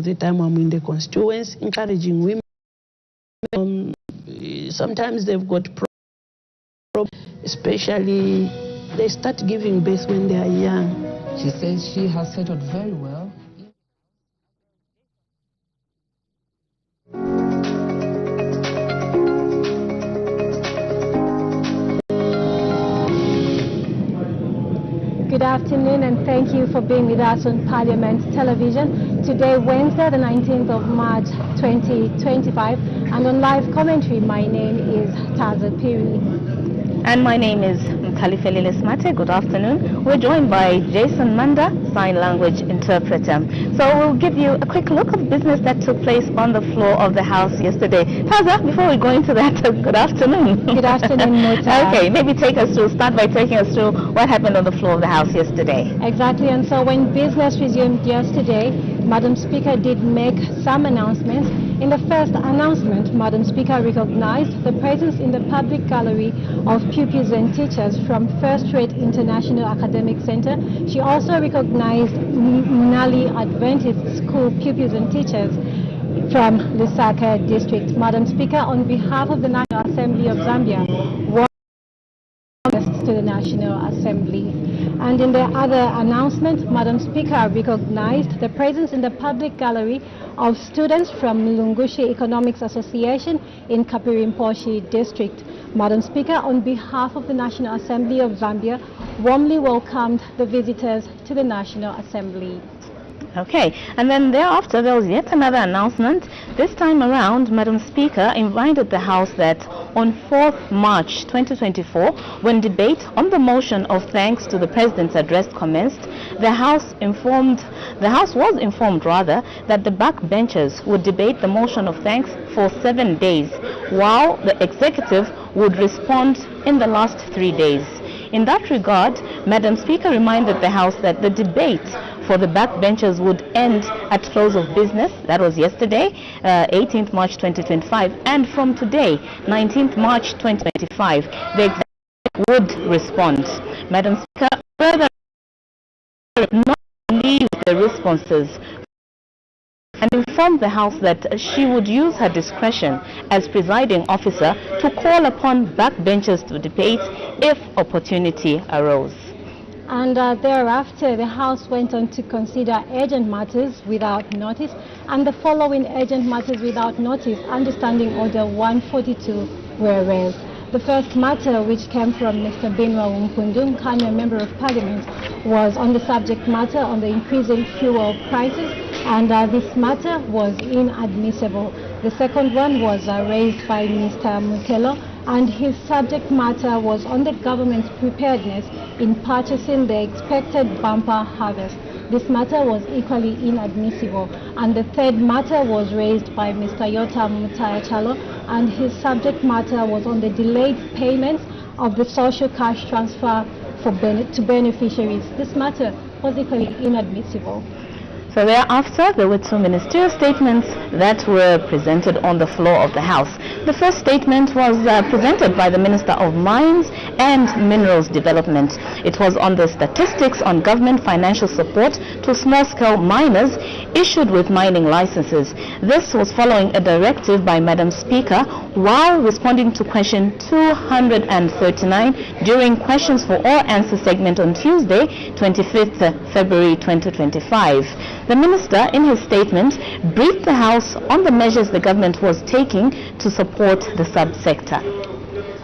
the time I'm in the constituents, encouraging women. Sometimes they've got problems, especially they start giving birth when they are young. She says she has settled very well. Good afternoon and thank you for being with us on Parliament Television. Today, Wednesday, the 19th of March 2025, and on live commentary, my name is Taza Piri. And my name is Mkalifeli Lesmate. Good afternoon. We're joined by Jason Manda, sign language interpreter. So we'll give you a quick look of business that took place on the floor of the House yesterday. Taza, before we go into that, good afternoon. Good afternoon, Mota. Okay, maybe start by taking us through what happened on the floor of the House yesterday. Exactly, and so when business resumed yesterday, Madam Speaker did make some announcements. In the first announcement, Madam Speaker recognized the presence in the public gallery of pupils and teachers from First Rate International Academic Center. She also recognized Munali Adventist School pupils and teachers from Lusaka District. Madam Speaker, on behalf of the National Assembly of Zambia, welcome to the National Assembly. And in the other announcement, Madam Speaker recognized the presence in the public gallery of students from Mulungushi Economics Association in Kapirimposhi District. Madam Speaker, on behalf of the National Assembly of Zambia, warmly welcomed the visitors to the National Assembly. Okay, and then thereafter there was yet another announcement. This time around, Madam Speaker invited the House that on 4th March 2024, when debate on the motion of thanks to the President's address commenced, the House was informed that the backbenchers would debate the motion of thanks for 7 days, while the executive would respond in the last 3 days. In that regard, Madam Speaker reminded the House that the debate for the backbenchers would end at close of business. That was yesterday, 18th March 2025, and from today, 19th March 2025, the executive would respond. Madam Speaker further not leave the responses and informed the House that she would use her discretion as presiding officer to call upon backbenchers to debate if opportunity arose. And thereafter, the House went on to consider urgent matters without notice, and the following urgent matters without notice, understanding Order 142, were raised. The first matter, which came from Mr. Benwa Umpundu, Kenya Member of Parliament, was on the subject matter on the increasing fuel prices, and this matter was inadmissible. The second one was raised by Mr. Mukelo, and his subject matter was on the government's preparedness in purchasing the expected bumper harvest. This matter was equally inadmissible. And the third matter was raised by Mr. Yota Mutayachalo, and his subject matter was on the delayed payments of the social cash transfer to beneficiaries. This matter was equally inadmissible. So thereafter, there were two ministerial statements that were presented on the floor of the House. The first statement was presented by the Minister of Mines and Minerals Development. It was on the statistics on government financial support to small-scale miners issued with mining licenses. This was following a directive by Madam Speaker while responding to question 239 during Questions for All Answers segment on Tuesday, 25th February 2025. The Minister, in his statement, briefed the House on the measures the government was taking to support the subsector.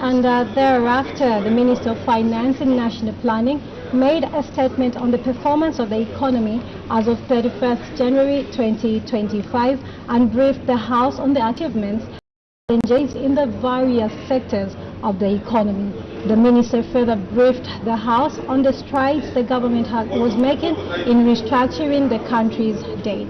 And thereafter, the Minister of Finance and National Planning made a statement on the performance of the economy as of 31st January 2025 and briefed the House on the achievements and challenges in the various sectors of the economy. The Minister further briefed the House on the strides the government was making in restructuring the country's debt.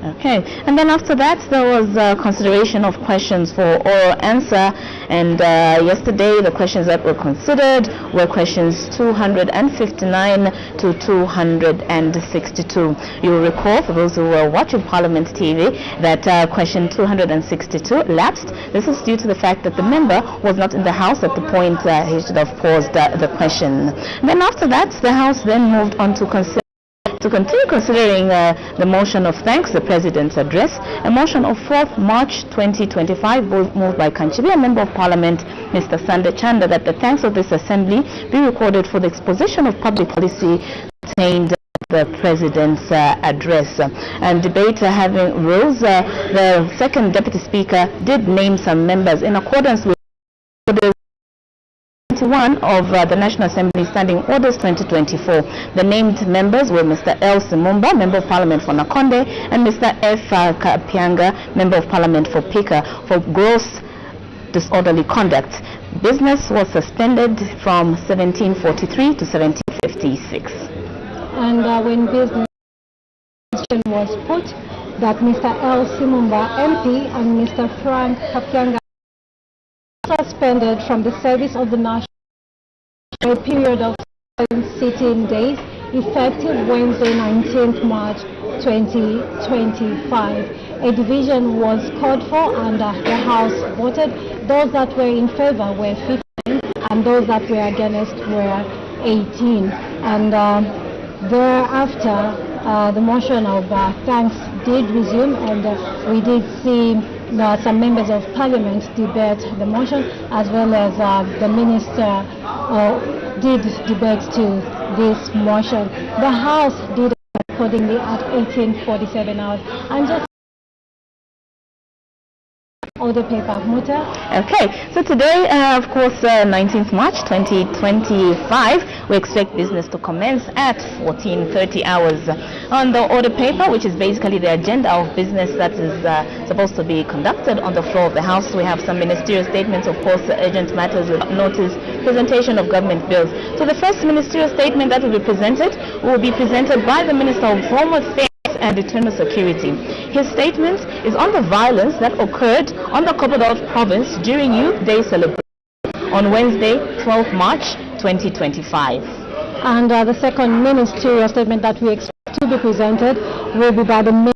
Okay, and then after that there was consideration of questions for oral answer, and yesterday the questions that were considered were questions 259 to 262. You will recall, for those who were watching Parliament TV, that question 262 lapsed. This is due to the fact that the member was not in the House at the point he should have paused the question. Then after that, the House then moved on to consider to continue considering the motion of thanks, the President's address, a motion of 4th March 2025, moved by Kanchibi, a Member of Parliament, Mr. Sande Chanda, that the thanks of this Assembly be recorded for the exposition of public policy contained the President's address. And debate having rose, the second Deputy Speaker did name some members in accordance with Orders 21 of the National Assembly Standing Orders 2024. The named members were Mr. L. Simumba, Member of Parliament for Nakonde, and Mr. F. Kapianga, Member of Parliament for Pika, for gross disorderly conduct. Business was suspended from 1743 to 1756. And when business was put, that Mr. L. Simumba, MP, and Mr. Frank Kapianga suspended from the service of the National for a period of 7 sitting days, effective Wednesday, 19th March 2025. A division was called for and the House voted. Those that were in favor were 15 and those that were against were 18. And thereafter, the motion of thanks did resume, and we did see some members of Parliament debate the motion, as well as the Minister did debate to this motion. The House did accordingly at 18:47 hours. And just order paper, Muta. Okay, so today, of course, 19th March 2025, we expect business to commence at 14:30 hours. On the order paper, which is basically the agenda of business that is supposed to be conducted on the floor of the House, we have some ministerial statements, of course, urgent matters with notice, presentation of government bills. So the first ministerial statement that will be presented by the Minister of Home Affairs and Internal Security. His statement is on the violence that occurred on the Copperbelt province during Youth Day celebration on Wednesday, 12th March 2025. And the second ministerial statement that we expect to be presented will be by the Minister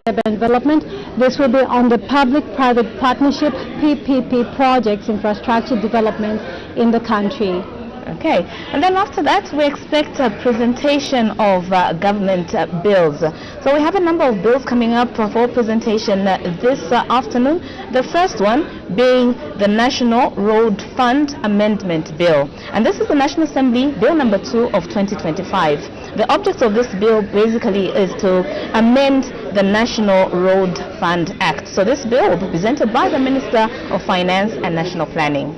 of Development. This will be on the public-private partnership PPP projects, infrastructure development in the country. Okay, and then after that we expect a presentation of government bills. So we have a number of bills coming up for presentation this afternoon. The first one being the National Road Fund Amendment Bill. And this is the National Assembly Bill number 2 of 2025. The object of this bill basically is to amend the National Road Fund Act. So this bill will be presented by the Minister of Finance and National Planning.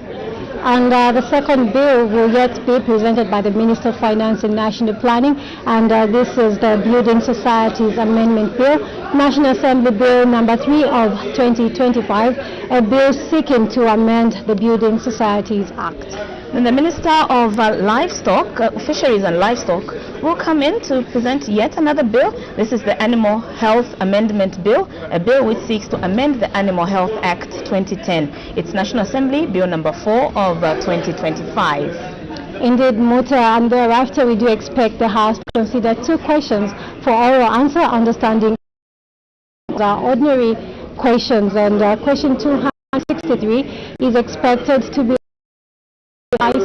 And the second bill will yet be presented by the Minister of Finance and National Planning, and this is the Building Societies Amendment Bill, National Assembly Bill number 3 of 2025, a bill seeking to amend the Building Societies Act. Then the Minister of Fisheries and Livestock will come in to present yet another bill. This is the Animal Health Amendment Bill, a bill which seeks to amend the Animal Health Act 2010. It's National Assembly Bill number 4 of 2025. Indeed, Muta, and thereafter we do expect the House to consider 2 questions for oral answer, understanding the ordinary questions, and question 263 is expected to be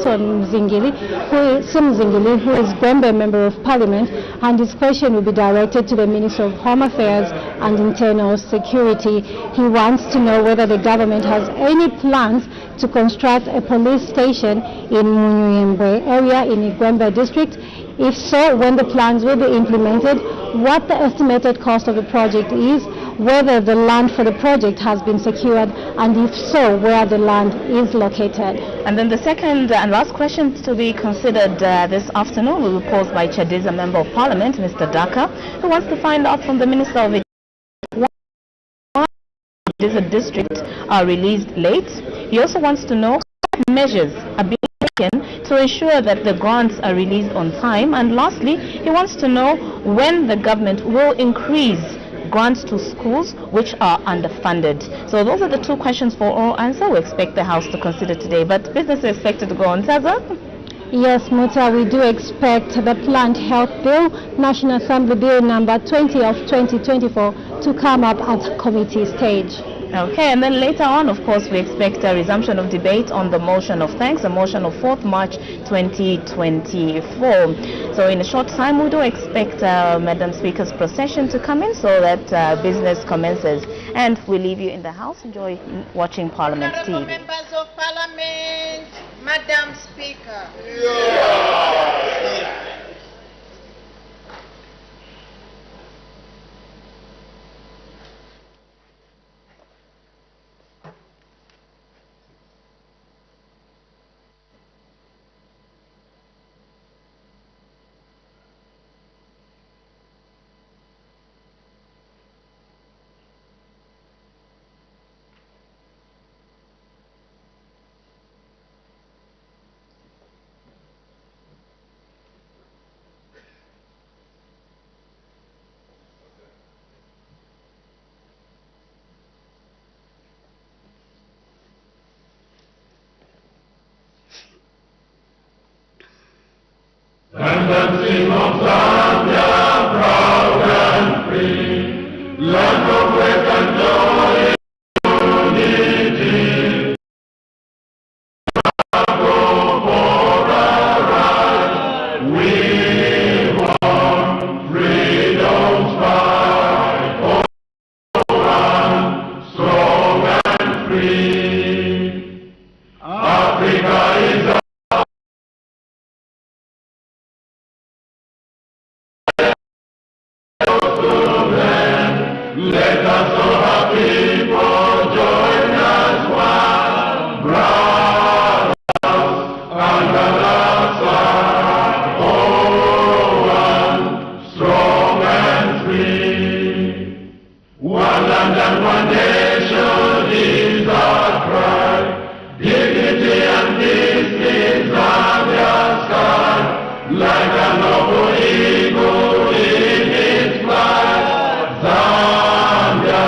Sim Zingili, who is Gwembe Member of Parliament, and his question will be directed to the Minister of Home Affairs and Internal Security. He wants to know whether the government has any plans to construct a police station in Munyuembe area in Igwembe district. If so, when the plans will be implemented, what the estimated cost of the project is, whether the land for the project has been secured, and if so, where the land is located. And then the second and last question to be considered this afternoon will be posed by Chadiza Member of Parliament, Mr. Daka, who wants to find out from the Minister of Education why the district are released late. He also wants to know what measures are being taken to ensure that the grants are released on time. And lastly, he wants to know when the government will increase grants to schools which are underfunded. So those are the 2 questions for oral answer we expect the House to consider today. But business is expected to go on. Taza? Yes, Muta, we do expect the Plant Health Bill, National Assembly Bill number 20 of 2024, to come up at committee stage. Okay, and then later on, of course, we expect a resumption of debate on the motion of thanks, a motion of 4th March 2024. So in a short time, we do expect Madam Speaker's procession to come in so that business commences. And we leave you in the house. Enjoy watching Parliament TV. Honourable members of Parliament, Madam Speaker. Tendency of Zambia, proud and free, land of wit and joy, unity. Go for our right, we want freedom's fight, oh, one, strong and free. Africa is let us all have people join us one, brothers under the sun, oh, one, strong and free. One land and one nation is our cry, dignity and peace in Zambia's sky, like a noble eagle in its flight. Zambia,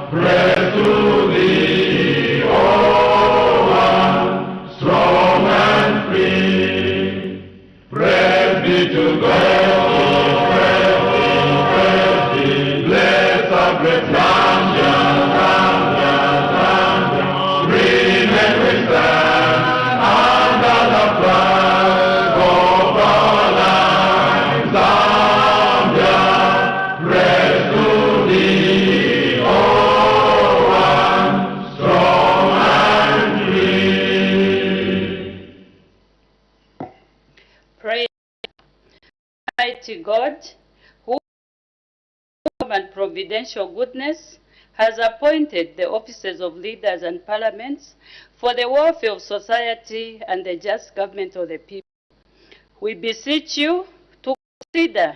praise to thee, oh, one, strong and free. Praise be to God, praise be, bless our great Zambia, Zambia, Zambia. Remain we stand under the flag of our land, Zambia, praise to thee, oh, one, strong and free. Praise Almighty God, who and providential goodness has appointed the offices of leaders and parliaments for the welfare of society and the just government of the people. We beseech you to consider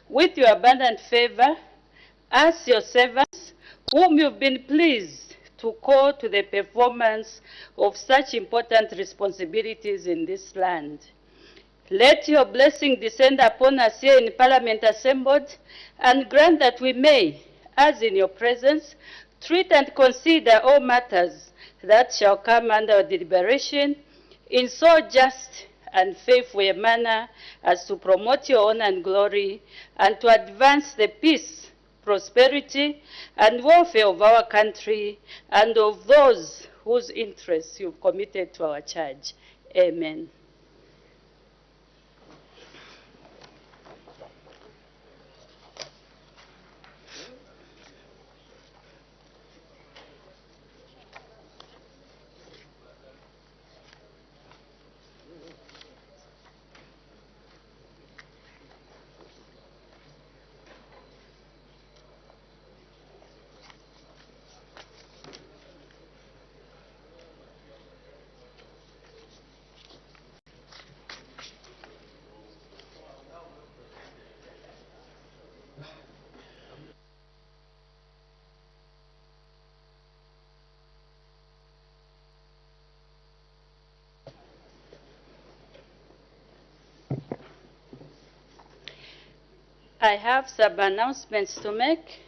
with your abundant favor us, your servants, whom you've been pleased to call to the performance of such important responsibilities in this land. Let your blessing descend upon us here in Parliament assembled, and grant that we may, as in your presence, treat and consider all matters that shall come under deliberation in so just and faithful a manner as to promote your honor and glory, and to advance the peace, prosperity, and welfare of our country and of those whose interests you've committed to our charge. Amen. I have some announcements to make.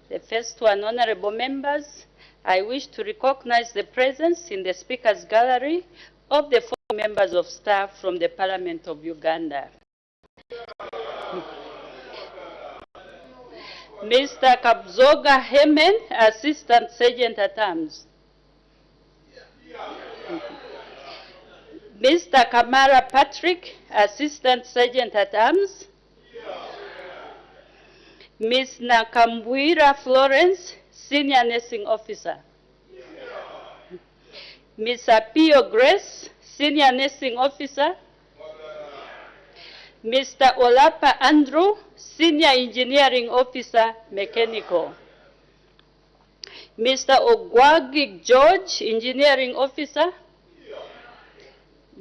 The first one, honorable members, I wish to recognize the presence in the Speaker's Gallery of the following members of staff from the Parliament of Uganda. Mr. Kabzoga Hemen, Assistant Sergeant at Arms. Mr. Kamara Patrick, Assistant Sergeant at Arms. Ms. Nakambwira Florence, Senior Nursing Officer. Ms. Apio Grace, Senior Nursing Officer. Mr. Olapa Andrew, Senior Engineering Officer, Mechanical. Mr. Ogwagi George, Engineering Officer.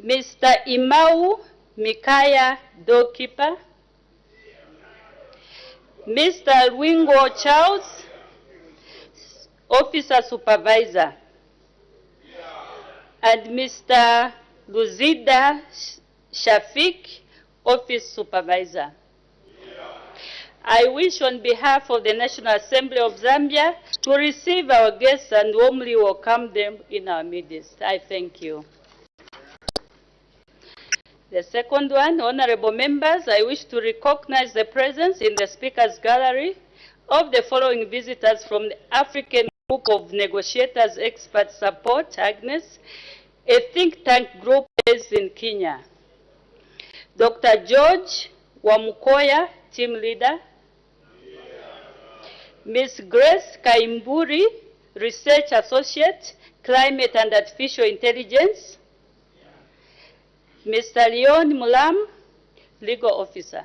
Mr. Imau Mikaya, Doorkeeper. Mr. Wingo Charles, Officer Supervisor. And Mr. Luzida Shafik, Office Supervisor. I wish on behalf of the National Assembly of Zambia to receive our guests and warmly welcome them in our midst. I thank you. The second one, honorable members, I wish to recognize the presence in the Speaker's Gallery of the following visitors from the African Group of Negotiators Expert Support, Agnes, a think tank group based in Kenya. Dr. George Wamukoya, team leader. Ms. Grace Kaimburi, research associate, climate and artificial intelligence. Mr. Leon Mulam, legal officer.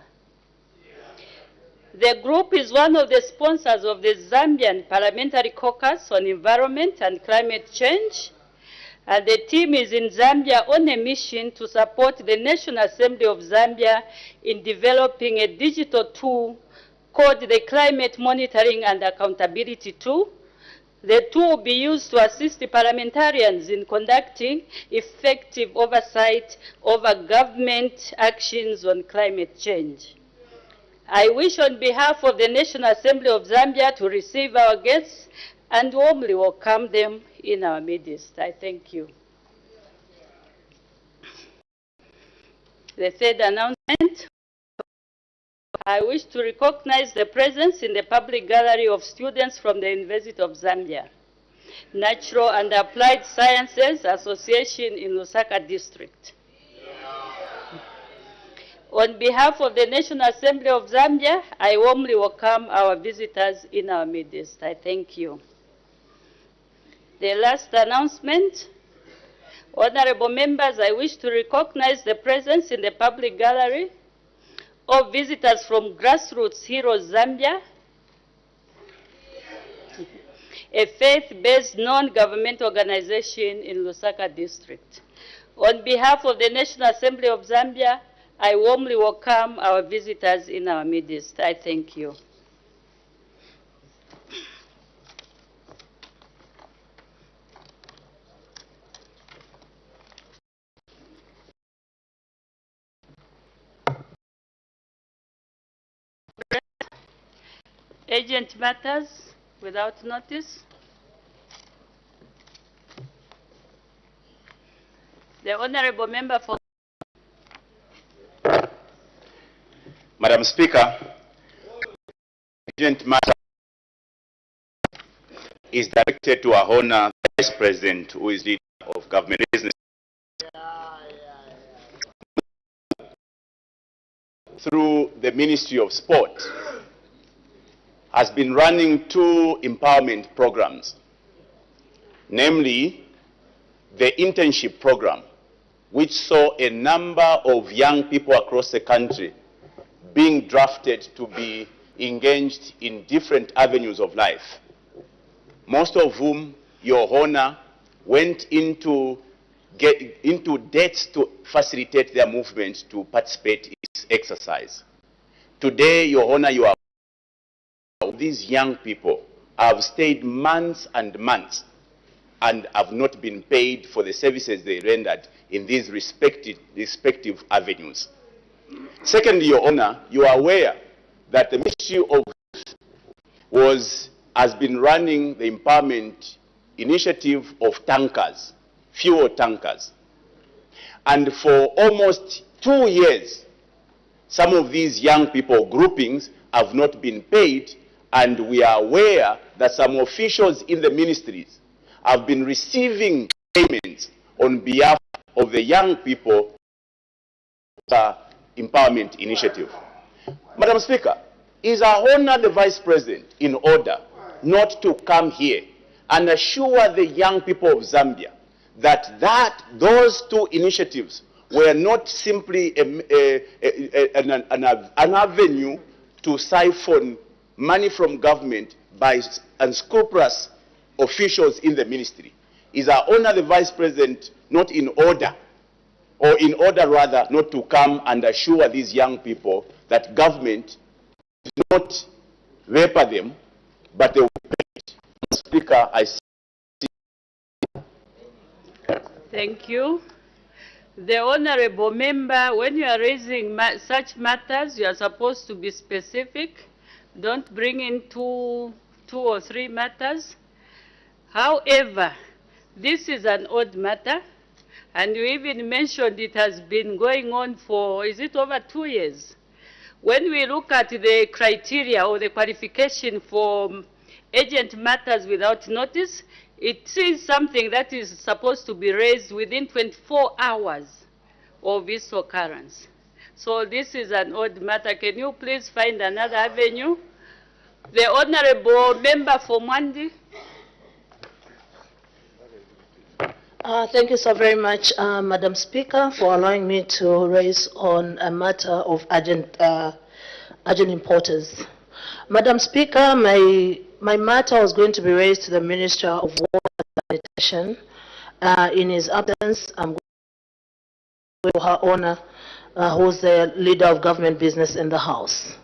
The group is one of the sponsors of the Zambian Parliamentary Caucus on Environment and Climate Change. And the team is in Zambia on a mission to support the National Assembly of Zambia in developing a digital tool called the Climate Monitoring and Accountability Tool. The tool will be used to assist the parliamentarians in conducting effective oversight over government actions on climate change. I wish on behalf of the National Assembly of Zambia to receive our guests and warmly welcome them in our midst. I thank you. The third announcement, I wish to recognize the presence in the public gallery of students from the University of Zambia, Natural and Applied Sciences Association in Lusaka District. On behalf of the National Assembly of Zambia, I warmly welcome our visitors in our midst. I thank you. The last announcement, honorable members, I wish to recognize the presence in the public gallery of visitors from Grassroots Heroes Zambia, a faith-based non-government organization in Lusaka District. On behalf of the National Assembly of Zambia, I warmly welcome our visitors in our midst. I thank you. Urgent matters without notice. The honorable member for... Madam Speaker, urgent matter is directed to our Honor Vice President, who is leader of government business. Through the Ministry of Sport, has been running two empowerment programs, namely the internship program, which saw a number of young people across the country being drafted to be engaged in different avenues of life, most of whom, Your Honor, went into debts to facilitate their movement to participate in this exercise. Today, Your Honor, you are these young people have stayed months and months and have not been paid for the services they rendered in these respective avenues. Secondly, Your Honor, you are aware that the Ministry of Youth has been running the empowerment initiative of tankers, fuel tankers. And for almost 2 years, some of these young people groupings have not been paid And we are aware that some officials in the ministries have been receiving payments on behalf of the young people empowerment initiative. Madam Speaker, is our Honor the Vice President in order not to come here and assure the young people of Zambia that those two initiatives were not simply an avenue to siphon money from government by unscrupulous officials in the ministry? Is our Honor the Vice President not in order, or in order rather, not to come and assure these young people that government is not vapor them, but they will pay it? Speaker, I see. Thank you. The honorable member, when you are raising such matters, you are supposed to be specific. Don't bring in two or three matters. However, this is an odd matter, and you even mentioned it has been going on for, is it over 2 years? When we look at the criteria or the qualification for urgent matters without notice, it is something that is supposed to be raised within 24 hours of its occurrence. So this is an odd matter. Can you please find another avenue? The honorable member for Mwandi. Thank you so very much, Madam Speaker, for allowing me to raise on a matter of urgent importance. Madam Speaker, my matter was going to be raised to the Minister of Water and Sanitation. In his absence, I'm going to her Honor, who's the leader of government business in the House.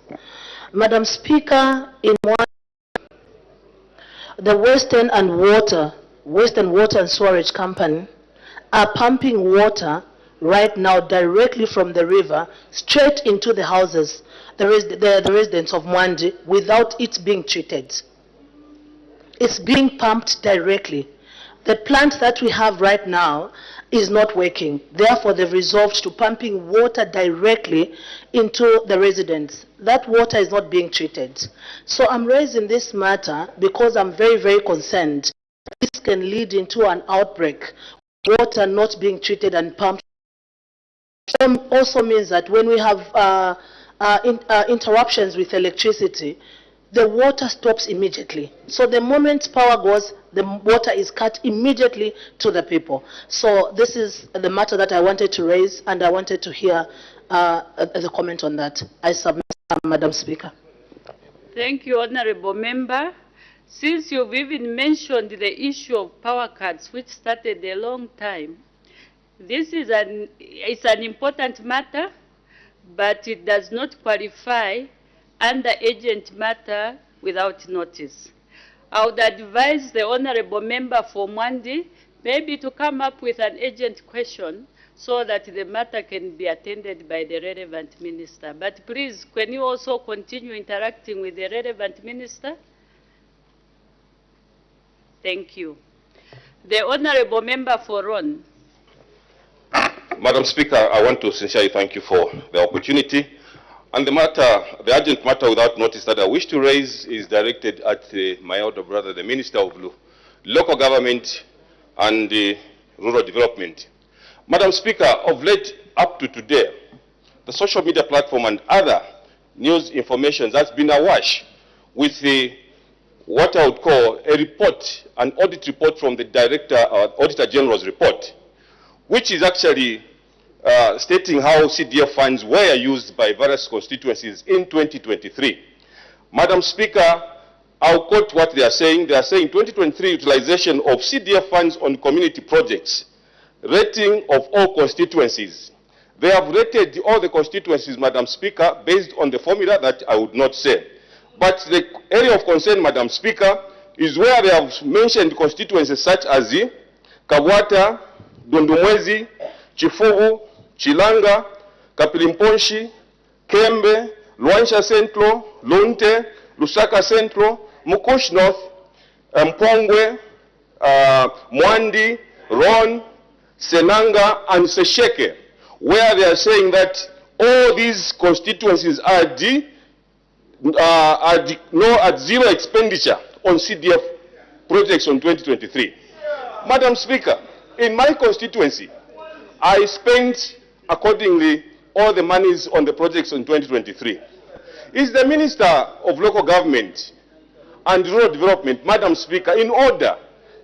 Madam Speaker, the Western Water and Storage Company are pumping water right now directly from the river straight into the houses, the residents of Mwandi, without it being treated. It's being pumped directly. The plant that we have right now is not working. Therefore, they've resolved to pumping water directly into the residents. That water is not being treated. So I'm raising this matter because I'm very, very concerned. This can lead into an outbreak. Water not being treated and pumped also means that when we have interruptions with electricity, the water stops immediately. So the moment power goes, the water is cut immediately to the people. So this is the matter that I wanted to raise, and I wanted to hear the comment on that. I submit, Madam Speaker. Thank you, honorable member. Since you've even mentioned the issue of power cuts, which started a long time, this is it's an important matter, but it does not qualify under urgent matter without notice. I would advise the honorable member for Mwandi maybe to come up with an urgent question so that the matter can be attended by the relevant minister. But please, can you also continue interacting with the relevant minister? Thank you. The honorable member for Ron. Madam Speaker, I want to sincerely thank you for the opportunity. And the urgent matter without notice that I wish to raise is directed at my elder brother, the Minister of Local Government and Rural Development. Madam Speaker, of late up to today, the social media platform and other news information has been awash with what I would call a report, an audit report from the Auditor General's report, which is actually stating how CDF funds were used by various constituencies in 2023. Madam Speaker, I'll quote what they are saying. They are saying 2023 utilization of CDF funds on community projects, rating of all constituencies. They have rated all the constituencies, Madam Speaker, based on the formula that I would not say. But the area of concern, Madam Speaker, is where they have mentioned constituencies such as Kabwata, Dondumwezi, Chifugu, Chilanga, Kapilimponshi, Kembe, Luansha Central, Lunte, Lusaka Central, Mukush North, Mpongwe, Mwandi, Ron, Senanga, and Sesheke, where they are saying that all these constituencies are at zero expenditure on CDF projects on 2023. Madam Speaker, in my constituency, I spent accordingly all the monies on the projects on 2023. Is the Minister of Local Government and Rural Development, Madam Speaker, in order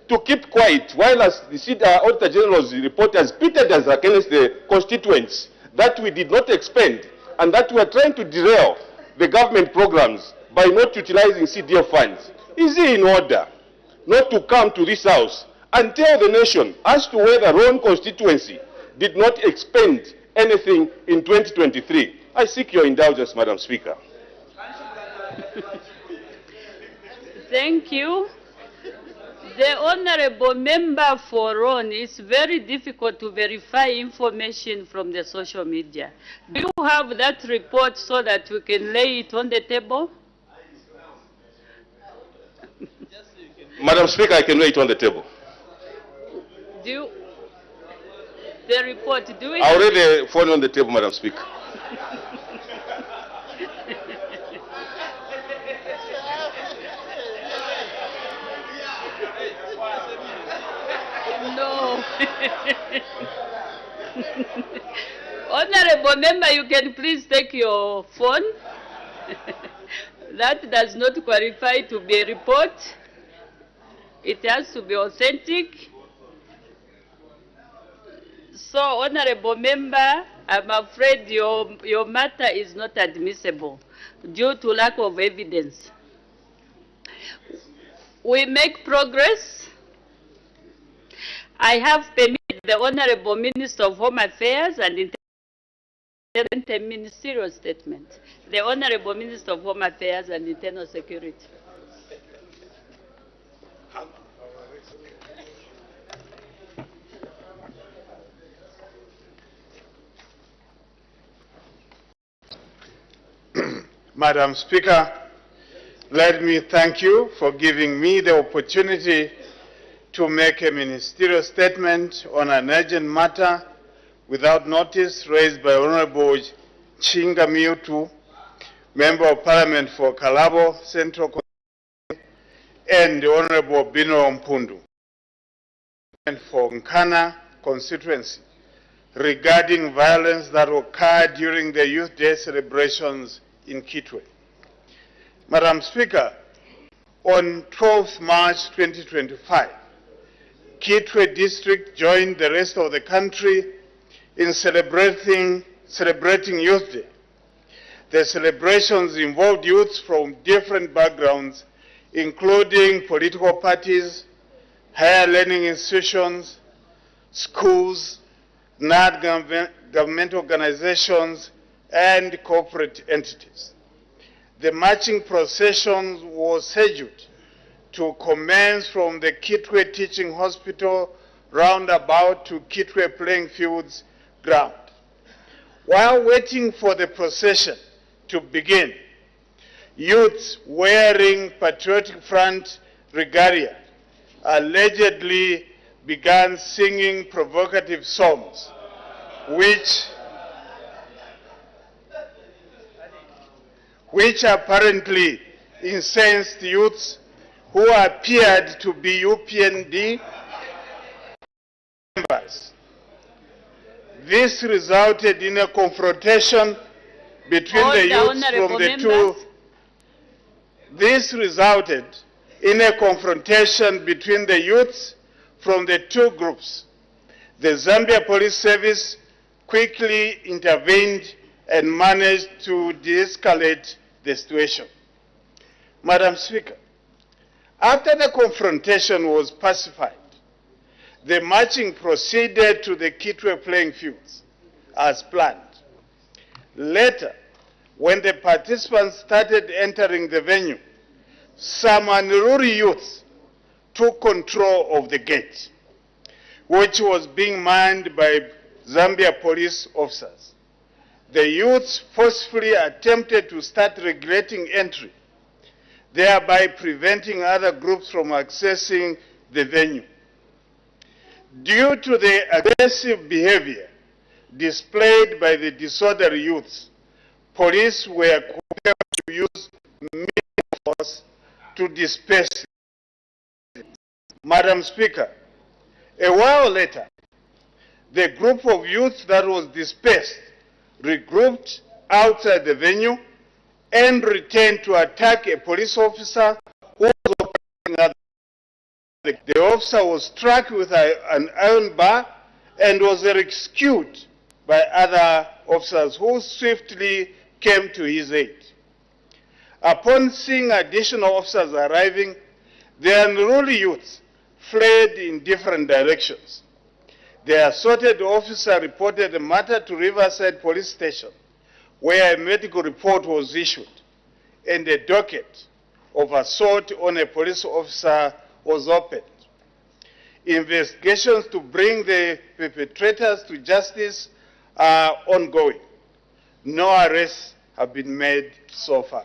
to keep quiet while as the Auditor General's report has pitted us against the constituents that we did not expend and that we are trying to derail the government programs by not utilizing CDF funds? Is he in order not to come to this House and tell the nation as to whether our own constituency did not expend anything in 2023? I seek your indulgence, Madam Speaker. Thank you. The Honorable Member for Ron, it's very difficult to verify information from the social media. Do you have that report so that we can lay it on the table? Madam Speaker, I can lay it on the table. Do you, the report, do we? I already phone on the table, Madam Speaker. No. Honorable Member, you can please take your phone. That does not qualify to be a report. It has to be authentic. So, Honorable Member, I'm afraid your matter is not admissible due to lack of evidence. We make progress. I have permitted the Honorable Minister of Home Affairs and a ministerial statement. The Honorable Minister of Home Affairs and Internal Security. Madam Speaker, let me thank you for giving me the opportunity to make a ministerial statement on an urgent matter without notice raised by Honorable Chinga Miutu, Member of Parliament for Kalabo Central Constituency, and Honorable Bino Mpundu, for Nkana constituency, regarding violence that occurred during the Youth Day celebrations in Kitwe. Madam Speaker, on 12th March 2025, Kitwe District joined the rest of the country in celebrating Youth Day. The celebrations involved youths from different backgrounds, including political parties, higher learning institutions, schools, non-government organizations, and corporate entities. The marching procession was scheduled to commence from the Kitwe Teaching Hospital roundabout to Kitwe Playing Fields ground. While waiting for the procession to begin, youths wearing Patriotic Front regalia allegedly began singing provocative songs, which apparently incensed youths who appeared to be UPND members. This resulted in a confrontation between the youths from the two. This resulted in a confrontation between the youths from the two groups. The Zambia Police Service quickly intervened and managed to de-escalate the situation. Madam Speaker, after the confrontation was pacified, the marching proceeded to the Kitwe Playing Fields as planned. Later, when the participants started entering the venue, some unruly youths took control of the gate, which was being manned by Zambia police officers. The youths forcefully attempted to start regulating entry, thereby preventing other groups from accessing the venue. Due to the aggressive behavior displayed by the disorderly youths, police were compelled to use force to disperse them. Madam Speaker, a while later, the group of youth that was dispersed regrouped outside the venue and returned to attack a police officer who was operating at the officer was struck with an iron bar and was rescued by other officers who swiftly came to his aid. Upon seeing additional officers arriving, the unruly youths fled in different directions. The assaulted officer reported the matter to Riverside Police Station, where a medical report was issued, and a docket of assault on a police officer was opened. Investigations to bring the perpetrators to justice are ongoing. No arrests have been made so far.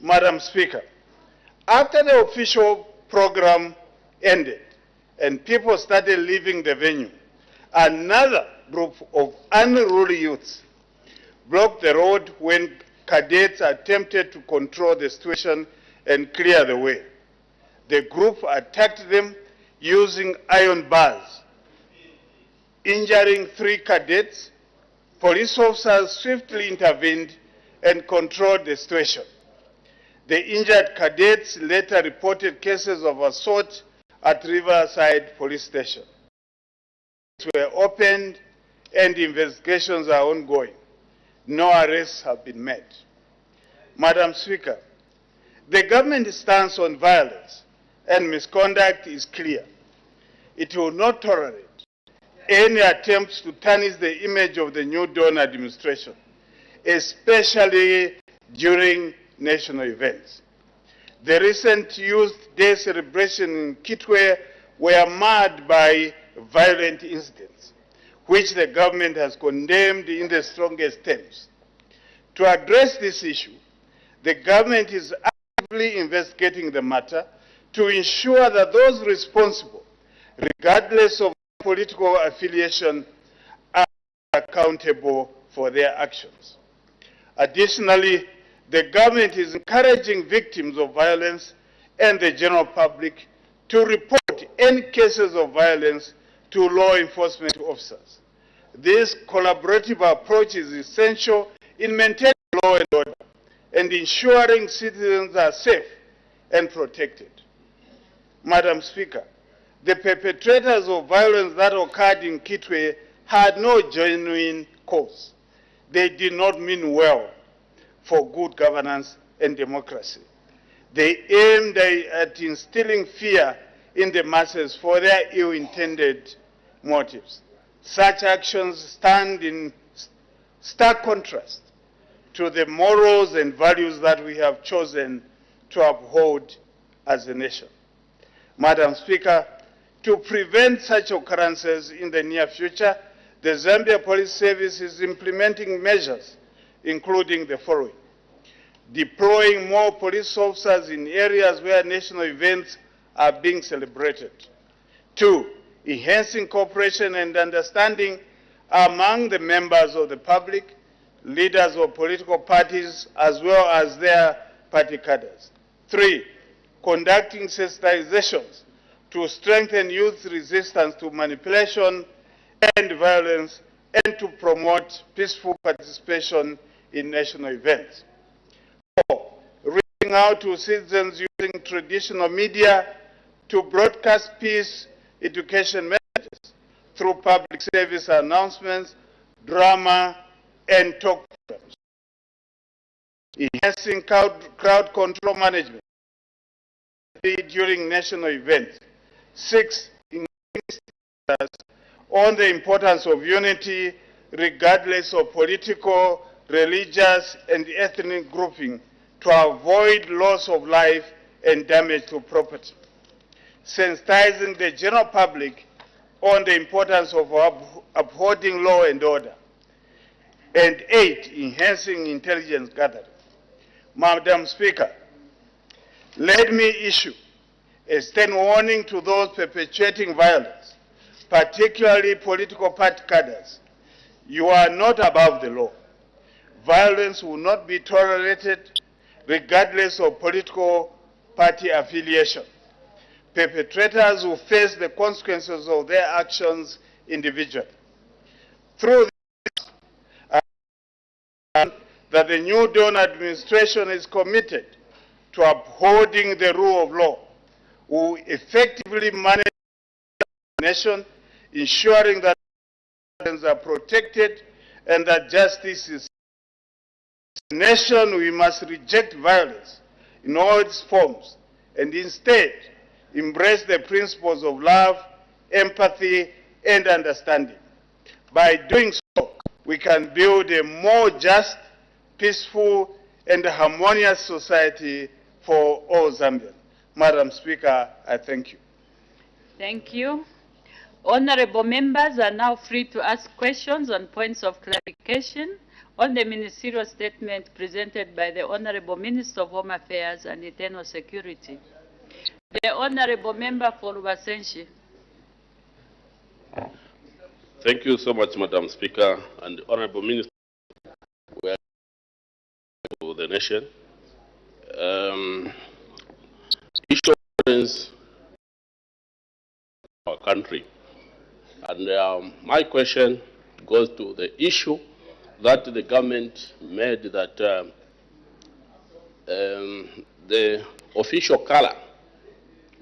Madam Speaker, after the official program ended and people started leaving the venue, another group of unruly youths blocked the road when cadets attempted to control the situation and clear the way. The group attacked them using iron bars, injuring 3 cadets. Police officers swiftly intervened and controlled the situation. The injured cadets later reported cases of assault at Riverside Police Station. Were opened and investigations are ongoing. No arrests have been made. Madam Speaker, the government's stance on violence and misconduct is clear. It will not tolerate any attempts to tarnish the image of the New Dawn administration, especially during national events. The recent Youth Day celebration in Kitwe were marred by violent incidents, which the government has condemned in the strongest terms. To address this issue, the government is actively investigating the matter to ensure that those responsible, regardless of political affiliation, are accountable for their actions. Additionally, the government is encouraging victims of violence and the general public to report any cases of violence to law enforcement officers. This collaborative approach is essential in maintaining law and order and ensuring citizens are safe and protected. Madam Speaker, the perpetrators of violence that occurred in Kitwe had no genuine cause. They did not mean well for good governance and democracy. They aimed at instilling fear in the masses for their ill-intended motives. Such actions stand in stark contrast to the morals and values that we have chosen to uphold as a nation. Madam Speaker, to prevent such occurrences in the near future, the Zambia Police Service is implementing measures including the following: deploying more police officers in areas where national events are being celebrated. 2, enhancing cooperation and understanding among the members of the public, leaders of political parties, as well as their party cadres. 3, conducting sensitizations to strengthen youth resistance to manipulation and violence and to promote peaceful participation in national events. 4, reaching out to citizens using traditional media to broadcast peace education messages through public service announcements, drama, and talk programs. Enhancing crowd control management during national events. 6, on the importance of unity regardless of political, religious, and ethnic grouping to avoid loss of life and damage to property. Sensitizing the general public on the importance of upholding law and order. And 8, enhancing intelligence gathering. Madam Speaker, let me issue a stern warning to those perpetuating violence, particularly political party cadres. You are not above the law. Violence will not be tolerated, regardless of political party affiliation. Perpetrators will face the consequences of their actions individually. Through this, I understand that the new Dawn administration is committed to upholding the rule of law, will effectively manage the nation, ensuring that citizens are protected and that justice is. As a nation, we must reject violence in all its forms and instead embrace the principles of love, empathy, and understanding. By doing so, we can build a more just, peaceful, and harmonious society for all Zambians. Madam Speaker, I thank you. Thank you. Honorable members are now free to ask questions on points of clarification on the ministerial statement presented by the Honorable Minister of Home Affairs and Internal Security. The Honorable Member for Wasenshi. Thank you so much, Madam Speaker, and Honorable Minister to the nation. Issue of our country. And my question goes to the issue that the government made that the official color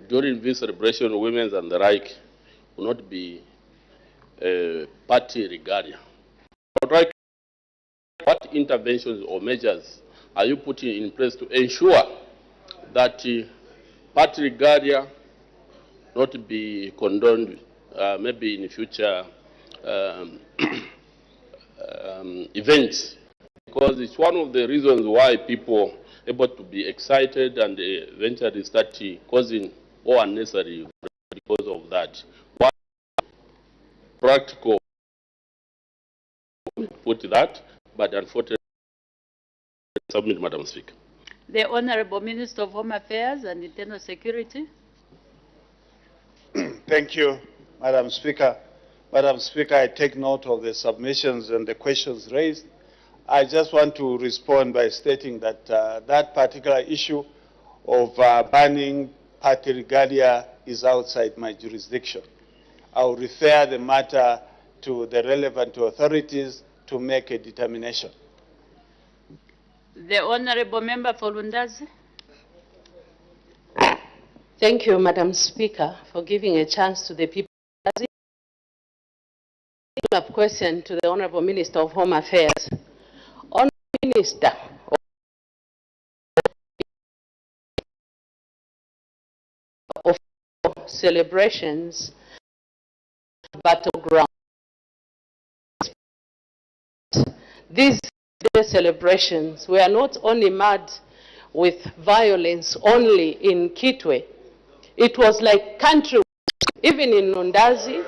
during this celebration, women's and the like, will not be party regalia. What interventions or measures are you putting in place to ensure that party regalia not be condoned, maybe in future events? Because it's one of the reasons why people are able to be excited and eventually start causing all unnecessary because of that. What practical put that, but unfortunately, submit, Madam Speaker. The Honorable Minister of Home Affairs and Internal Security. Thank you, Madam Speaker. Madam Speaker, I take note of the submissions and the questions raised. I just want to respond by stating that that particular issue of banning party regalia is outside my jurisdiction. I will refer the matter to the relevant authorities to make a determination. The Honorable Member for Lundazi. Thank you, Madam Speaker, for giving a chance to the people. A question to the Honorable Minister of Home Affairs. Honorable Minister of celebrations, battleground. These celebrations were not only marred with violence only in Kitwe. It was like country, even in Lundazi.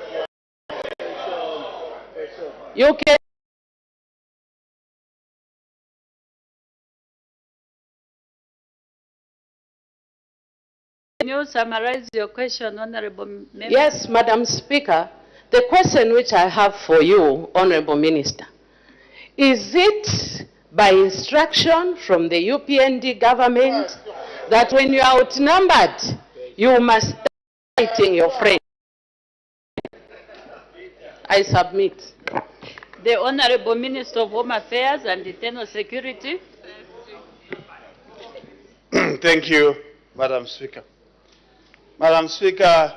You can you summarize your question, Honorable Member? Yes, Madam Speaker. The question which I have for you, Honorable Minister, is it by instruction from the UPND government that when you are outnumbered, you must start fighting your friend? I submit. The Honorable Minister of Home Affairs and Internal Security. Thank you, Madam Speaker. Madam Speaker,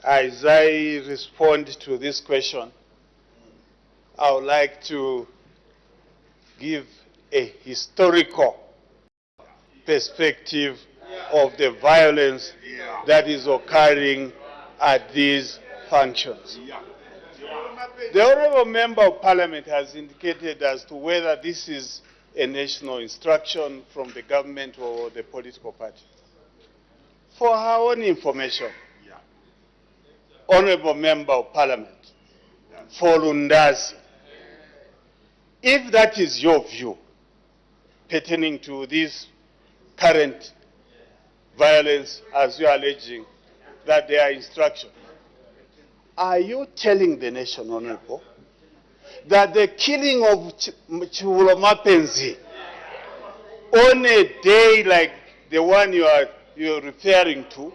as I respond to this question, I would like to give a historical perspective of the violence that is occurring at these functions. The Honourable Member of Parliament has indicated as to whether this is a national instruction from the government or the political party. For her own information, Honourable Member of Parliament, for Lundazi, if that is your view pertaining to this current violence, as you are alleging, that they are instructions, are you telling the nation, Honourable, that the killing of Chibulo Mapenzi on a day like the one you're referring to,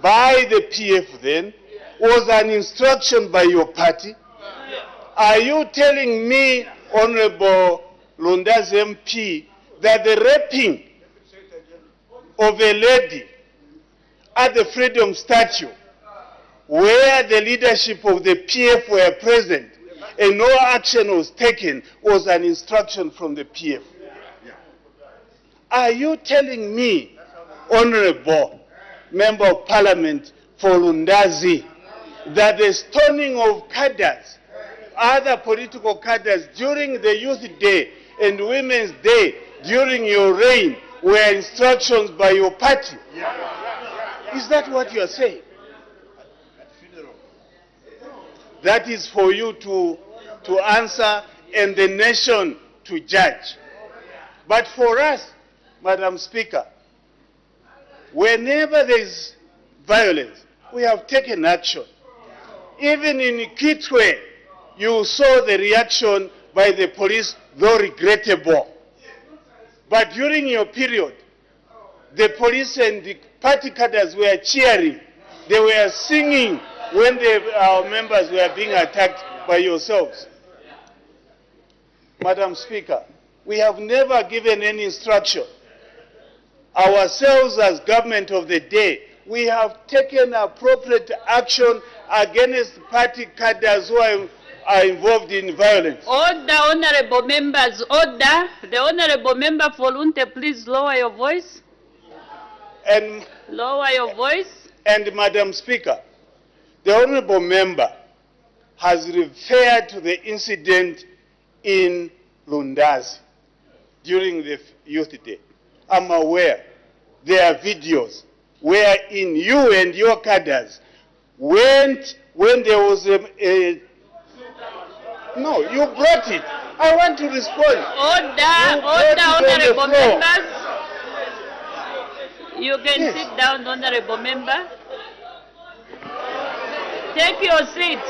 by the PF then, was an instruction by your party? Are you telling me, Honorable Lunda's MP, that the raping of a lady at the Freedom Statue, where the leadership of the PF were present and no action was taken, was an instruction from the PF? Are you telling me, Honorable Member of Parliament for Lundazi, that the stoning of cadres, other political cadres during the Youth Day and Women's Day during your reign were instructions by your party? Is that what you are saying? That is for you to answer and the nation to judge. But for us, Madam Speaker, whenever there is violence, we have taken action. Even in Kitwe, you saw the reaction by the police, though regrettable. But during your period, the police and the party cadres were cheering. They were singing when our members were being attacked by yourselves. Madam Speaker, we have never given any instruction. Ourselves as government of the day, we have taken appropriate action against party cadres who are involved in violence. Order, honorable members, order. The honorable member for Lunte, please lower your voice. And lower your voice. And Madam Speaker, the honorable member has referred to the incident in Lundazi during the Youth Day. I'm aware there are videos wherein you and your cadres went when there was no, you brought it. I want to respond. Order, honorable members. You can sit down, honorable member. Take your seat.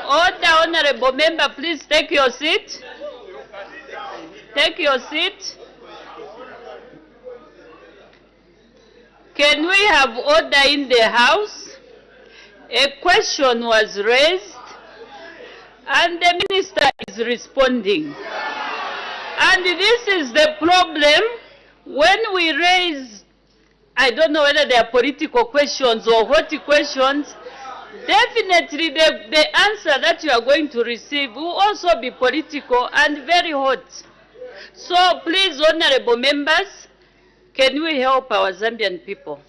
Order, honorable member, please take your seat. Take your seat. Can we have order in the House? A question was raised and the minister is responding. And this is the problem when we raise, I don't know whether they are political questions or what questions, definitely the answer that you are going to receive will also be political and very hot. So please, honorable members, can we help our Zambian people?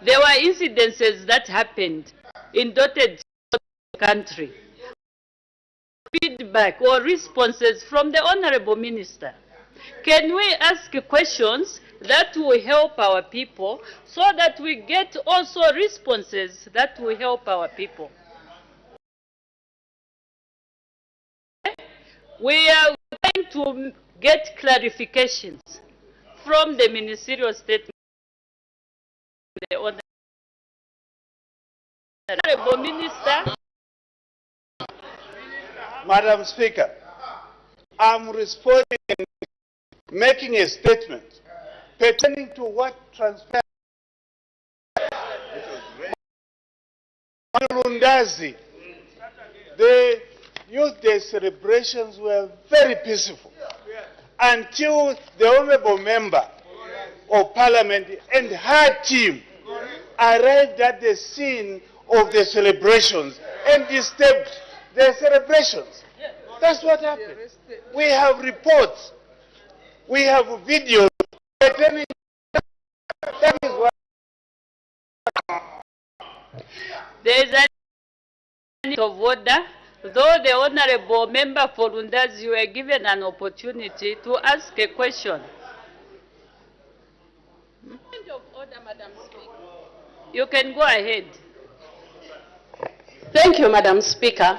There were incidences that happened in dotted country. Feedback or responses from the honorable minister. Can we ask questions that will help our people so that we get also responses that will help our people? We are going to get clarifications from the ministerial statement. The honorable minister. Madam Speaker, I'm responding and making a statement pertaining to what transpired. Lundazi, the Youth Day celebrations were very peaceful until the honorable member of Parliament and her team arrived at the scene of the celebrations and disturbed the celebrations. That's what happened. We have reports. We have videos. That is what. There is a need of order. Though the honorable member for Lundazi were given an opportunity to ask a question. Point of order, Madam Speaker. You can go ahead. Thank you, Madam Speaker.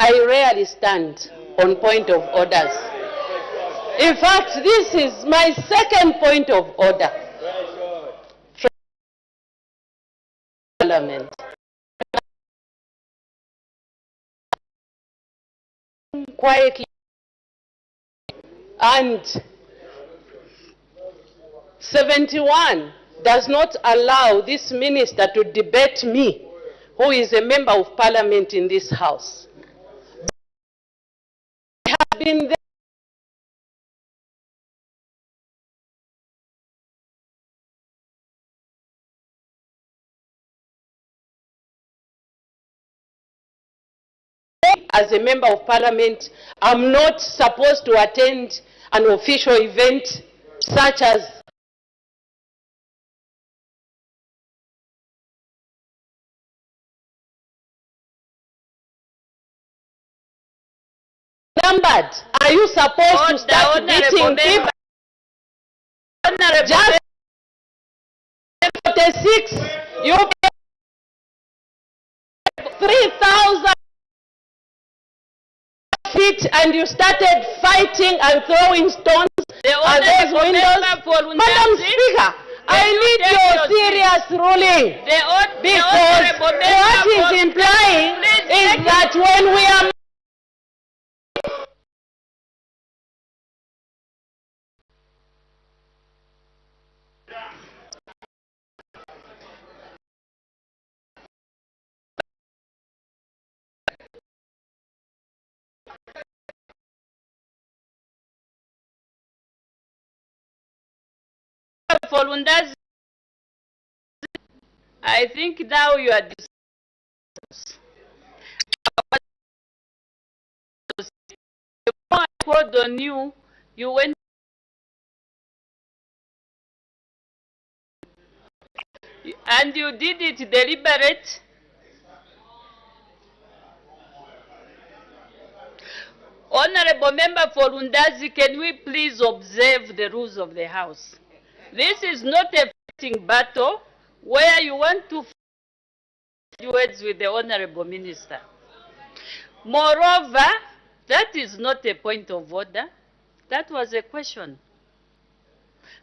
I rarely stand on point of orders. In fact, this is my second point of order from Parliament. Quietly, and 71 does not allow this minister to debate me, who is a member of parliament in this house. I have been there. As a member of parliament, I'm not supposed to attend an official event such as numbered. Are you supposed to start beating people? Just 46, you pay 3,000 feet and you started fighting and throwing stones at those windows. Madam Speaker, I need your serious ruling, because what is implying is that when we are Volunteers, I think now you are I called on you, you went and you did it deliberate. Honorable Member for Lundazi, can we please observe the rules of the House? This is not a fighting battle where you want to fight words with the Honorable Minister. Moreover, that is not a point of order. That was a question.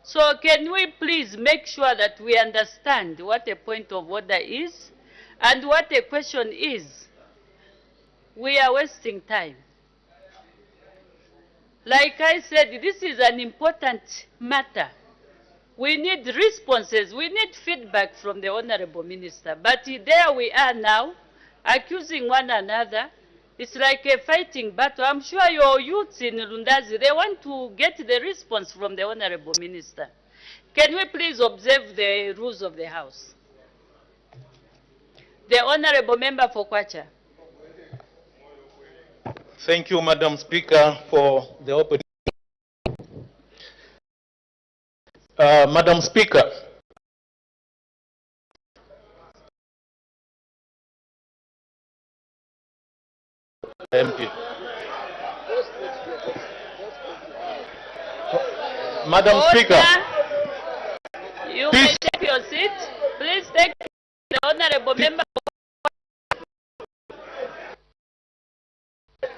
So can we please make sure that we understand what a point of order is and what a question is? We are wasting time. Like I said, this is an important matter. We need responses. We need feedback from the Honorable Minister. But there we are now, accusing one another. It's like a fighting battle. I'm sure your youths in Lundazi, they want to get the response from the Honorable Minister. Can we please observe the rules of the House? The Honorable Member for Kwacha. Thank you, Madam Speaker, for the opportunity. Madam Speaker, empty. Madam Speaker, you may take your seat. Please take the Honorable Member. The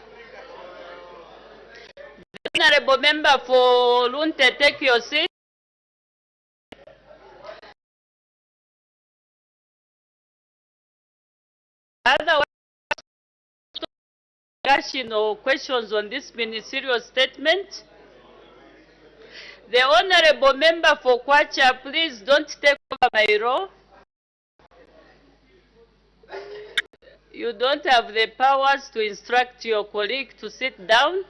Honorable Member for Lunte, take your seat. Otherwise, discussion or questions on this ministerial statement. The Honorable Member for Kwacha, please don't take over my role. You don't have the powers to instruct your colleague to sit down.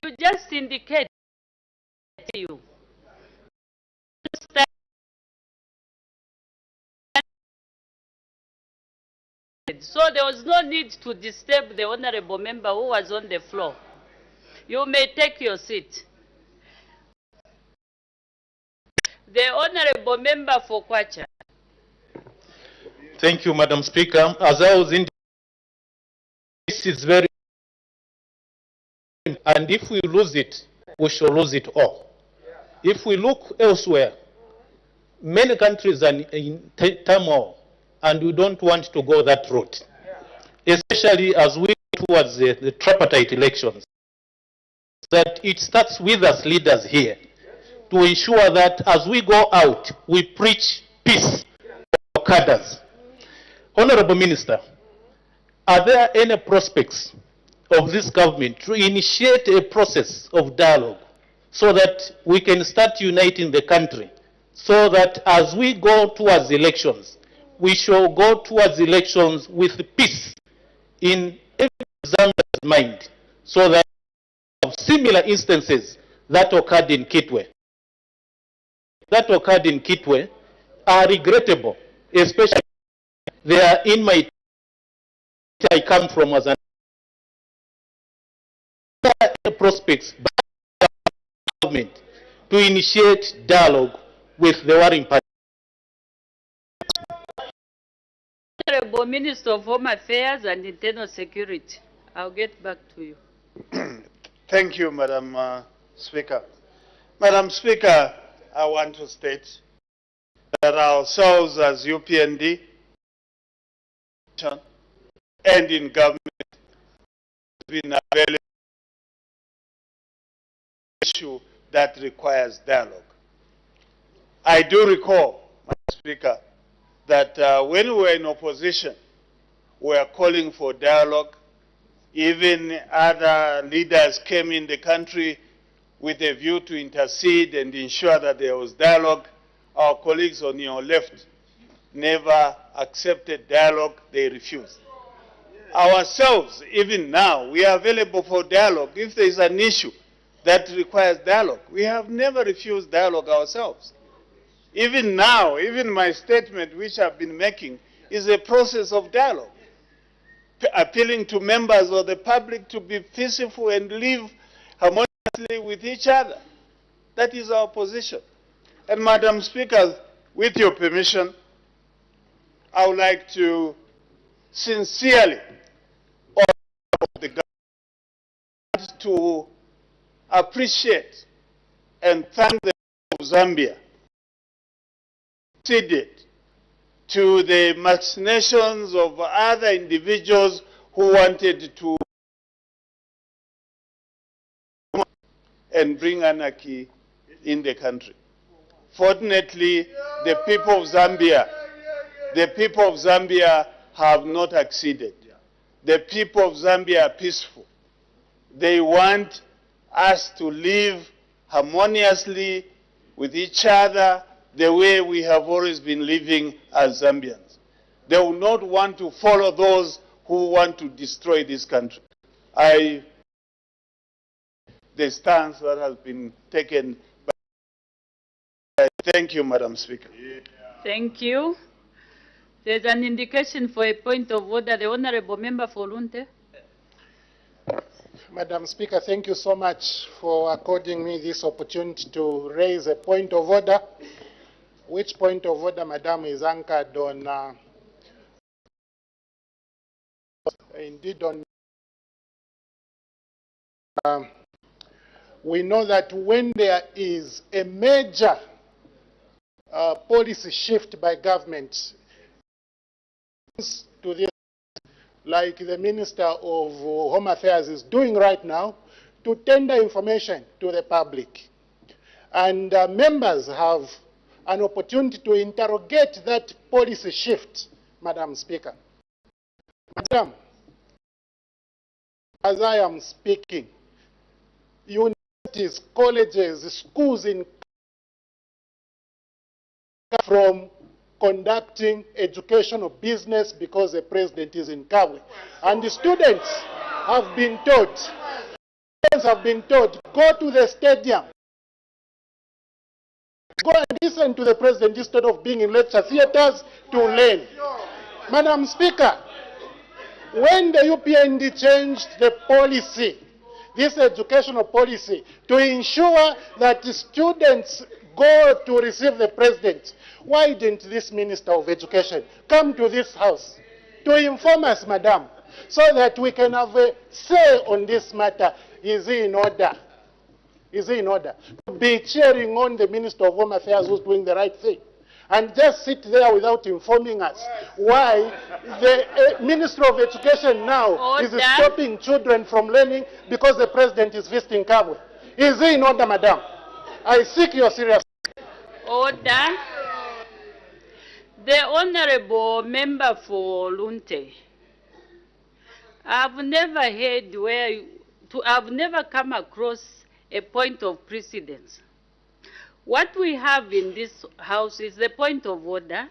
You just indicate you. So there was no need to disturb the Honorable Member who was on the floor. You may take your seat. The Honorable Member for Kwacha. Thank you, Madam Speaker. As I was indicating, this is very important, and if we lose it, we shall lose it all. If we look elsewhere, many countries are in turmoil, and we don't want to go that route, especially as we go towards the tripartite elections. That it starts with us leaders here to ensure that as we go out, we preach peace for cadres. Honorable Minister, are there any prospects of this government to initiate a process of dialogue so that we can start uniting the country, so that as we go towards elections, we shall go towards elections with peace in every Zambian's mind, so that similar instances that occurred in Kitwe, are regrettable, especially they are in my I come from as an prospects by government to initiate dialogue with the warring party. Honorable Minister of Home Affairs and Internal Security, I'll get back to you. Thank you, Madam Speaker. Madam Speaker, I want to state that ourselves as UPND and in government has been available issue that requires dialogue. I do recall, Madam Speaker, that when we were in opposition, we were calling for dialogue. Even other leaders came in the country with a view to intercede and ensure that there was dialogue. Our colleagues on your left never accepted dialogue, they refused. Ourselves, even now, we are available for dialogue. If there is an issue that requires dialogue, we have never refused dialogue ourselves. Even now, even my statement which I've been making is a process of dialogue, appealing to members of the public to be peaceful and live harmoniously with each other. That is our position. And Madam Speaker, with your permission, I would like to sincerely urge the government to appreciate and thank the people of Zambia to the machinations of other individuals who wanted to and bring anarchy in the country. Fortunately, the people of Zambia have not acceded. The people of Zambia are peaceful. They want us to live harmoniously with each other the way we have always been living as Zambians. They will not want to follow those who want to destroy this country. The stance that has been taken by... Thank you, Madam Speaker. Thank you. There's an indication for a point of order. The Honorable Member for Lunte. Madam Speaker, thank you so much for according me this opportunity to raise a point of order. Which point of order, Madam, is anchored on, indeed on, we know that when there is a major policy shift by government to this, like the Minister of Home Affairs is doing right now, to tender information to the public. And members have an opportunity to interrogate that policy shift, Madam Speaker. Madam, as I am speaking, universities, colleges, schools in from conducting educational business because the president is in Kabwe. And the students have been taught, go to the stadium, go and listen to the president instead of being in lecture theaters to learn. Madam Speaker, when the UPND changed the policy, this educational policy, to ensure that the students go to receive the president, why didn't this Minister of Education come to this house to inform us, Madam, so that we can have a say on this matter? Is he in order? Is he in order to be cheering on the Minister of Home Affairs who's doing the right thing, and just sit there without informing us why the Minister of Education now is stopping children from learning because the president is visiting Kabwe? Is he in order, Madam? I seek your serious order. The Honorable Member for Lunte, I've never heard I've never come across a point of precedence. What we have in this House is the point of order,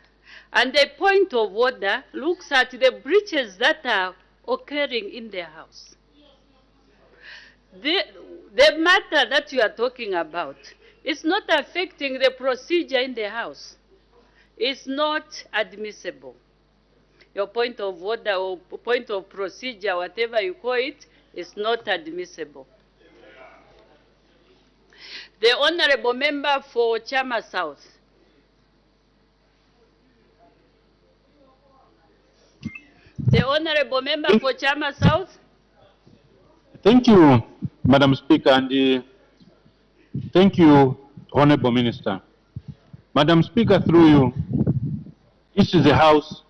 and the point of order looks at the breaches that are occurring in the House. The matter that you are talking about is not affecting the procedure in the House. It's not admissible. Your point of order or point of procedure, whatever you call it, is not admissible. The Honourable Member for Chama South. The Honourable Member for Chama South. Thank you, Madam Speaker, and thank you, Honourable Minister. Madam Speaker, through you, this is a House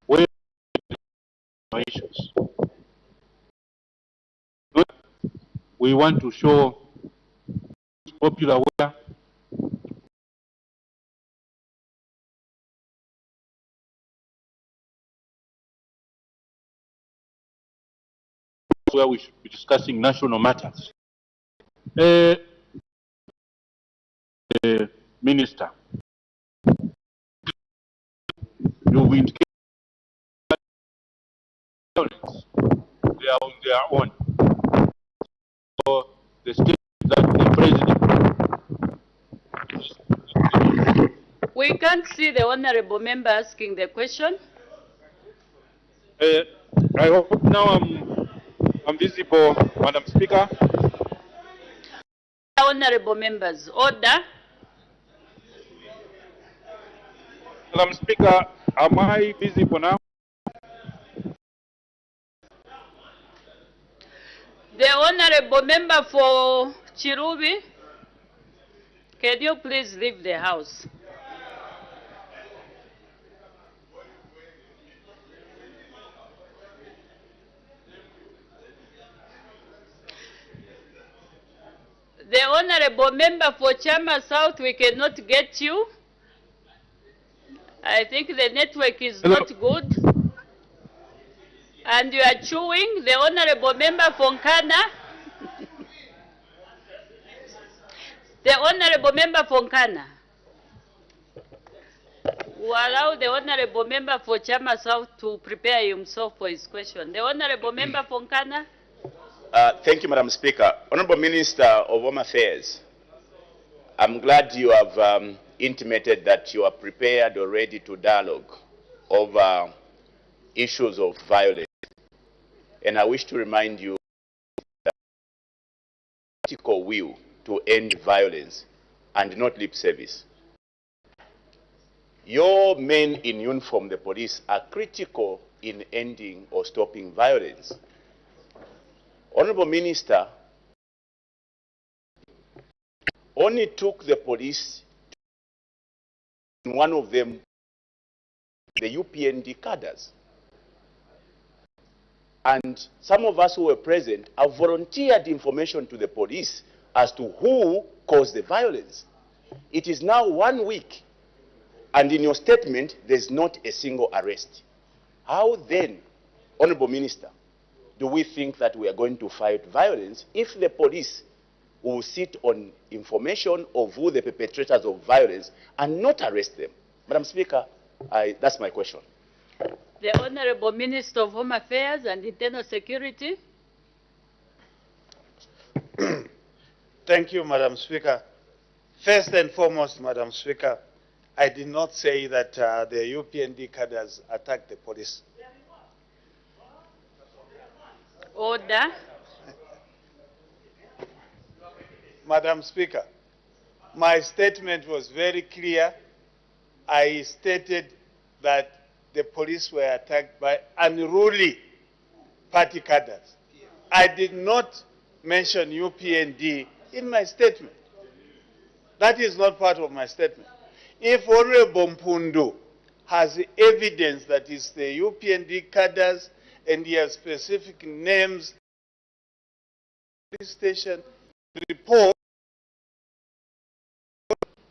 where issues. We want to show popular will where we should be discussing national matters. Minister, you've indicated they are on their own. So the state that the president. We can't see the Honourable Member asking the question. I hope now I'm visible, Madam Speaker. Honourable Members, order. Madam Speaker, am I visible now? The Honourable Member for Chirubi, can you please leave the House? The Honourable Member for Chama South, we cannot get you. I think the network is not good. And you are chewing. The Honourable Member for Nkana. The Honourable Member for Nkana. We allow the Honourable Member for Chama South to prepare himself for his question. The Honourable Member for Nkana. Thank you, Madam Speaker. Honourable Minister of Home Affairs, I'm glad you have intimated that you are prepared or ready to dialogue over issues of violence. And I wish to remind you that political will to end violence and not lip service. Your men in uniform, the police, are critical in ending or stopping violence. Honourable Minister, only took the police, one of them, the UPND cadres. And some of us who were present have volunteered information to the police as to who caused the violence. It is now 1 week, and in your statement, there's not a single arrest. How then, Honourable Minister, do we think that we are going to fight violence if the police will sit on information of who the perpetrators of violence and not arrest them? Madam Speaker, that's my question. The Honourable Minister of Home Affairs and Internal Security. Thank you, Madam Speaker. First and foremost, Madam Speaker, I did not say that the UPND cadres attacked the police. Order. Madam Speaker, my statement was very clear. I stated that the police were attacked by unruly party cadres. I did not mention UPND in my statement. That is not part of my statement. If Honorable Mpundu has evidence that it's the UPND cadres and he has specific names, police station report,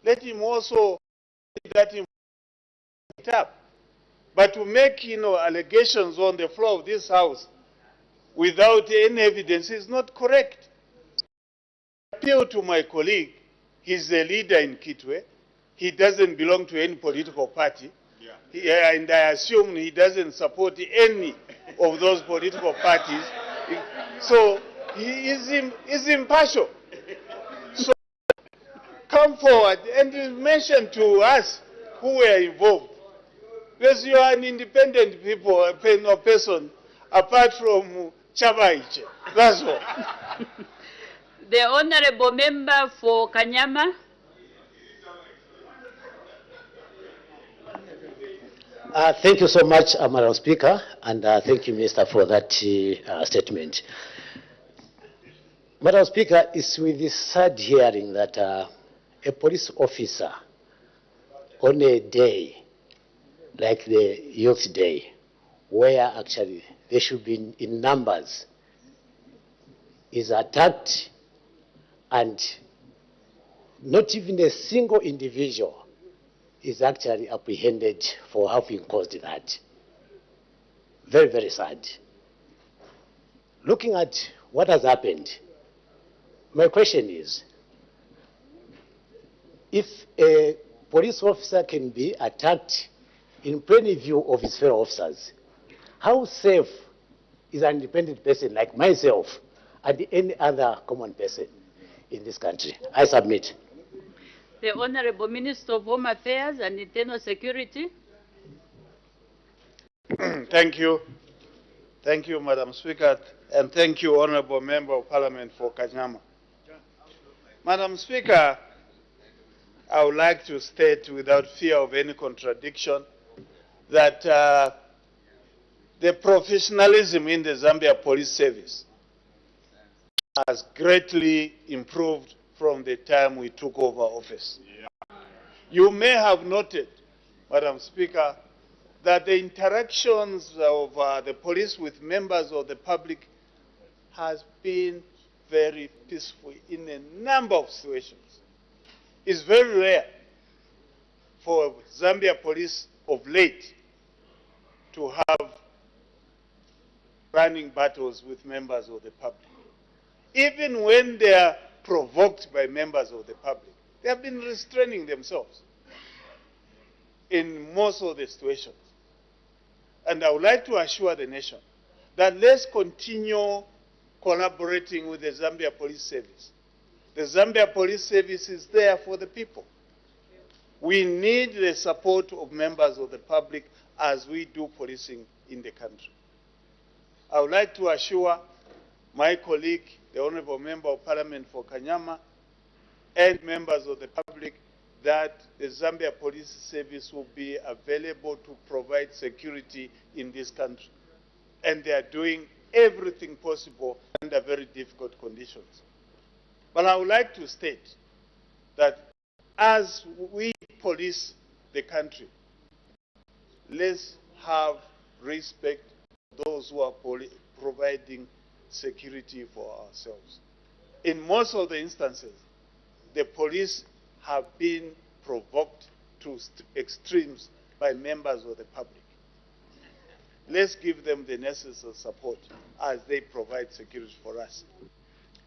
let him also that him up. But to make, allegations on the floor of this House without any evidence is not correct. appeal to my colleague. He's a leader in Kitwe. He doesn't belong to any political party. And I assume he doesn't support any of those political parties. So he is impartial. So come forward and mention to us who were involved. Because you are an independent people, a person, apart from Chavaiche. That's all. The Honorable Member for Kanyama. Thank you so much, Madam Speaker, and thank you, Minister, for that statement. Madam Speaker, it's with this sad hearing that a police officer on a day like the Youth Day, where actually they should be in numbers, is attacked, and not even a single individual is actually apprehended for having caused that. Very, very sad. Looking at what has happened, my question is, if a police officer can be attacked in plain view of his fellow officers, how safe is an independent person like myself and any other common person in this country? I submit. The Honorable Minister of Home Affairs and Internal Security. Thank you. Thank you, Madam Speaker, and thank you, Honorable Member of Parliament for Kanyama. Madam Speaker, I would like to state without fear of any contradiction that the professionalism in the Zambia Police Service has greatly improved from the time we took over office. You may have noted, Madam Speaker, that the interactions of the police with members of the public has been very peaceful in a number of situations. It's very rare for Zambia police of late to have running battles with members of the public. Even when they are provoked by members of the public, they have been restraining themselves in most of the situations. And I would like to assure the nation that let's continue collaborating with the Zambia Police Service. The Zambia Police Service is there for the people. We need the support of members of the public as we do policing in the country. I would like to assure my colleague, the Honorable Member of Parliament for Kanyama, and members of the public that the Zambia Police Service will be available to provide security in this country. And they are doing everything possible under very difficult conditions. But I would like to state that as we police the country, let's have respect for those who are providing security for ourselves. In most of the instances, the police have been provoked to extremes by members of the public. Let's give them the necessary support as they provide security for us.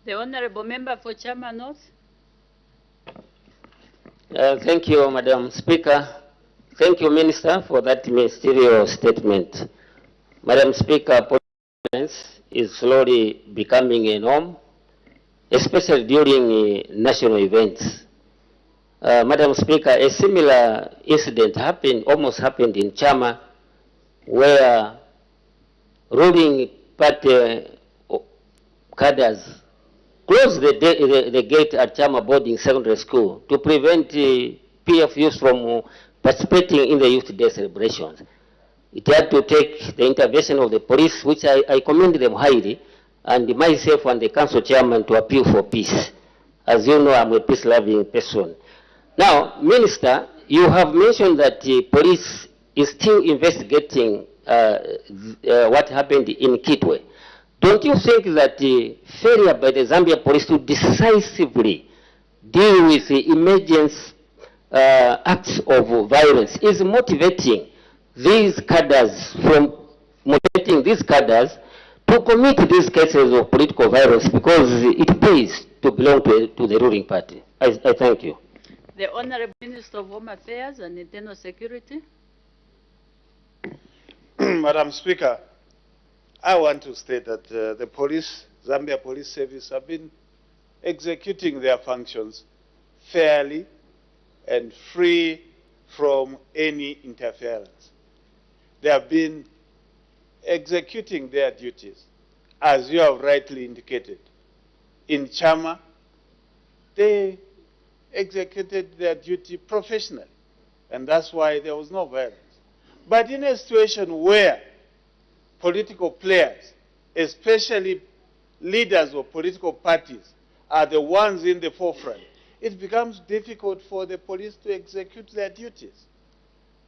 The Honorable Member for Chama North. Thank you, Madam Speaker. Thank you, Minister, for that ministerial statement. Madam Speaker, violence is slowly becoming a norm, especially during national events. Madam Speaker, a similar incident almost happened in Chama, where ruling party cadres closed the gate at Chama Boarding Secondary School to prevent PF youth from participating in the Youth Day celebrations. It had to take the intervention of the police, which I commend them highly, and myself and the council chairman to appeal for peace. As you know, I'm a peace-loving person. Now, Minister, you have mentioned that the police is still investigating what happened in Kitwe. Don't you think that the failure by the Zambia police to decisively deal with the emergence acts of violence is motivating these cadres to commit these cases of political violence, because it pays to belong to the ruling party. I thank you. The Honorable Minister of Home Affairs and Internal Security. Madam Speaker, I want to state that the police, Zambia Police Service, have been executing their functions fairly and free from any interference. They have been executing their duties, as you have rightly indicated. In Chama, they executed their duty professionally, and that's why there was no violence. But in a situation where political players, especially leaders of political parties, are the ones in the forefront, it becomes difficult for the police to execute their duties.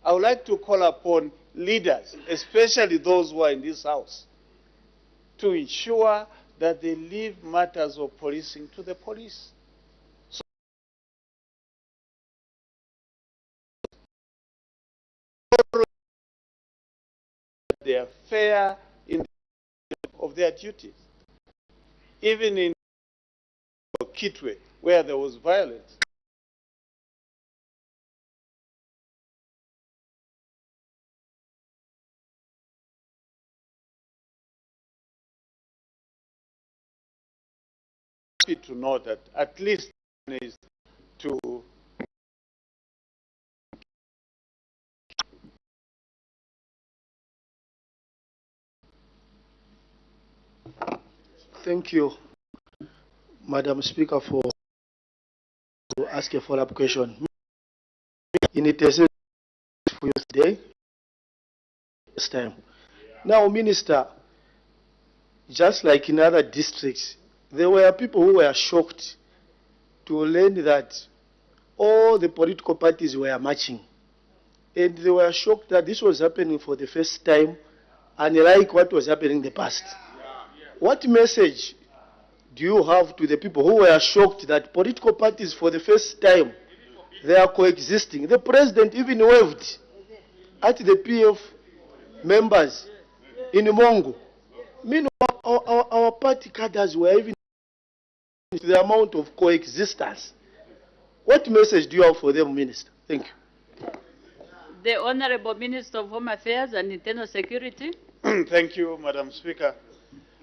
I would like to call upon leaders, especially those who are in this House, to ensure that they leave matters of policing to the police. They are fair in of their duties. Even in Kitwe, where there was violence, to know that at least is to Thank you, Madam Speaker, for asking a follow-up question. In it is for you today, this time. Now, Minister, just like in other districts, there were people who were shocked to learn that all the political parties were marching. And they were shocked that this was happening for the first time, unlike what was happening in the past. What message do you have to the people who were shocked that political parties for the first time, they are coexisting? The president even waved at the PF members in Mongo. Meanwhile, our party cadres were even to the amount of coexistence. What message do you have for them, Minister? Thank you. The Honorable Minister of Home Affairs and Internal Security. Thank you, Madam Speaker.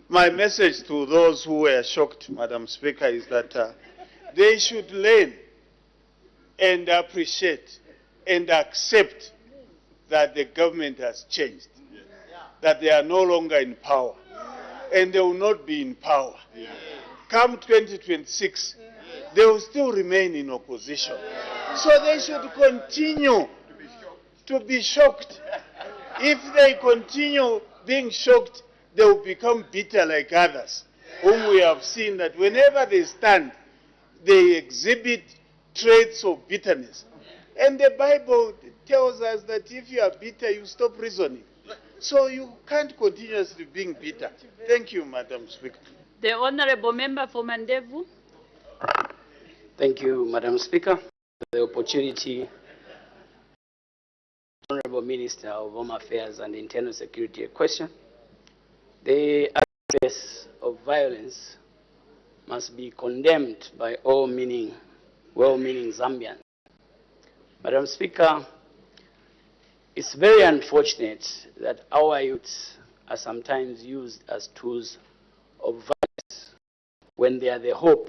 My message to those who were shocked, Madam Speaker, is that they should learn and appreciate and accept that the government has changed, that they are no longer in power, and they will not be in power. Come 2026, they will still remain in opposition. So they should continue to be shocked. If they continue being shocked, they will become bitter like others, whom we have seen that whenever they stand, they exhibit traits of bitterness. And the Bible tells us that if you are bitter, you stop reasoning. So you can't continuously being bitter. Thank you, Madam Speaker. The Honorable Member for Mandevu. Thank you, Madam Speaker, for the opportunity. Honorable Minister of Home Affairs and Internal Security, a question. The excess of violence must be condemned by all well-meaning Zambians. Madam Speaker, it's very unfortunate that our youths are sometimes used as tools of violence when they are the hope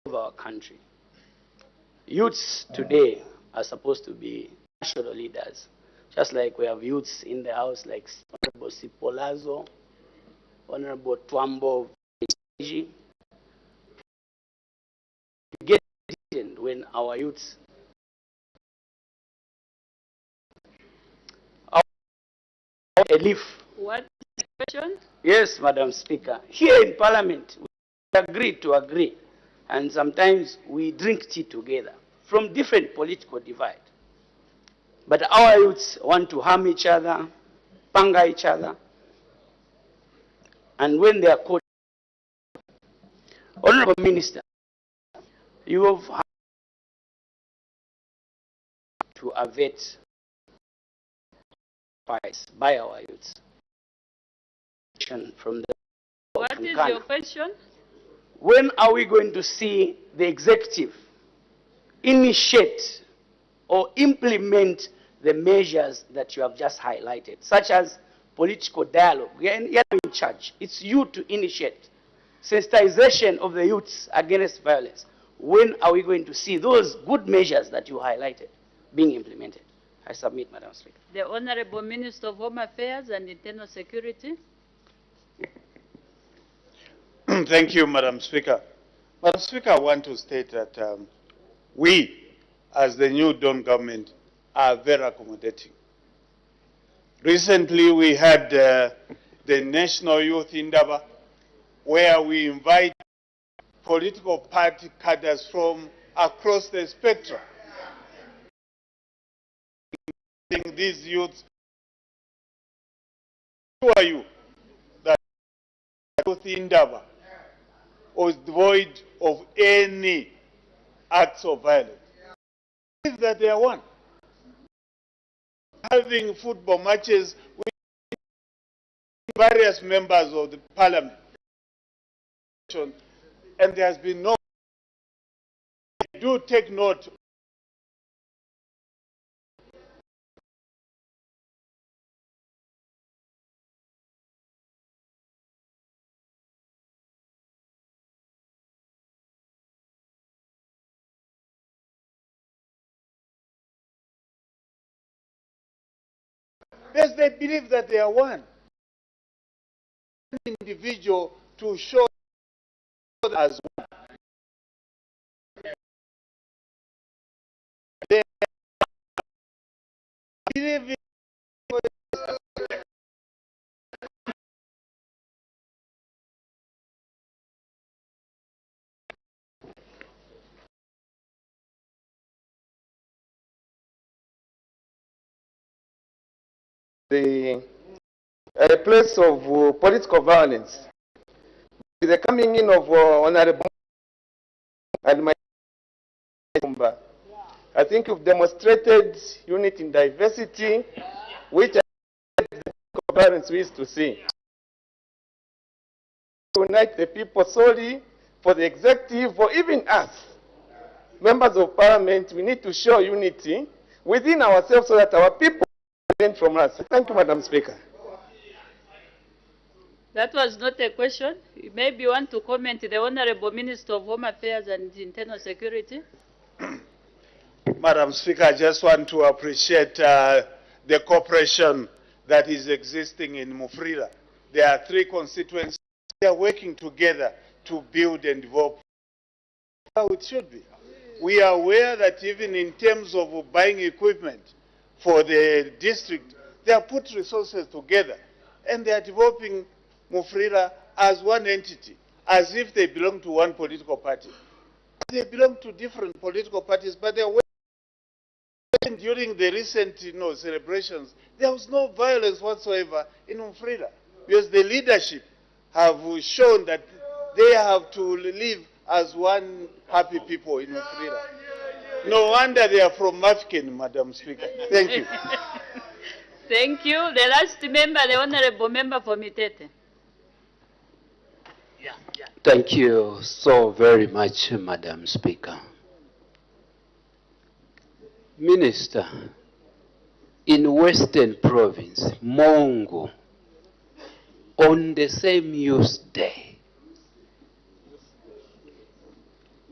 of our country. Youths today are supposed to be national leaders, just like we have youths in the House like Honorable Sipolazo, Honorable Twambo. You get when our youths a leaf. What is the question? Yes, Madam Speaker. Here in Parliament, we agree to agree, and sometimes we drink tea together from different political divide. But our youths want to harm each other, panga each other, and when they are caught, Honorable Minister, you have had to avert fights by our youths. From the What is your question? when are we going to see the executive initiate or implement the measures that you have just highlighted, such as political dialogue? You're in charge. It's you to initiate sensitization of the youths against violence. When are we going to see those good measures that you highlighted being implemented? I submit, Madam Speaker. The Honorable Minister of Home Affairs and Internal Security. Thank you, Madam Speaker. Madam Speaker, I want to state that we, as the new Dawn government, are very accommodating. Recently, we had the National Youth Indaba, where we invite political party cadres from across the spectrum. These youths, assure you that Youth Indaba was devoid of any acts of violence. Is that they are one. Having football matches with various members of the Parliament, and there has been no. Do take note. Yes, they believe that they are one. Individual to show as one. They believe in the place of political violence. With the coming in of Honorable and my member, I think you've demonstrated unity in diversity, which political violence we used to see. Unite the people solely for the executive, or even us, members of Parliament, we need to show unity within ourselves so that our people learn from us. Thank you, Madam Speaker. That was not a question. Maybe you want to comment, the Honorable Minister of Home Affairs and Internal Security. Madam Speaker, I just want to appreciate the cooperation that is existing in Mufrira. There are 3 constituencies. They are working together to build and develop how it should be. We are aware that even in terms of buying equipment for the district, they have put resources together and they are developing Mufrira as one entity, as if they belong to one political party. They belong to different political parties, but they are working. During the recent celebrations, there was no violence whatsoever in Mufrira, because the leadership have shown that they have to live as one happy people in Mufrira. No wonder they are from Mafeking, Madam Speaker. Thank you. Thank you. The last member, the Honorable Member for Mitete. Thank you so very much, Madam Speaker. Minister, in Western Province, Mongo, on the same Youth Day,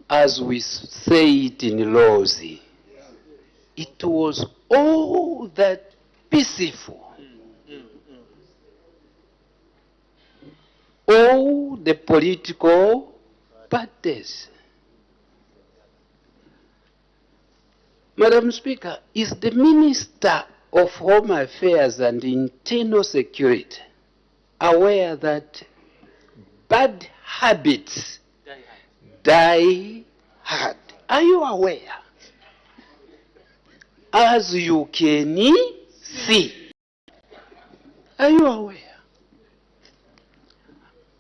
as we say it in Lozi, it was all that peaceful. All the political parties. Madam Speaker, is the Minister of Home Affairs and Internal Security aware that bad habits die hard? Are you aware? As you can see, are you aware?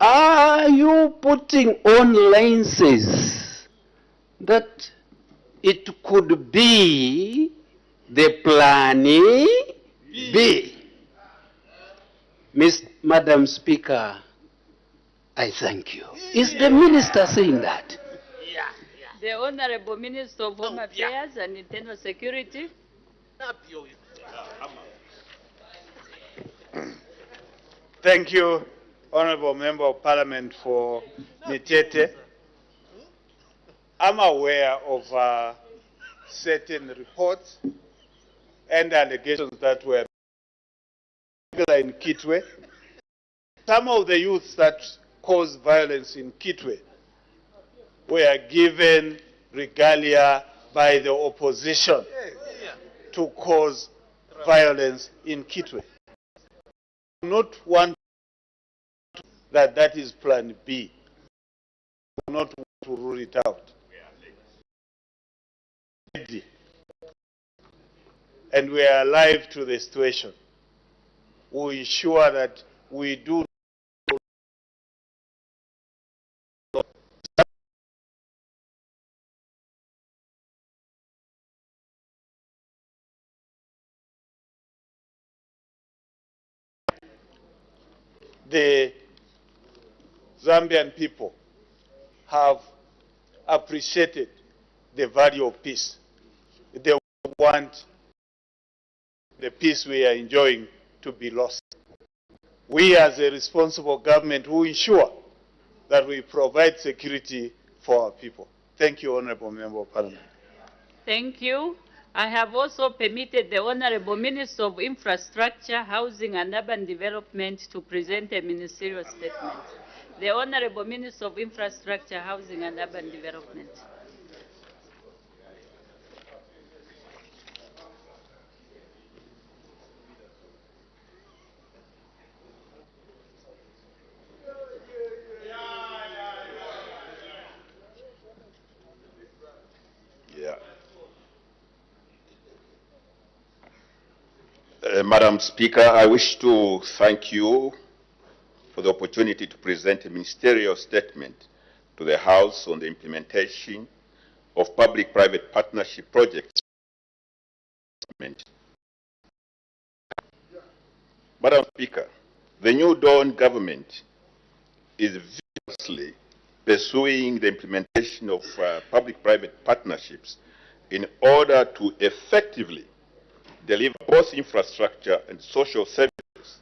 Are you putting on lenses that it could be the plan B? Madam Speaker, I thank you. Is the minister saying that? The Honorable Minister of Home Affairs and Internal Security. Thank you, Honorable Member of Parliament for Mitete. I'm aware of certain reports and allegations that were in Kitwe. Some of the youths that caused violence in Kitwe were given regalia by the opposition to cause violence in Kitwe. I do not want that that is plan B. I do not want to rule it out. And we are alive to the situation. We ensure that we do the Zambian people have appreciated the value of peace. They want the peace we are enjoying to be lost. We as a responsible government will ensure that we provide security for our people. Thank you, Honorable Member of Parliament. Thank you. I have also permitted the Honorable Minister of Infrastructure, Housing and Urban Development to present a ministerial statement. The Honorable Minister of Infrastructure, Housing and Urban Development. Madam Speaker, I wish to thank you for the opportunity to present a ministerial statement to the House on the implementation of public-private partnership projects. Madam Speaker, the New Dawn government is vigorously pursuing the implementation of public-private partnerships in order to effectively deliver both infrastructure and social services,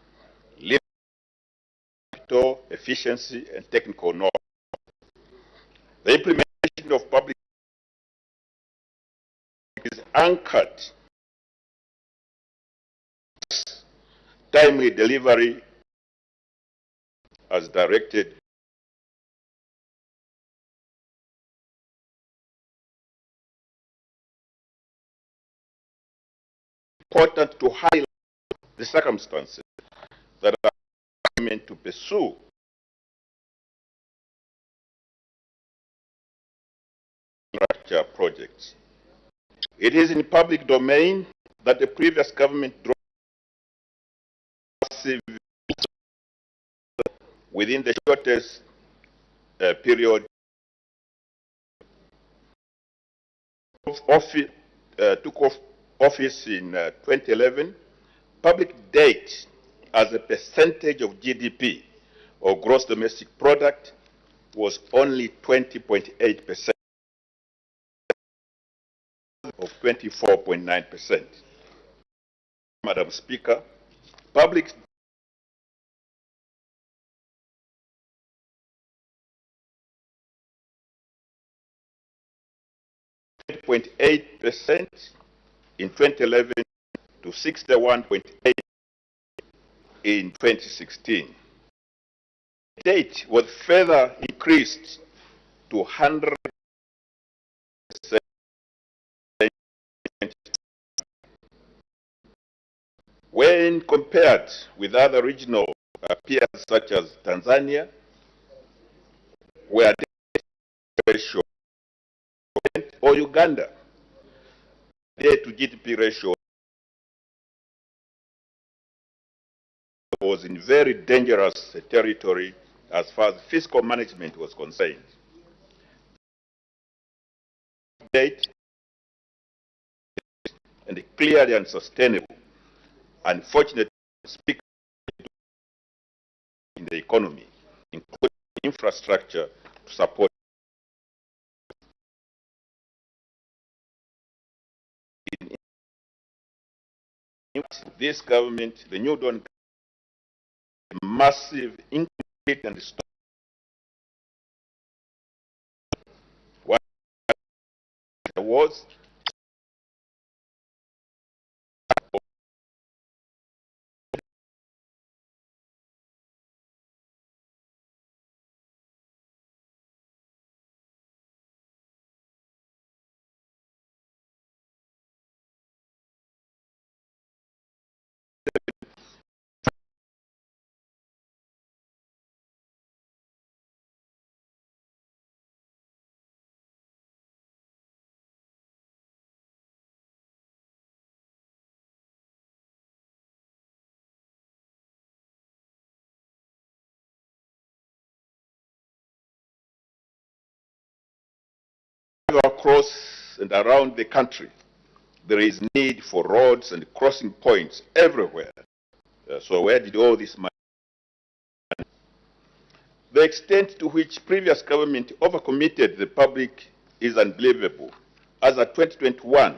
capital efficiency and technical knowledge. The implementation of public is anchored timely delivery as directed important to highlight the circumstances that are meant to pursue infrastructure projects. It is in public domain that the previous government drove massive within the shortest period took off office in 2011. Public debt as a percentage of GDP or gross domestic product was only 20.8% of 24.9%. Madam Speaker, public 0.8% in 2011 to 61.8% in 2016. Debt was further increased to 100% when compared with other regional peers such as Tanzania, where debt ratio, or Uganda, debt to GDP ratio was in very dangerous territory as far as fiscal management was concerned. Debt and clearly unsustainable, unfortunately, speak in the economy, including infrastructure to support this government, the new Dawn, massive integrate and restore what there was across and around the country. There is need for roads and crossing points everywhere. So where did all this money? The extent to which previous government overcommitted the public is unbelievable. As of 2021,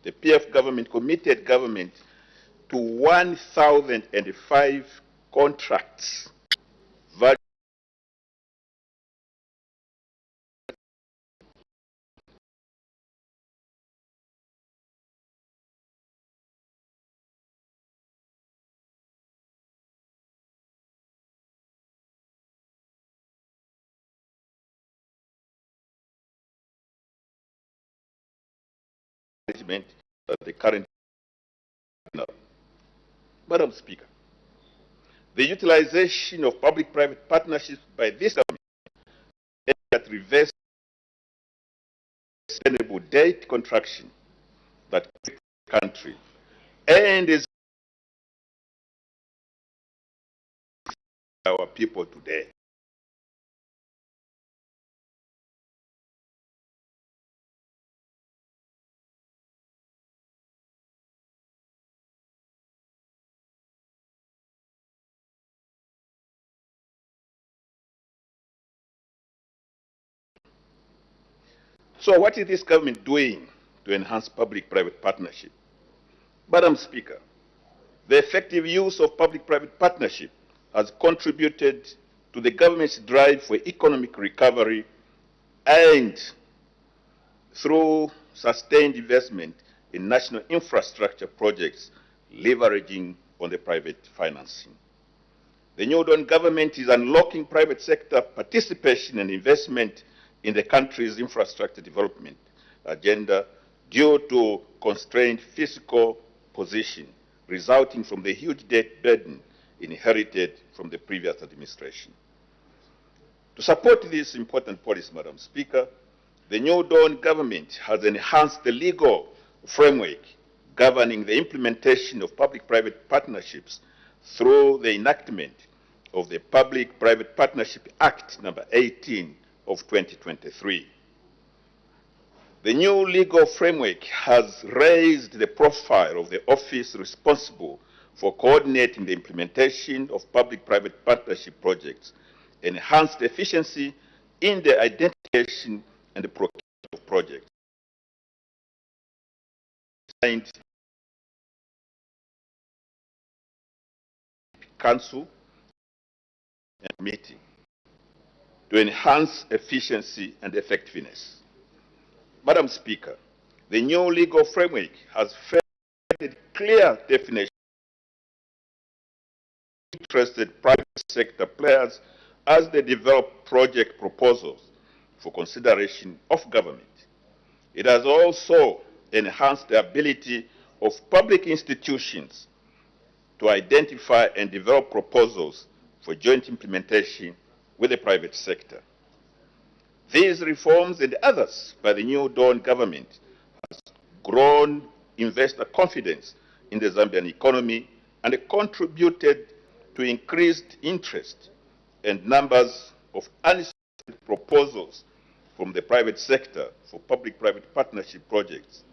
the PF government committed government to 1,005 contracts valued management at the current. Madam Speaker, the utilization of public-private partnerships by this government that reverse sustainable debt contraction that the country and is our people today. So what is this government doing to enhance public-private partnership? Madam Speaker, the effective use of public-private partnership has contributed to the government's drive for economic recovery and through sustained investment in national infrastructure projects leveraging on the private financing. The New Dawn government is unlocking private sector participation and investment in the country's infrastructure development agenda due to constrained fiscal position resulting from the huge debt burden inherited from the previous administration. To support this important policy, Madam Speaker, the New Dawn government has enhanced the legal framework governing the implementation of public-private partnerships through the enactment of the Public-Private Partnership Act number 18 of 2023. The new legal framework has raised the profile of the office responsible for coordinating the implementation of public-private partnership projects, enhanced efficiency in the identification and the procurement of projects. Signed Council and meeting to enhance efficiency and effectiveness. Madam Speaker, the new legal framework has provided clear definition of interested private sector players as they develop project proposals for consideration of government. It has also enhanced the ability of public institutions to identify and develop proposals for joint implementation with the private sector. These reforms and others by the New Dawn government has grown investor confidence in the Zambian economy and contributed to increased interest and numbers of unsolicited proposals from the private sector for public-private partnership projects.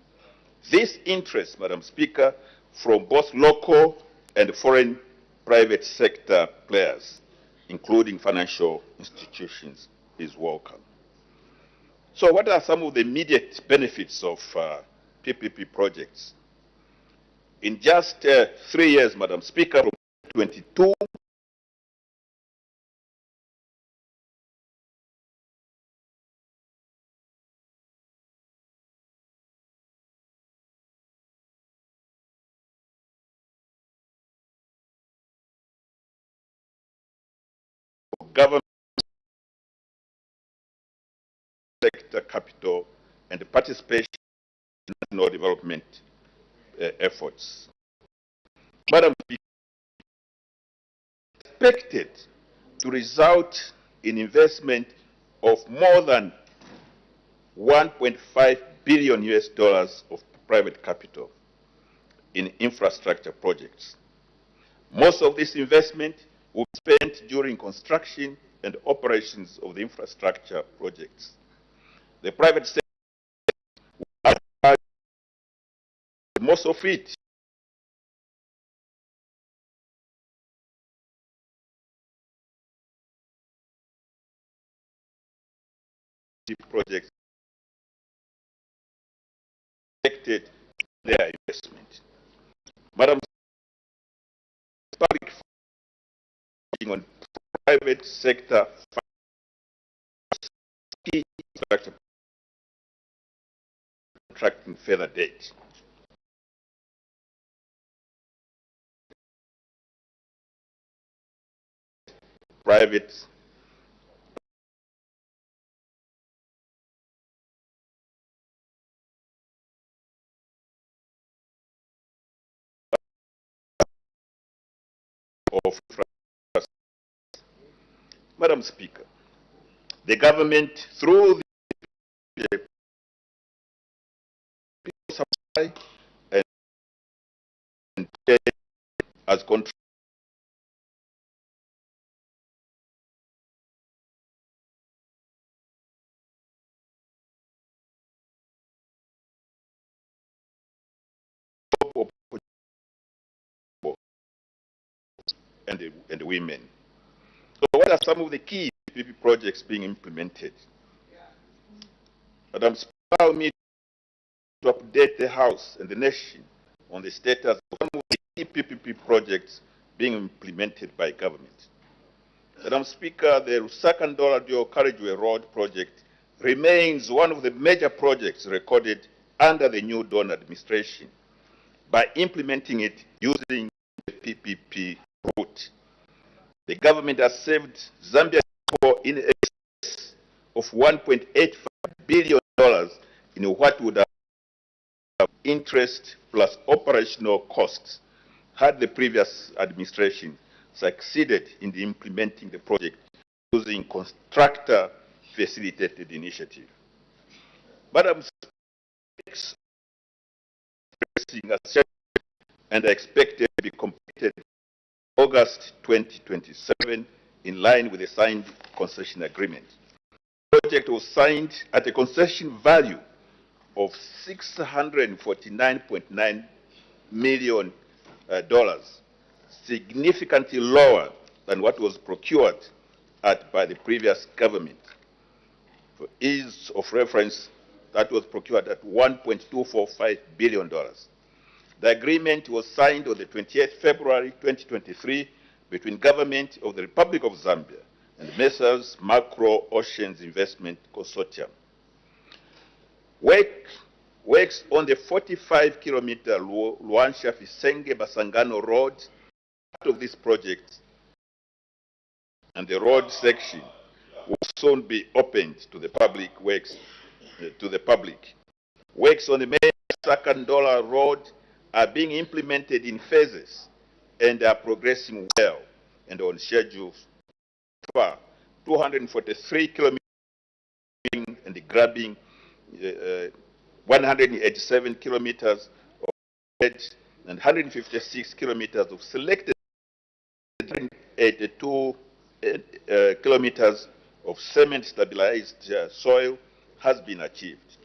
This interest, Madam Speaker, from both local and foreign private sector players including financial institutions, is welcome. So what are some of the immediate benefits of PPP projects? In just 3 years, Madam Speaker, from 22 government sector capital and participation in national development efforts. Madam Speaker, expected to result in investment of more than 1.5 billion US dollars of private capital in infrastructure projects. Most of this investment will be spent during construction and operations of the infrastructure projects. The private sector will have most of it projects affected their investment. Madam, public funding on private sector key infrastructure contracting further date. Private of Madam Speaker, the government through the supply and as control and women. So what are some of the key PPP projects being implemented? Madam Speaker, allow me to update the House and the nation on the status of some of the key PPP projects being implemented by government. Madam Speaker, the Lusaka Dual Carriageway Road project remains one of the major projects recorded under the new Dawn administration by implementing it using the PPP route. The government has saved Zambia in excess of $1.85 billion in what would have interest plus operational costs had the previous administration succeeded in implementing the project using contractor-facilitated initiative. Madam Speaker, and are expected to be completed August 2027 in line with the signed concession agreement. The project was signed at a concession value of $649.9 million, significantly lower than what was procured by the previous government. For ease of reference, that was procured at $1.245 billion. The agreement was signed on the 28th February 2023 between Government of the Republic of Zambia and Messrs. Macro Oceans Investment Consortium. Works on the 45-kilometer Luansha-Fisenge-Basangano road, part of this project, and the road section will soon be opened to the public. Works on the main Sakandola road are being implemented in phases and are progressing well and on schedule. 243 kilometers and grabbing 187 kilometers of bed and 156 kilometers of selected 182 kilometers of cement stabilized soil has been achieved.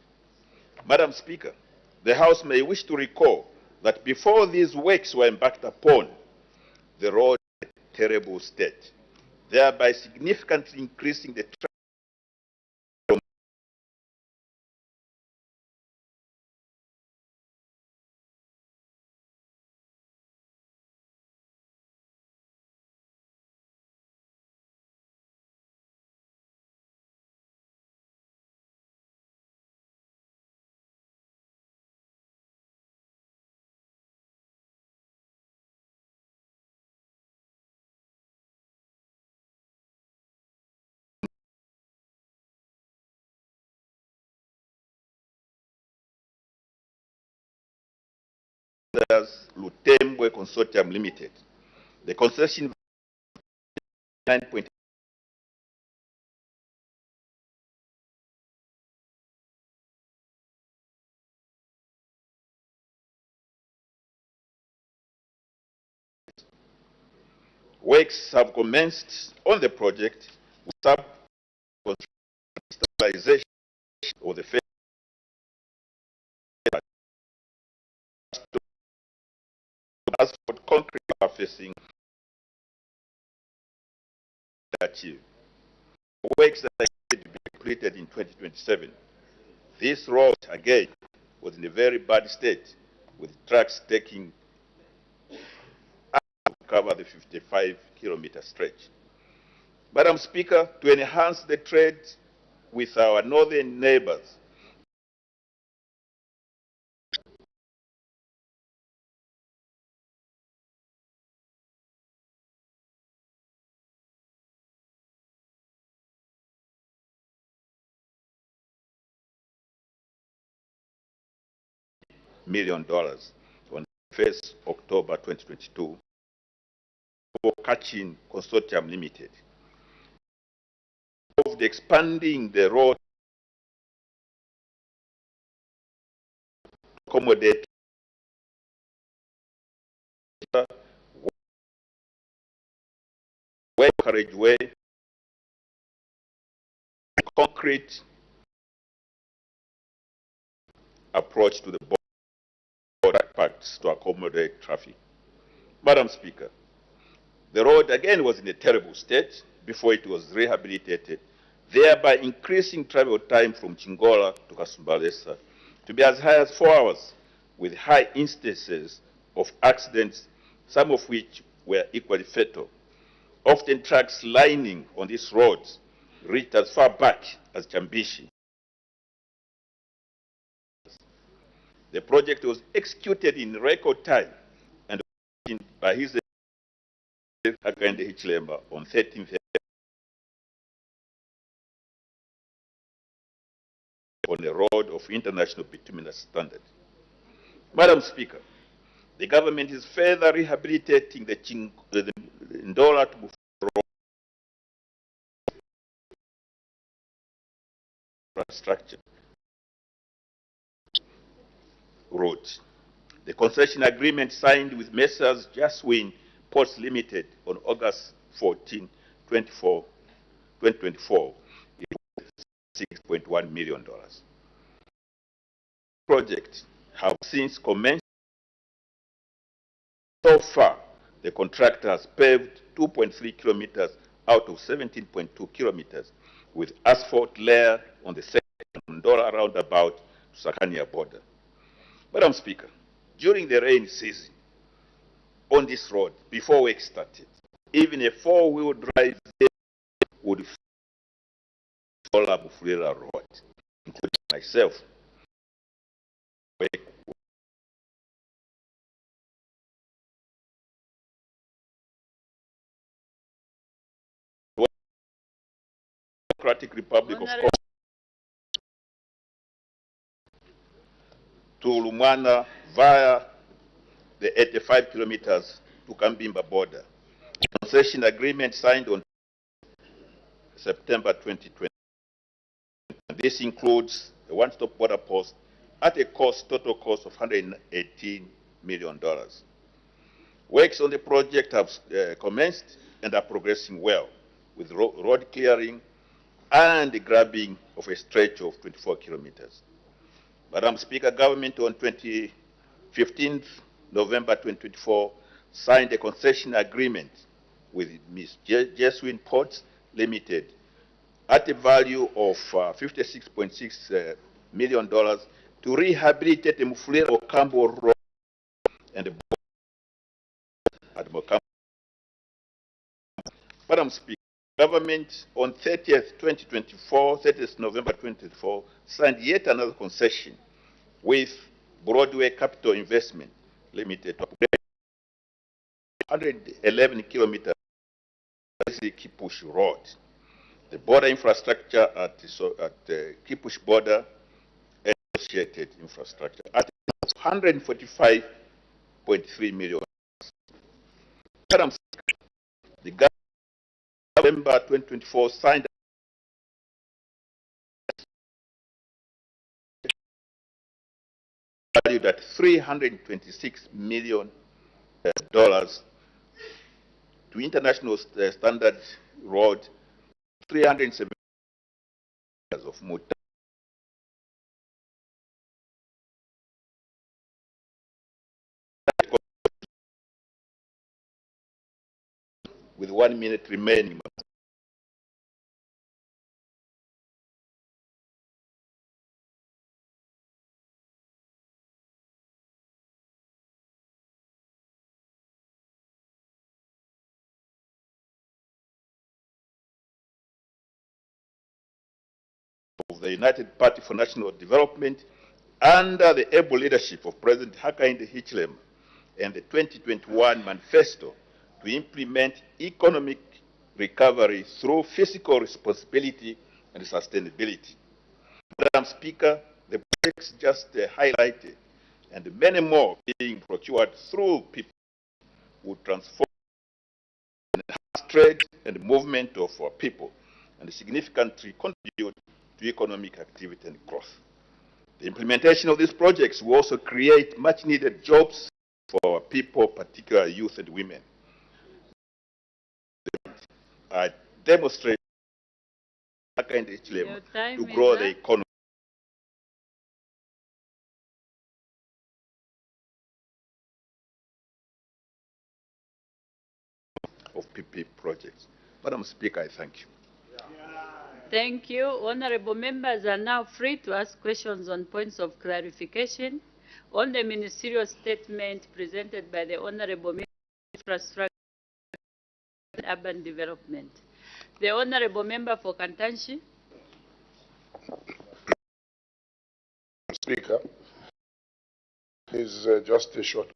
Madam Speaker, the House may wish to recall that before these works were embarked upon, the road was in a terrible state. thereby significantly increasing the traffic from Lutembwe Consortium Limited. The concession 9.8 works have commenced on the project with stabilization of the phase asphalt concrete surfacing achieved. Works that are expected to be completed in 2027. This road, again, was in a very bad state, with trucks taking up to cover the 55-kilometer stretch. Madam Speaker, to enhance the trade with our northern neighbors, $1 million on 1st October 2022 for Kachin Consortium Limited. Of the expanding the road to accommodate way carriageway, concrete approach to the border packs to accommodate traffic. Madam Speaker, the road again was in a terrible state before it was rehabilitated, thereby increasing travel time from Chingola to Kasumbalesa to be as high as 4 hours, with high instances of accidents, some of which were equally fatal. Often trucks lining on these roads reached as far back as Chambishi. The project was executed in record time and by His Hakainde Hichilema on 13th on a road of international bituminous standard. Madam Speaker, the government is further rehabilitating the Ndola to road infrastructure roads. The concession agreement signed with Messrs. Jaswin Ports Limited on August 14, 2024 is $6.1 million. Projects have since commenced. So far, the contractor has paved 2.3 kilometers out of 17.2 kilometers with asphalt layer on the second Ndola roundabout to Sakania border. Madam Speaker, during the rainy season on this road, before work started, even a four-wheel drive would follow Bufulira Road, including myself. Democratic Republic of Congo to Lumwana via the 85 kilometers to Kambimba border. Concession agreement signed on September 2020. This includes a one-stop border post at a total cost of $118 million. Works on the project have commenced and are progressing well, with road clearing and the grabbing of a stretch of 24 kilometers. Madam Speaker, government on 15th November 2024 signed a concession agreement with Ms. Jeswin Ports Limited at a value of $56.6 million to rehabilitate the Mufulira Okambo Road and the at Mokambo. Madam Speaker, government on 30th November 2024, signed yet another concession with Broadway Capital Investment Limited to upgrade 111 kilometers Kipush Road. The border infrastructure at the Kipush border and associated infrastructure at 145.3 million. Madam Speaker, the government November 2024 signed valued at $326 million to international standard road 370 of Muta. With 1 minute remaining. Of the United Party for National Development under the able leadership of President Hakainde Hichilema and the 2021 manifesto to implement economic recovery through fiscal responsibility and sustainability. Madam Speaker, the projects just highlighted and many more being procured through people will transform and enhance trade and movement of our people and significantly contribute to economic activity and growth. The implementation of these projects will also create much needed jobs for our people, particularly youth and women. I demonstrate to grow the economy. Of PP projects. Madam Speaker, I thank you. Thank you. Honorable members are now free to ask questions on points of clarification on the ministerial statement presented by the Honorable Minister of Infrastructure and Urban Development. The Honorable Member for Kantanshi. Speaker, is just a short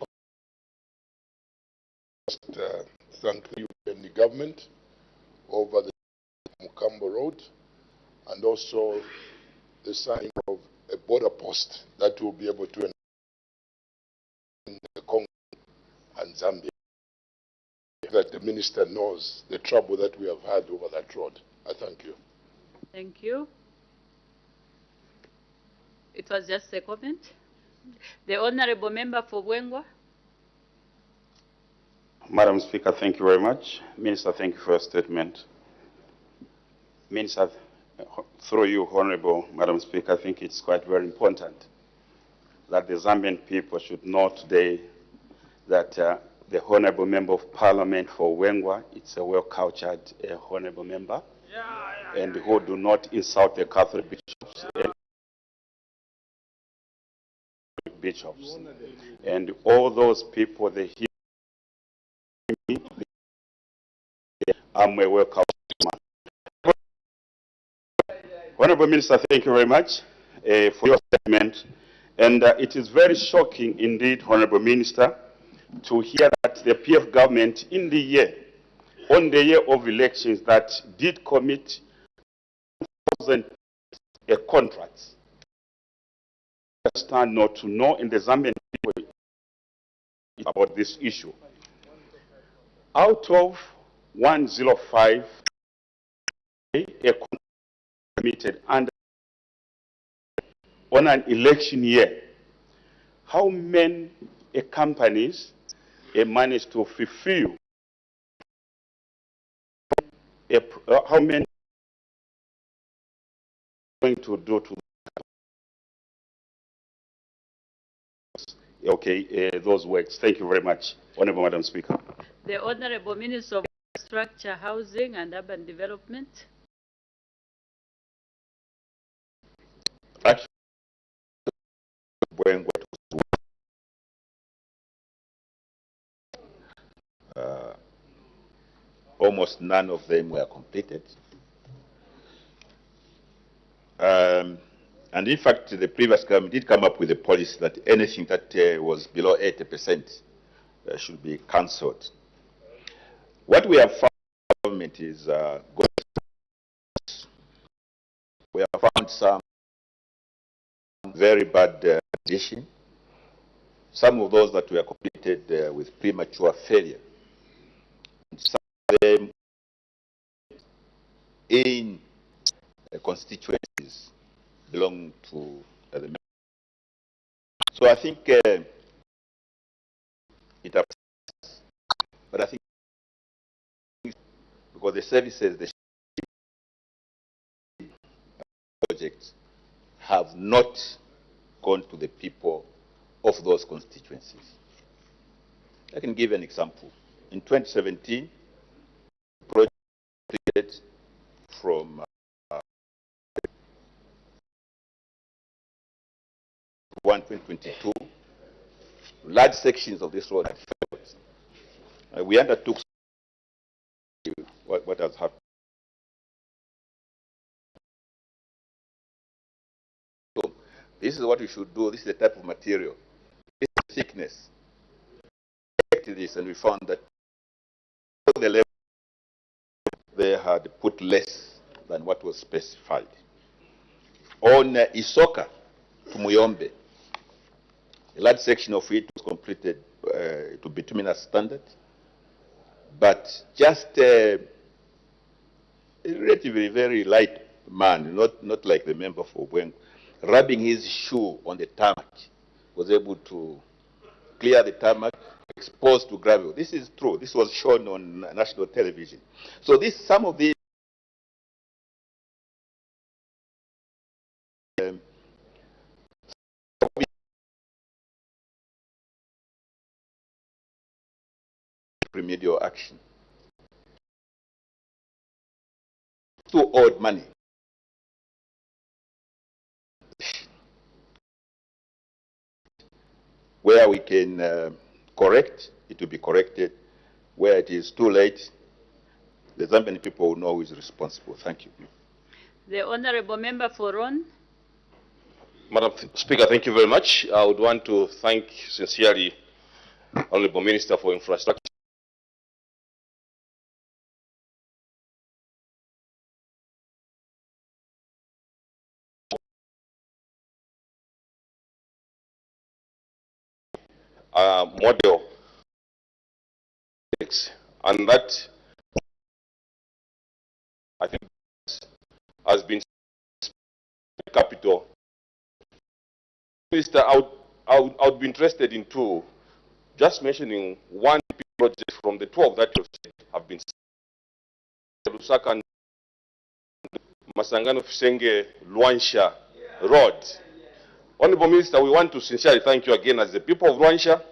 thank you and the government over the Mukambo Road and also the signing of a border post that will be able to in the Congo and Zambia, that the minister knows the trouble that we have had over that road. I thank you. Thank you. It was just a comment. The Honorable Member for Bwengwa. Madam Speaker, thank you very much. Minister, thank you for your statement. Minister, through you, Honorable Madam Speaker, I think it's quite very important that the Zambian people should know today that the Honorable Member of Parliament for Wengwa, it's a well-cultured Honorable Member, and who do not insult the Catholic bishops. And all those people, they hear me, I'm a welcome man. Honorable Minister, thank you very much for your statement. And it is very shocking indeed, Honorable Minister, to hear that the PF government in the year, on the year of elections, that did commit 1,000 contracts. I understand not to know in the Zambian people about this issue. Out of 105, a contract committed under on an election year, how many companies managed to fulfill, how many are going to do to those works? Thank you very much, Honorable Madam Speaker. The Honorable Minister of Infrastructure, Housing and Urban Development. Actually, almost none of them were completed. And in fact, the previous government did come up with a policy that anything that was below 80% should be cancelled. What we have found in the government is we have found some very bad condition. Some of those that were completed with premature failure. Some of them in constituencies belong to the members. So I think it affects, but I think because the services, the projects have not gone to the people of those constituencies. I can give an example. In 2017, the project completed from 2022, large sections of this road had failed. We undertook what has happened. So this is what we should do. This is the type of material. This is the thickness. We checked this and we found that the level they had put less than what was specified. On Isoka to Muyombe, a large section of it was completed to bituminous standard, but just a relatively very light man, not like the member for Bwengu, rubbing his shoe on the tarmac, was able to clear the tarmac, exposed to gravel. This is true. This was shown on national television. So some of these remedial action. Too old money. Where we can correct, it will be corrected. Where it is too late, the Zambian people will know who is responsible. Thank you. The Honorable Member for Ron. Madam Speaker, thank you very much. I would want to thank sincerely Honorable Minister for Infrastructure. Model, and that I think has been capital. Minister, I would be interested in two, just mentioning one project from the 12 that you have been Lusaka and Masangano Fisenge Luansha Road. Honorable Minister, we want to sincerely thank you again as the people of Luansha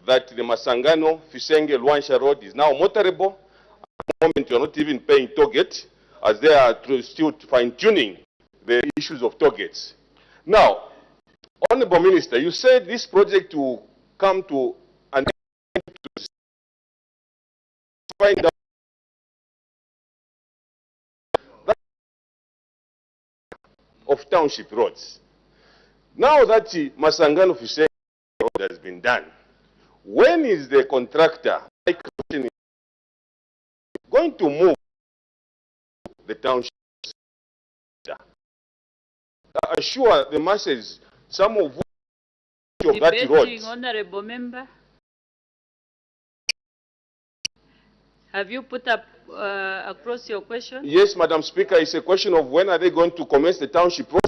that the Masangano Fisenge Luansha Road is now motorable. At the moment, you are not even paying toll gate, as they are still fine-tuning the issues of toll gates. Now, Honorable Minister, you said this project will come to an end to find out that of township roads. Now that Masangano Fisenge Road has been done, when is the contractor going to move the township? Assure the masses some of that road. Honorable Member. Have you put up across your question? Yes, Madam Speaker, it's a question of when are they going to commence the township road?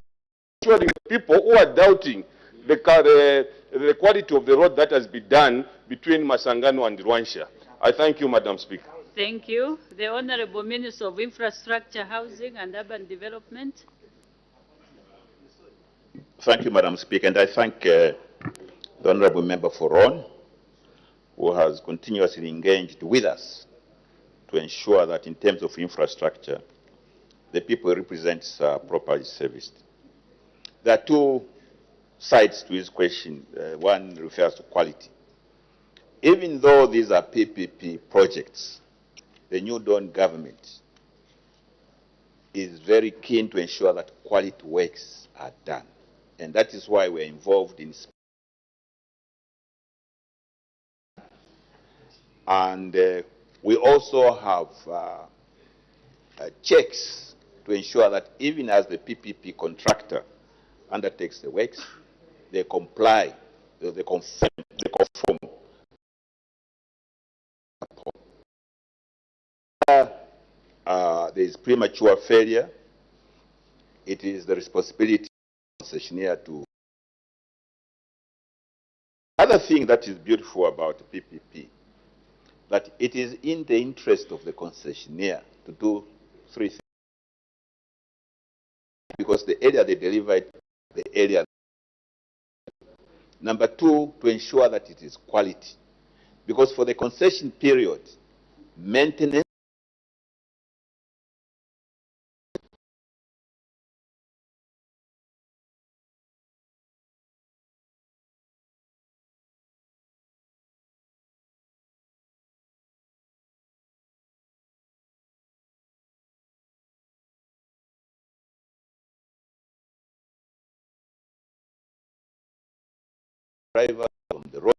Assuring people who are doubting the quality of the road that has been done between Masangano and Rwansha. I thank you, Madam Speaker. Thank you. The Honorable Minister of Infrastructure, Housing and Urban Development. Thank you, Madam Speaker, and I thank the Honorable Member for Ron, who has continuously engaged with us to ensure that in terms of infrastructure, the people represents are properly serviced. There are two sides to his question. One refers to quality. Even though these are PPP projects, the New Dawn government is very keen to ensure that quality works are done. And that is why we're involved in. And we also have checks to ensure that even as the PPP contractor undertakes the works, they comply, they conform. There is premature failure. It is the responsibility of the concessionaire to. Other thing that is beautiful about PPP, that it is in the interest of the concessionaire to do three things. Because the area they deliver it, the area. Number two, to ensure that it is quality. Because for the concession period, maintenance driver on the road.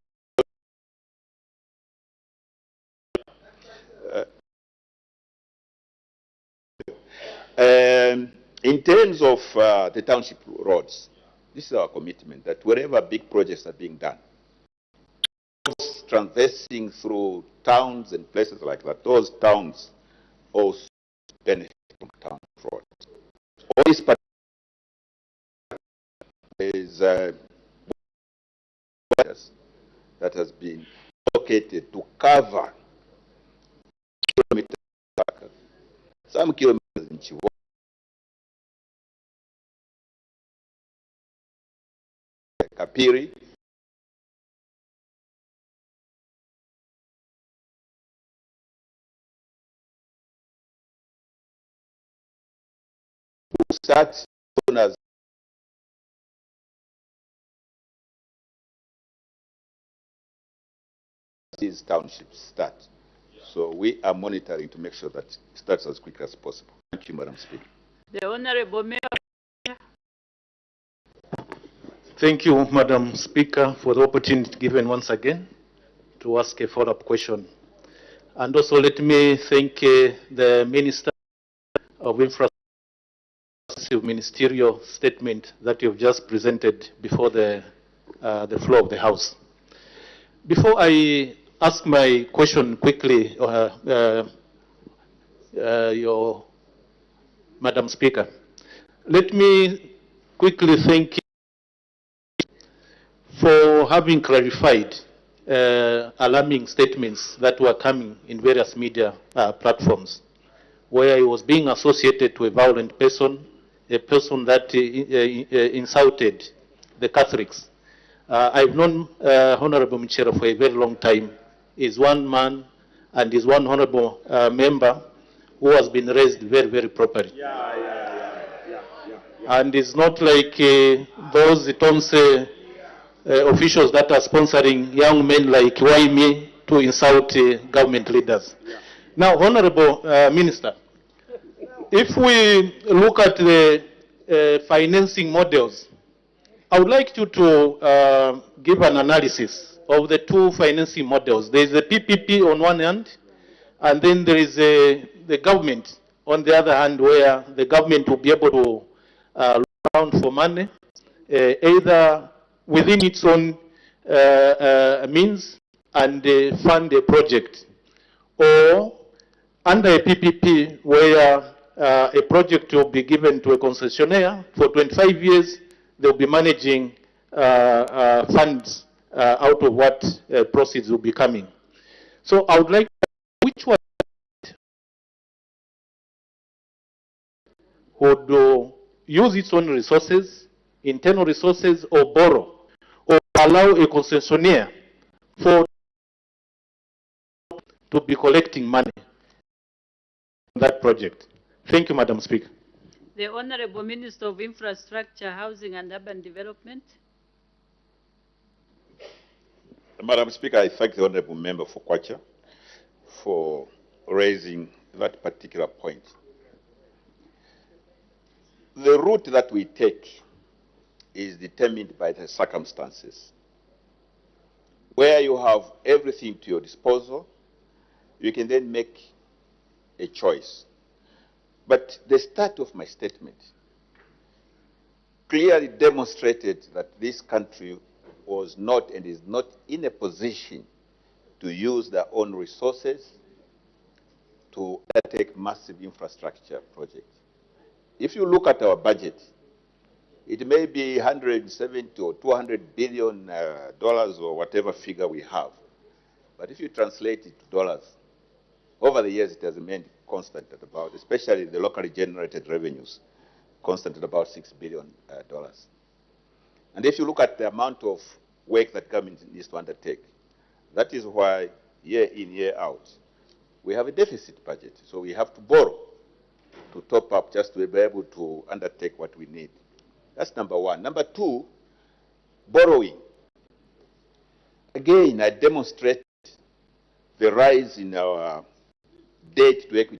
In terms of the township roads, this is our commitment that wherever big projects are being done, traversing through towns and places like that, those towns also benefit from town roads. All this is that has been allocated to cover kilometers, some kilometers in Chihuahua. Kapiri, to start soon as these townships start. So we are monitoring to make sure that it starts as quick as possible. Thank you, Madam Speaker. The Honorable Mayor. Thank you, Madam Speaker, for the opportunity given once again to ask a follow-up question. And also let me thank the Minister of Infrastructure ministerial statement that you've just presented before the floor of the House. Before I ask my question quickly, your Madam Speaker, let me quickly thank you for having clarified alarming statements that were coming in various media platforms, where he was being associated to a violent person, a person that insulted the Catholics. I've known Honorable Michero for a very long time. He's one man and is one honorable member who has been raised very, very properly. And it's not like those officials that are sponsoring young men like Waimi to insult government leaders. Now, Honorable Minister, if we look at the financing models, I would like you to give an analysis of the two financing models. There is the PPP on one hand, and then there is the government on the other hand, where the government will be able to look around for money, either within its own means and fund a project, or under a PPP where a project will be given to a concessionaire for 25 years, they'll be managing funds out of what proceeds will be coming. So I would like to know which one would use its own resources, internal resources, or borrow, or allow a concessionaire to be collecting money. that project. Thank you, Madam Speaker. The Honorable Minister of Infrastructure, Housing and Urban Development. Madam Speaker, I thank the Honorable Member for Kwacha for raising that particular point. The route that we take is determined by the circumstances. Where you have everything to your disposal, you can then make a choice. But the start of my statement clearly demonstrated that this country was not and is not in a position to use their own resources to undertake massive infrastructure projects. If you look at our budget, it may be 170 or 200 billion dollars or whatever figure we have. But if you translate it to dollars, over the years it has remained constant at about, especially the locally generated revenues, constant at about $6 billion. And if you look at the amount of work that government needs to undertake, that is why year in, year out, we have a deficit budget. So we have to borrow to top up just to be able to undertake what we need. That's number one. Number two, borrowing. Again, I demonstrate the rise in our debt to equity.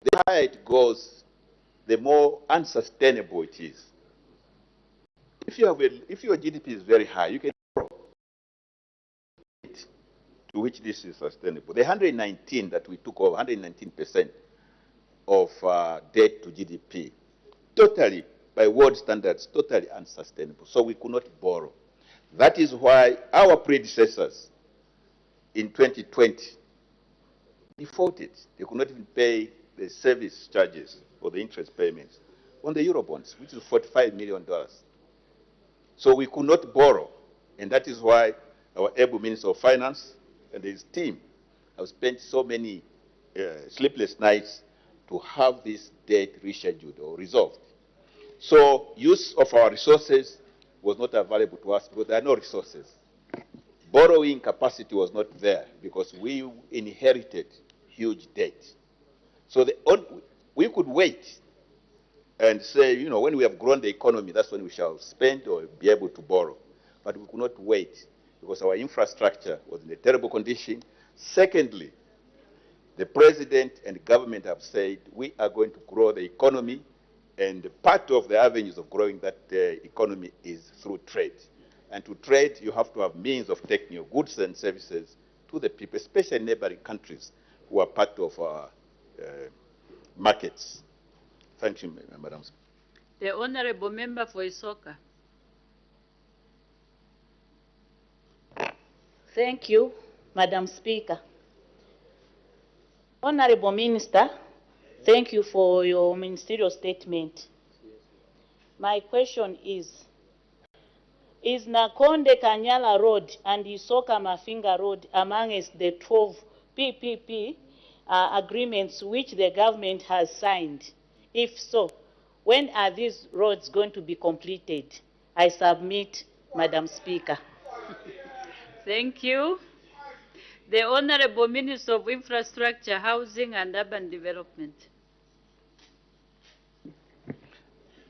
The higher it goes, the more unsustainable it is. If your GDP is very high, you can borrow to which this is sustainable. The 119 that we took over, 119% of debt to GDP, totally, by world standards, totally unsustainable. So we could not borrow. That is why our predecessors in 2020 defaulted. They could not even pay the service charges or the interest payments on the Eurobonds, which is $45 million. So we could not borrow. And that is why our able Minister of Finance and his team have spent so many sleepless nights to have this debt rescheduled or resolved. So use of our resources was not available to us because there are no resources. Borrowing capacity was not there because we inherited huge debt. So we could wait and say, you know, when we have grown the economy, that's when we shall spend or be able to borrow. But we could not wait because our infrastructure was in a terrible condition. Secondly, the president and the government have said we are going to grow the economy, and part of the avenues of growing that economy is through trade. And to trade, you have to have means of taking your goods and services to the people, especially neighboring countries who are part of our markets. Thank you, Madam Speaker. The Honorable Member for Isoka. Thank you, Madam Speaker. Honorable Minister, thank you for your ministerial statement. My question is Nakonde Kanyala Road and Isoka Mafinga Road amongst the 12 PPP agreements which the government has signed? If so, when are these roads going to be completed? I submit, Madam Speaker. Thank you. The Honorable Minister of Infrastructure, Housing and Urban Development.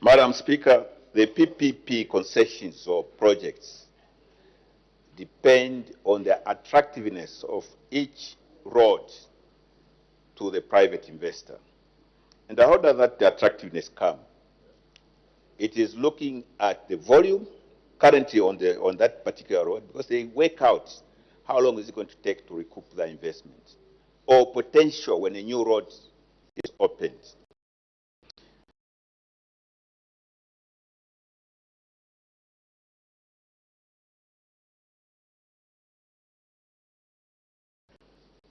Madam Speaker, the PPP concessions or projects depend on the attractiveness of each road to the private investor. And how does that attractiveness come? It is looking at the volume currently on that particular road, because they work out how long is it going to take to recoup their investment, or potential when a new road is opened.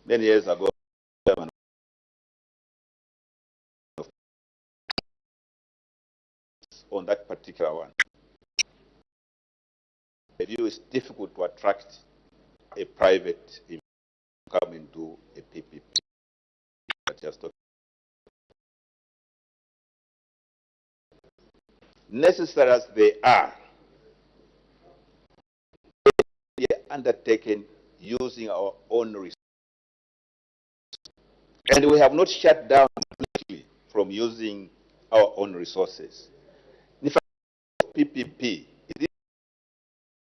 Many years ago, on that particular one, the view is difficult to attract a private investor to come and do a PPP. Necessary as they are, they are undertaken using our own resources. And we have not shut down completely from using our own resources. In fact, PPP, if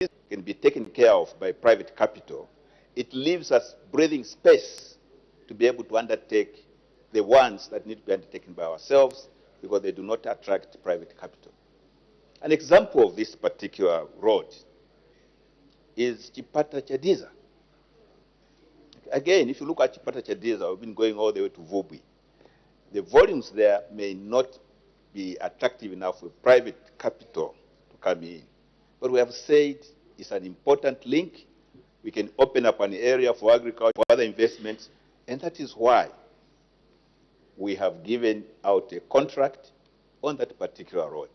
this can be taken care of by private capital, it leaves us breathing space to be able to undertake the ones that need to be undertaken by ourselves because they do not attract private capital. An example of this particular road is Chipata Chadiza. Again, if you look at Chipata Chadiza, we've been going all the way to Vubwi. The volumes there may not be attractive enough for private capital to come in. But we have said it's an important link. We can open up an area for agriculture, for other investments, and that is why we have given out a contract on that particular road.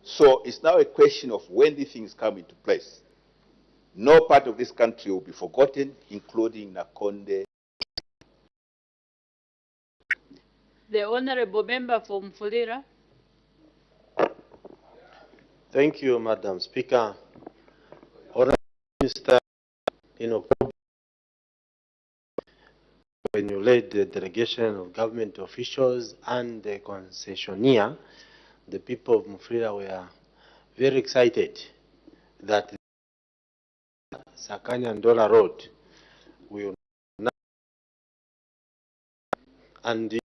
So it's now a question of when these things come into place. No part of this country will be forgotten, including Nakonde. The Honorable Member for Mfulira. Thank you, Madam Speaker. Honorable Minister, in October, when you led the delegation of government officials and the concessionaire, the people of Mufulira were very excited that Sakanya-Ndola Road will now, and the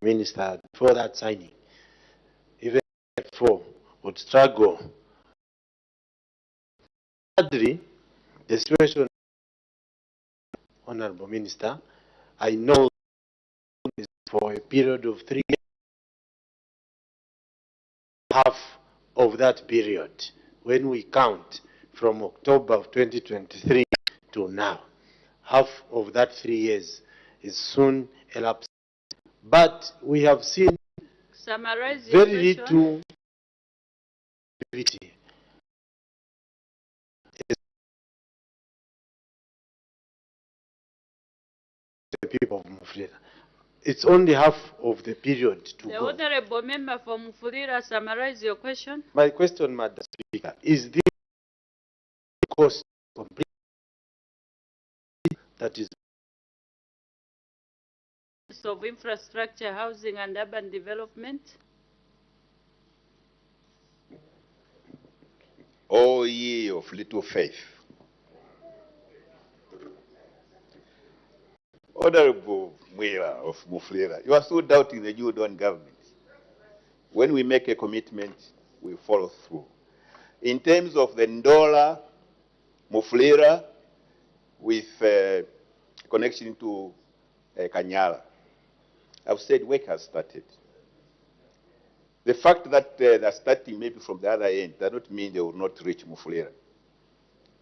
minister before that signing, even before, would struggle. Sadly, the situation, Honorable Minister, I know is for a period of 3 years, half of that period, when we count from October of 2023 to now. Half of that 3 years is soon elapsed. But we have seen Summarize your very question. little activity. The people of Mufulira. It's only half of the period to The go. Honorable Member for Mfulira, summarize your question. My question, Madam Speaker, is this cost complete? That is Of Infrastructure, Housing and Urban Development. O ye of little faith. Honorable Mwira of Mufulira, you are still doubting the New Dawn government. When we make a commitment, we follow through. In terms of the Ndola, Mufulira, with connection to Kanyala, I've said work has started. The fact that they're starting maybe from the other end does not mean they will not reach Mufulira.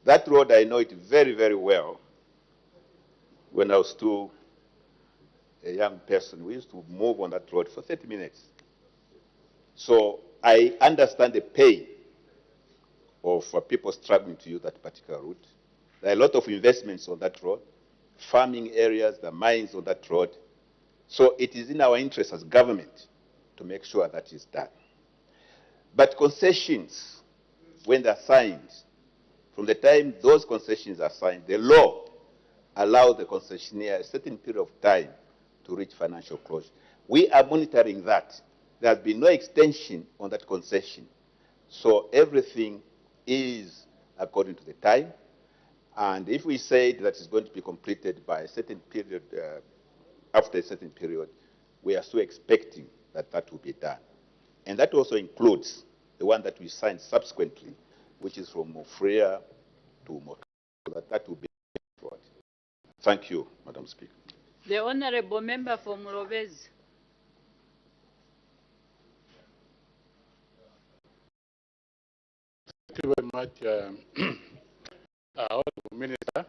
That road, I know it very, very well. When I was still a young person, we used to move on that road for 30 minutes. So I understand the pain of people struggling to use that particular route. There are a lot of investments on that road, farming areas, the mines on that road. So it is in our interest as government to make sure that is done. But concessions, when they're signed, from the time those concessions are signed, the law allows the concessionaire a certain period of time to reach financial closure. We are monitoring that. There has been no extension on that concession. So everything is according to the time. And if we say that it's going to be completed by a certain period, after a certain period, we are still expecting that that will be done. And that also includes the one that we signed subsequently, which is from Mufulira to Moka. That will be forward. Thank you, Madam Speaker. The Honorable Member for Murovezi. Thank you very much, Honorable Minister,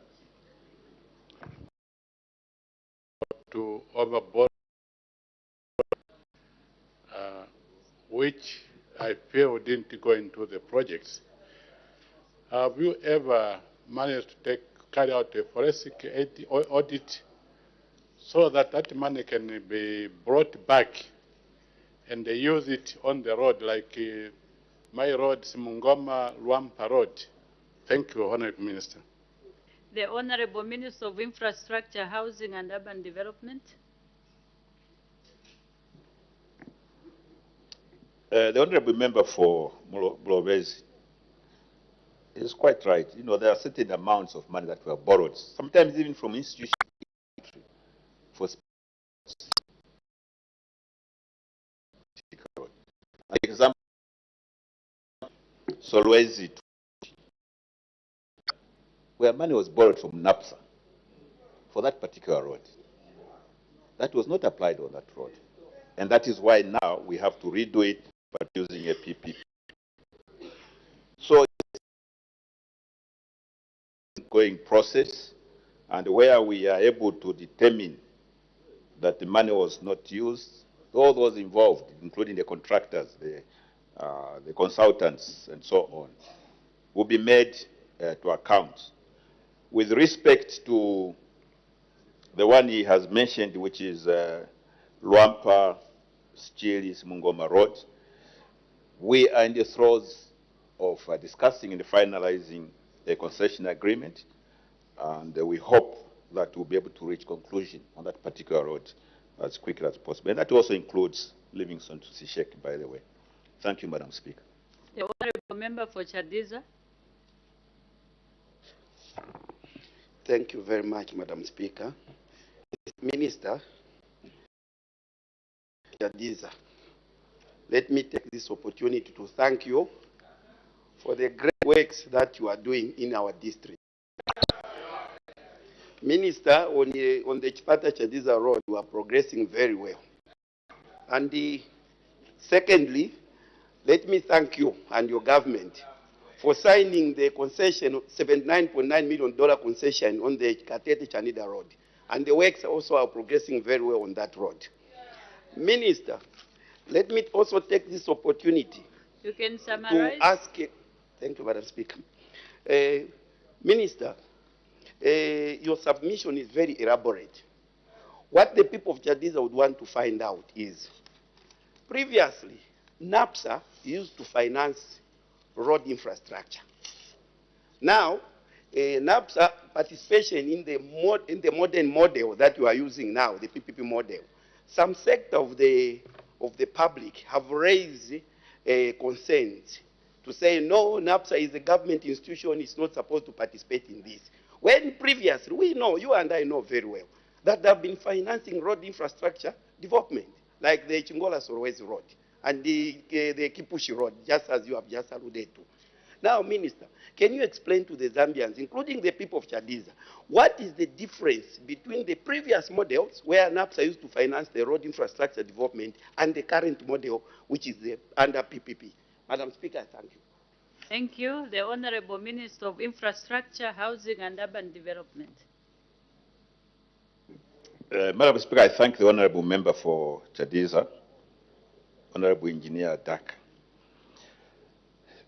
to overboard, which I feel didn't go into the projects. Have you ever managed to carry out a forensic audit so that that money can be brought back and they use it on the road, like my road, Simungoma, Luampa Road? Thank you, Honorable Minister. The Honorable Minister of Infrastructure, Housing and Urban Development. The Honorable Member for Mlobezi is quite right. You know, there are certain amounts of money that were borrowed, sometimes even from institutions for an example, Solwezi, where money was borrowed from NAPSA for that particular road. That was not applied on that road. And that is why now we have to redo it by using a PPP. So it's an ongoing process, and where we are able to determine that the money was not used, all those involved, including the contractors, the consultants, and so on, will be made to account. With respect to the one he has mentioned, which is Luampa, Stilis, Mungoma Road, we are in the throes of discussing and finalizing a concession agreement, and we hope that we'll be able to reach conclusion on that particular road as quickly as possible. And that also includes Livingston to Sishek, by the way. Thank you, Madam Speaker. The Honorable Member for Chadiza. Thank you very much, Madam Speaker. Minister Chadiza, let me take this opportunity to thank you for the great works that you are doing in our district. Minister, on the Chipata Chadiza Road, you are progressing very well. And secondly, let me thank you and your government for signing the concession, $79.9 million concession on the Katete Chanida Road. And the works also are progressing very well on that road. Minister, let me also take this opportunity You can summarize. to ask, thank you, Madam Speaker. Minister, your submission is very elaborate. What the people of Chadiza would want to find out is, previously, NAPSA used to finance road infrastructure. Now, NAPSA participation in the modern model that you are using now, the PPP model, some sector of the public have raised concerns to say, no, NAPSA is a government institution, it's not supposed to participate in this. When previously, we know, you and I know very well, that they have been financing road infrastructure development, like the Chingola Sorwezi Road and the Kipushi Road, just as you have just alluded to. Now, Minister, can you explain to the Zambians, including the people of Chadiza, what is the difference between the previous models, where NAPSA used to finance the road infrastructure development, and the current model, which is under PPP? Madam Speaker, thank you. Thank you. The Honorable Minister of Infrastructure, Housing and Urban Development. Madam Speaker, I thank the Honorable Member for Chadiza, Honorable Engineer Dak.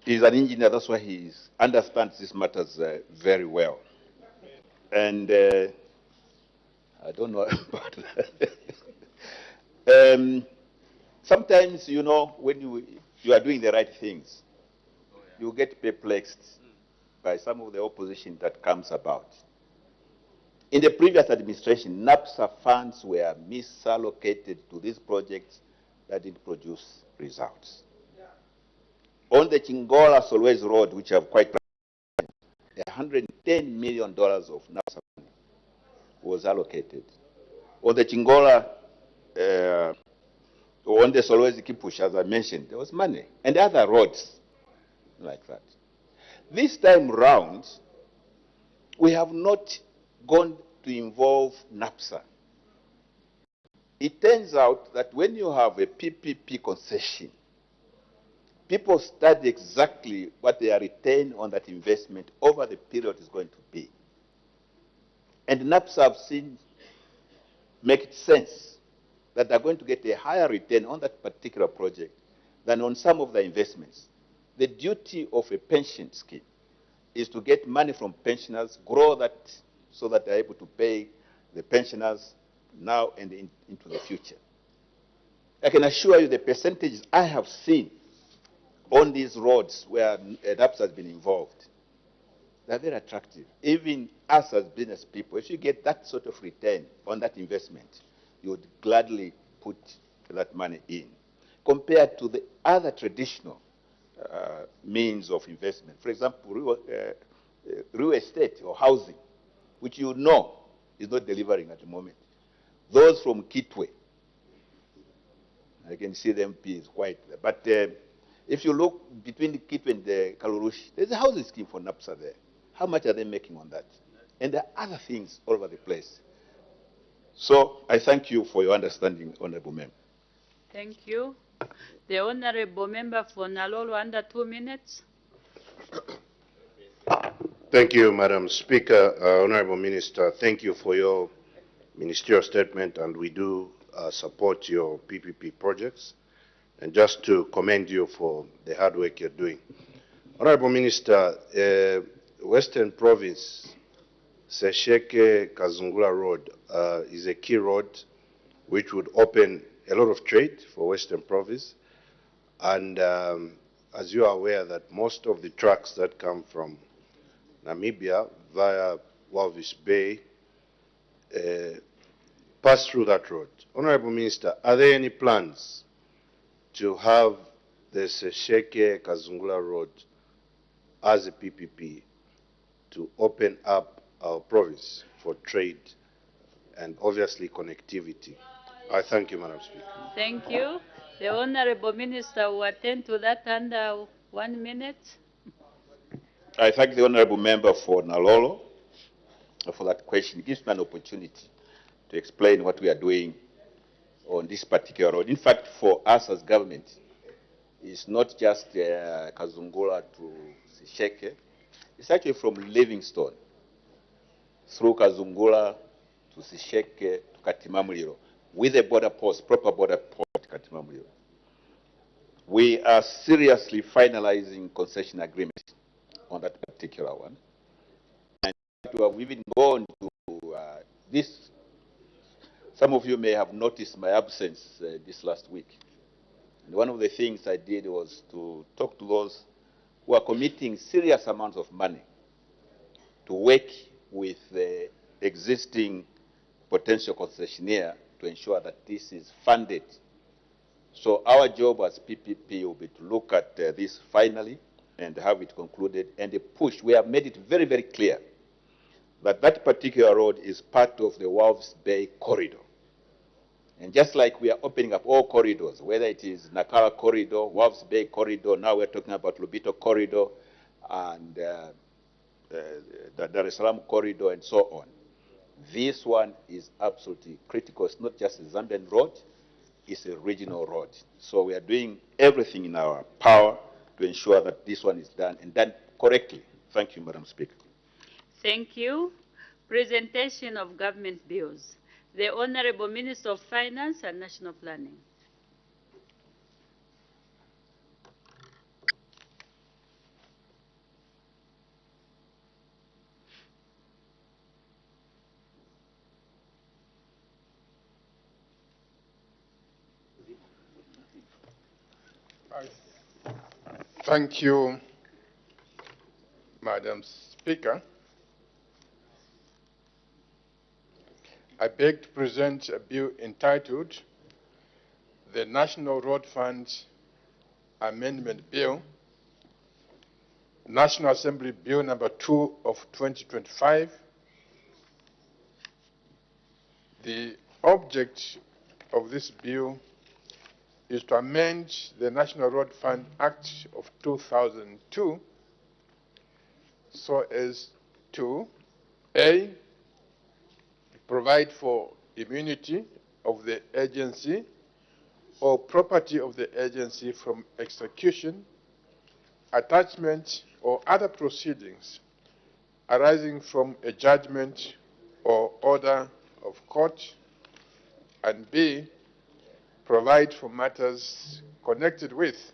He's an engineer, that's why he understands these matters very well. And I don't know about that. Sometimes, you know, when you are doing the right things, you get perplexed by some of the opposition that comes about. In the previous administration, NAPSA funds were misallocated to these projects that didn't produce results. On the Chingola Solwezi Road, which have quite $110 million of NAPSA money was allocated. On the Chingola, on the Solwezi Kipush, as I mentioned, there was money. And other roads like that. This time round, we have not gone to involve NAPSA. It turns out that when you have a PPP concession, people study exactly what their return on that investment over the period is going to be. And NAPSA have seen make it sense that they're going to get a higher return on that particular project than on some of the investments. The duty of a pension scheme is to get money from pensioners, grow that so that they're able to pay the pensioners now and into the future. I can assure you the percentages I have seen on these roads where NAPSA has been involved They're very attractive. Even us as business people, if you get that sort of return on that investment, you would gladly put that money in, compared to the other traditional means of investment. For example, real estate or housing, which you know is not delivering at the moment. Those from Kitwe, I can see the MP is quite there. But if you look between the Kitwe and the Kalurushi, there's a housing scheme for NAPSA there. How much are they making on that? And there are other things all over the place. So I thank you for your understanding, Honorable Member. Thank you. The Honorable Member for Nalolo, under 2 minutes. Thank you, Madam Speaker. Honorable Minister, thank you for your ministerial statement, and we do support your PPP projects. And just to commend you for the hard work you're doing. Honorable Minister, Western Province, Sesheke Kazungula Road is a key road which would open a lot of trade for Western Province. And as you are aware that most of the trucks that come from Namibia via Walvis Bay pass through that road. Honorable Minister, are there any plans to have the Sesheke Kazungula Road as a PPP to open up our province for trade and obviously connectivity? I thank you, Madam Speaker. Thank you. The Honorable Minister will attend to that under 1 minute. I thank the Honorable Member for Nalolo for that question. It gives me an opportunity to explain what we are doing on this particular road. In fact, for us as government, it's not just Kazungula to Sesheke. It's actually from Livingstone through Kazungula to Sesheke to Katimamuliro with a border post, proper border post at Katimamuliro. We are seriously finalizing concession agreement on that particular one. And we have even gone to this. Some of you may have noticed my absence this last week. And one of the things I did was to talk to those who are committing serious amounts of money to work with the existing potential concessionaire to ensure that this is funded. So our job as PPP will be to look at this finally and have it concluded and push. We have made it very, very clear that that particular road is part of the Walvis Bay corridor. And just like we are opening up all corridors, whether it is Nakala corridor, Walvis Bay corridor, now we're talking about Lubito corridor, and the Dar es Salaam corridor, and so on. This one is absolutely critical. It's not just a Zambian road, it's a regional road. So we are doing everything in our power to ensure that this one is done, and done correctly. Thank you, Madam Speaker. Thank you. Presentation of government bills. The Honorable Minister of Finance and National Planning. Thank you, Madam Speaker. I beg to present a bill entitled the National Road Fund Amendment Bill, National Assembly Bill number 2 of 2025. The object of this bill is to amend the National Road Fund Act of 2002 so as to A, provide for immunity of the agency or property of the agency from execution, attachment, or other proceedings arising from a judgment or order of court, and B, provide for matters connected with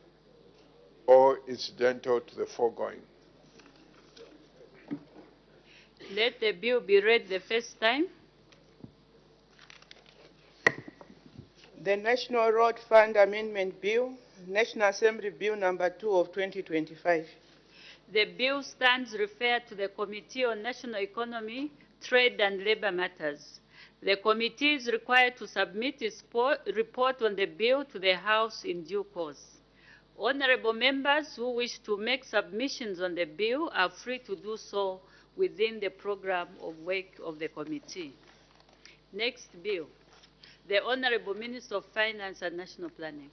or incidental to the foregoing. Let the bill be read the first time. The National Road Fund Amendment Bill, National Assembly Bill number 2 of 2025. The bill stands referred to the Committee on National Economy, Trade and Labour Matters. The committee is required to submit its report on the bill to the House in due course. Honourable members who wish to make submissions on the bill are free to do so within the programme of work of the committee. Next bill, the Honourable Minister of Finance and National Planning.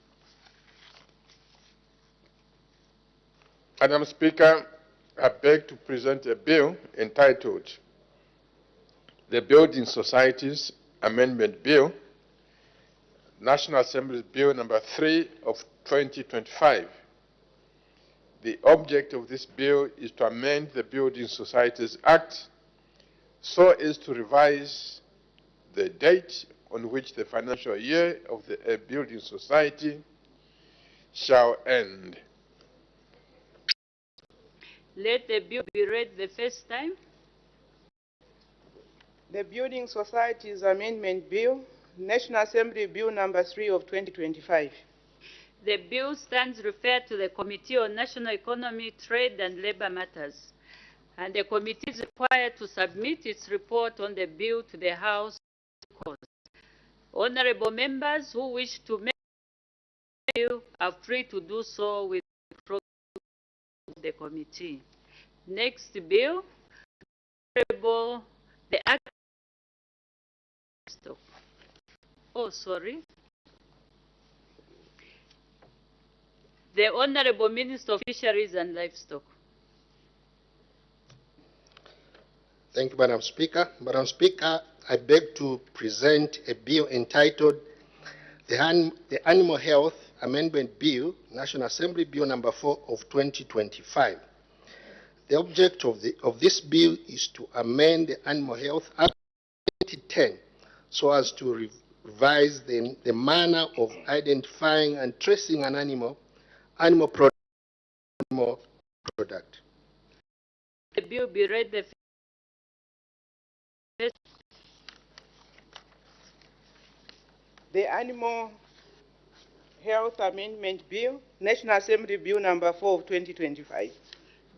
Madam Speaker, I beg to present a bill entitled the Building Societies Amendment Bill, National Assembly Bill number 3 of 2025. The object of this bill is to amend the Building Societies Act so as to revise the date on which the financial year of the building society shall end. Let the bill be read the first time. The Building Societies Amendment Bill, National Assembly Bill number 3 of 2025. The bill stands referred to the Committee on National Economy, Trade and Labour Matters, and the committee is required to submit its report on the bill to the House. Honourable members who wish to make the bill are free to do so with the program of the committee. Next bill, the Act. Oh, sorry. The Honourable Minister of Fisheries and Livestock. Thank you, Madam Speaker. Madam Speaker, I beg to present a bill entitled the Animal Health Amendment Bill, National Assembly Bill number 4 of 2025. The object of this bill is to amend the Animal Health Act 2010 so as to revise the manner of identifying and tracing an animal product. The bill be read the first. The Animal Health Amendment Bill, National Assembly Bill number 4 of 2025.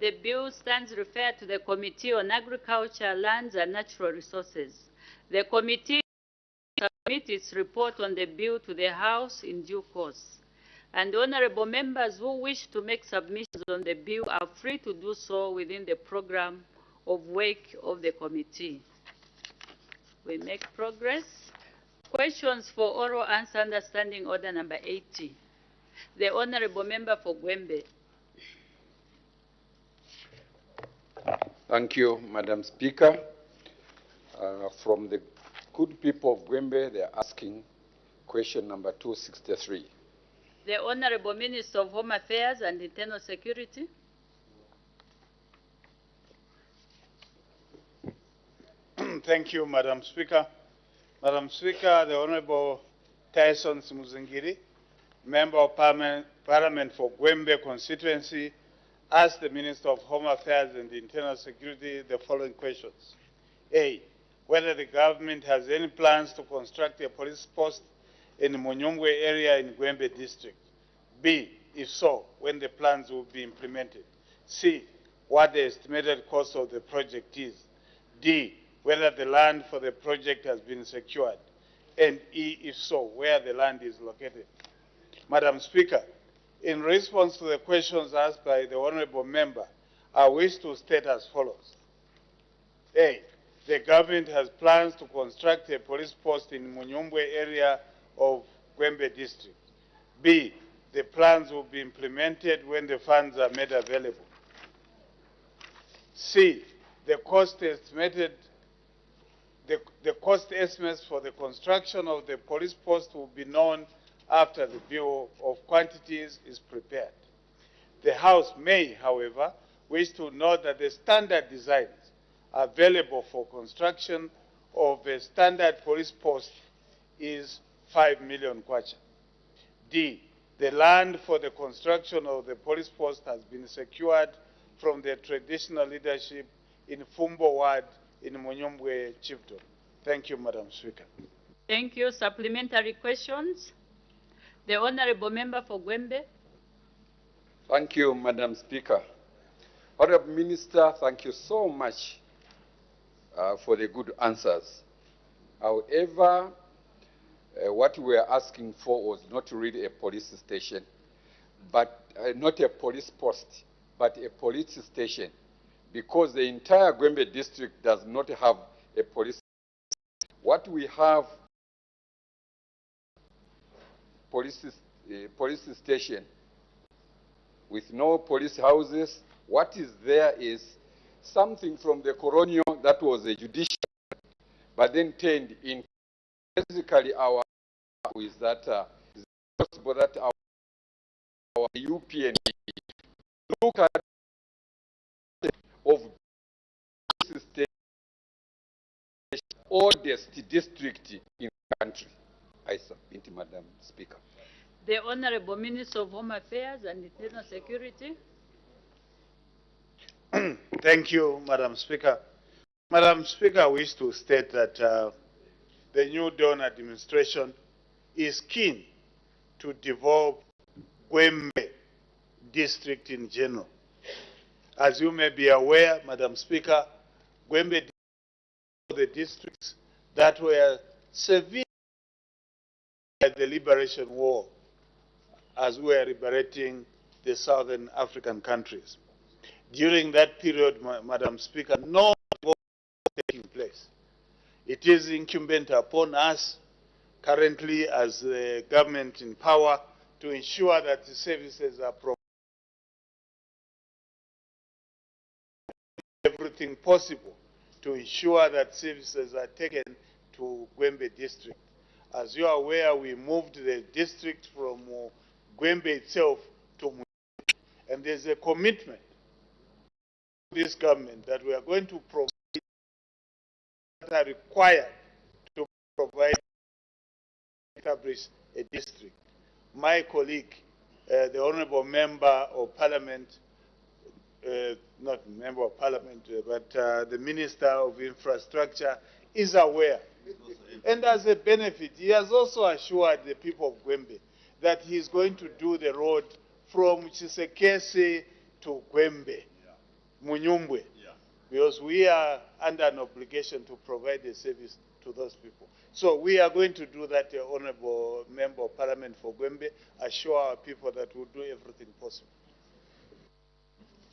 The bill stands referred to the Committee on Agriculture, Lands and Natural Resources. The committee will submit its report on the bill to the House in due course. And honourable members who wish to make submissions on the bill are free to do so within the programme of work of the committee. We make progress. Questions for oral answer under Standing Order number 80. The honourable member for Gwembe. Thank you, Madam Speaker. From the good people of Gwembe, they are asking question number 263. The Honourable Minister of Home Affairs and Internal Security. Thank you, Madam Speaker. Madam Speaker, the Honourable Tyson Muzingiri, Member of Parliament for Gwembe constituency, asked the Minister of Home Affairs and Internal Security the following questions. A, whether the government has any plans to construct a police post in the Munyumbwe area in Gwembe district. B, if so, when the plans will be implemented. C, what the estimated cost of the project is. D, whether the land for the project has been secured. And E, if so, where the land is located. Madam Speaker, in response to the questions asked by the honourable member, I wish to state as follows. A, the government has plans to construct a police post in Munyumbwe area of Gwembe district. B, the plans will be implemented when the funds are made available. C, the cost estimates for the construction of the police post will be known after the Bill of Quantities is prepared. The House may, however, wish to note that the standard designs available for construction of a standard police post is 5 million kwacha. D, the land for the construction of the police post has been secured from the traditional leadership in Fumbo Ward in Munyumbwe Chiefdom. Thank you, Madam Speaker. Thank you. Supplementary questions? The Honourable Member for Gwembe. Thank you, Madam Speaker. Honorable Minister, thank you so much for the good answers. However, what we were asking for was not really a police station, but not a police post, but a police station, because the entire Gwembe district does not have a police station. What we have, police station with no police houses. What is there is something from the colonial that was a judicial, but then turned into basically our is that it's possible that our UPN look at of state oldest district in the country. I submit, Madam Speaker. The Honorable Minister of Home Affairs and Internal Security. Thank you, Madam Speaker. Madam Speaker, I wish to state that the new Dawn administration is keen to develop Gwembe district in general. As you may be aware, Madam Speaker, Gwembe the districts that were severely by the liberation war as we were liberating the southern African countries. During that period, Madam Speaker, no war was taking place. It is incumbent upon us currently as the government in power to ensure that the services are provided everything possible to ensure that services are taken to Gwembe district. As you are aware, we moved the district from Gwembe itself to Munyumbe, and there's a commitment to this government that we are going to provide that are required to provide establish a district. My colleague, the Honourable Member of Parliament, not Member of Parliament, but the Minister of Infrastructure is aware. And as a benefit, he has also assured the people of Gwembe that he is going to do the road from Chisekese to Gwembe, Munyumbe, because we are under an obligation to provide a service to those people. So we are going to do that, Honourable Member of Parliament for Gwembe, assure our people that we'll do everything possible.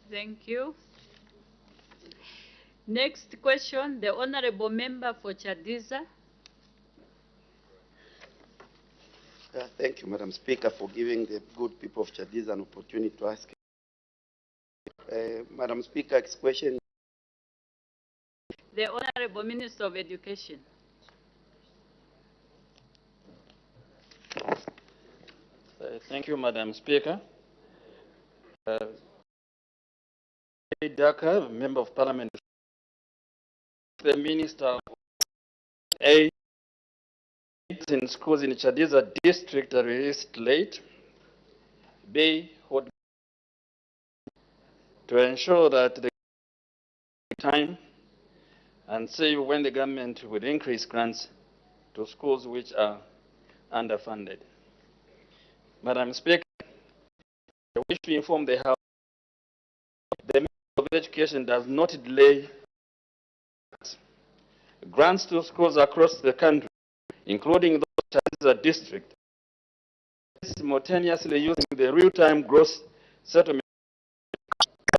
Thank you. Next question, the Honorable Member for Chadiza. Thank you, Madam Speaker, for giving the good people of Chadiza an opportunity to ask. Madam Speaker, this question. The Honorable Minister of Education. Thank you, Madam Speaker. Daka, Member of Parliament. The Minister of Aid in schools in Chadiza district are released late. B, to ensure that the time, and see when the government will increase grants to schools which are underfunded. Madam Speaker, I wish to inform the House the Ministry of Education does not delay grants to schools across the country, including those Chadiza district, simultaneously using the real-time gross settlement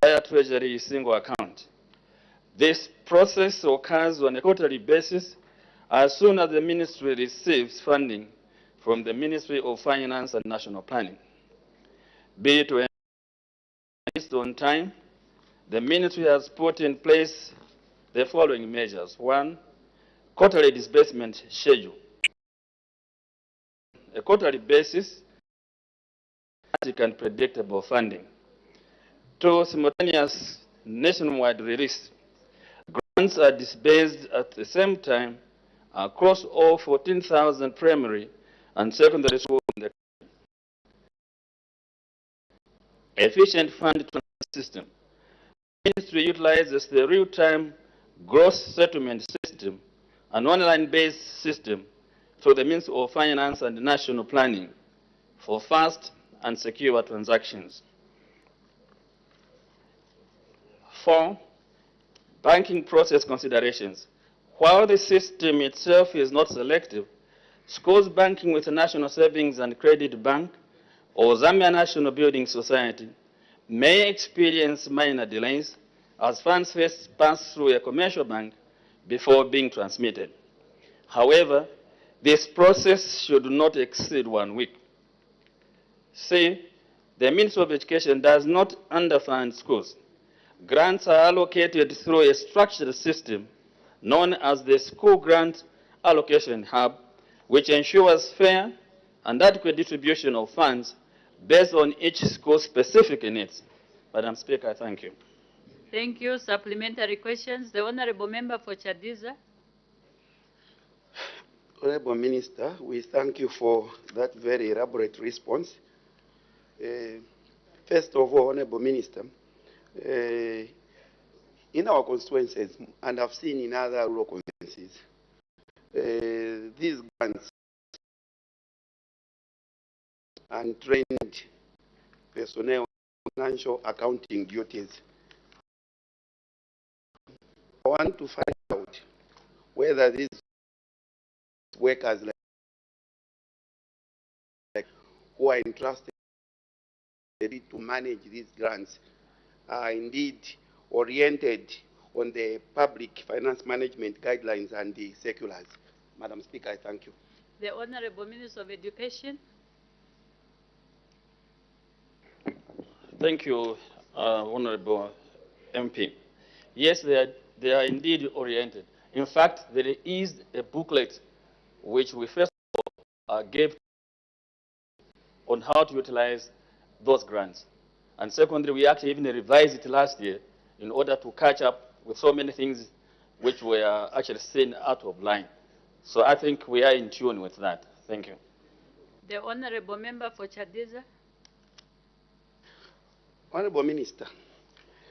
via Treasury single account. This process occurs on a quarterly basis as soon as the Ministry receives funding from the Ministry of Finance and National Planning. B, to ensure on time, the Ministry has put in place the following measures. 1, quarterly disbursement schedule. A quarterly basis, and predictable funding. 2, simultaneous nationwide release. Grants are disbursed at the same time across all 14,000 primary and secondary schools in the country. Efficient fund transfer system. The Ministry utilizes the real-time gross settlement system, an online-based system through the Ministry of Finance and National Planning for fast and secure transactions. 4, banking process considerations. While the system itself is not selective, schools banking with the National Savings and Credit Bank or Zambia National Building Society may experience minor delays as funds first pass through a commercial bank before being transmitted. However, this process should not exceed 1 week. C, the Ministry of Education does not underfund schools. Grants are allocated through a structured system known as the School Grant Allocation Hub, which ensures fair and adequate distribution of funds based on each school's specific needs. Madam Speaker, thank you. Thank you. Supplementary questions. The Honorable Member for Chadiza. Honorable Minister, we thank you for that very elaborate response. First of all, Honorable Minister, in our constituencies, and I've seen in other rural constituencies, these grants and trained personnel financial accounting duties. I want to find out whether these workers like who are entrusted to manage these grants are indeed oriented on the public finance management guidelines and the circulars. Madam Speaker, I thank you. The Honorable Minister of Education. Thank you, Honorable MP. Yes, they are indeed oriented. In fact, there is a booklet which we first of all gave on how to utilize those grants. And secondly, we actually even revised it last year in order to catch up with so many things which were actually seen out of line. So I think we are in tune with that. Thank you. The Honorable Member for Chadiza. Honorable Minister,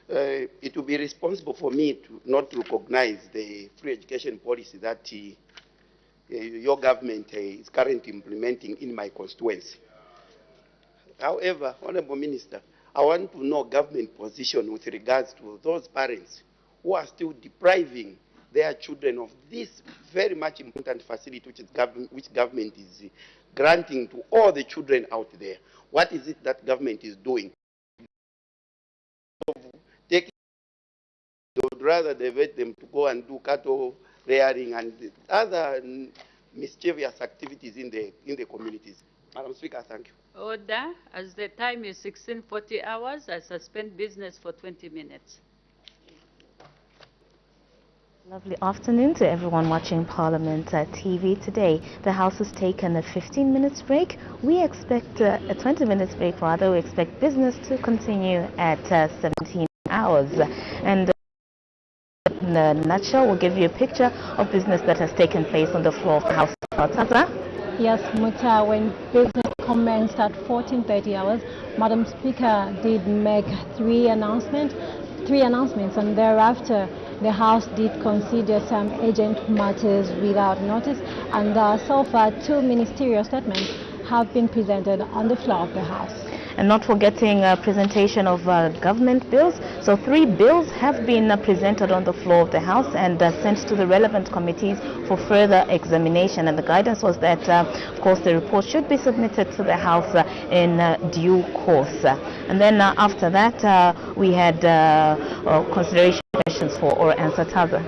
it will be responsible for me to not recognize the free education policy that your government is currently implementing in my constituency. However, Honorable Minister, I want to know government position with regards to those parents who are still depriving their children of this very much important facility which government is granting to all the children out there. What is it that government is doing? They would rather divert them to go and do cattle rearing and other mischievous activities in the communities. Madam Speaker, thank you. Order. As the time is 16:40 hours, I suspend business for 20 minutes. Lovely afternoon to everyone watching Parliament TV today. The House has taken a 15 minutes break. We expect a 20 minutes break rather. We expect business to continue at 17 hours. And in a nutshell, we'll give you a picture of business that has taken place on the floor of the House. Yes, Muta, when business commenced at 14:30 hours, Madam Speaker did make three announcements, and thereafter the House did consider some urgent matters without notice, and so far 2 ministerial statements have been presented on the floor of the House. And not forgetting presentation of government bills. So 3 bills have been presented on the floor of the House and sent to the relevant committees for further examination. And the guidance was that, of course, the report should be submitted to the House in due course. And then after that, we had consideration questions for oral answer. Taza.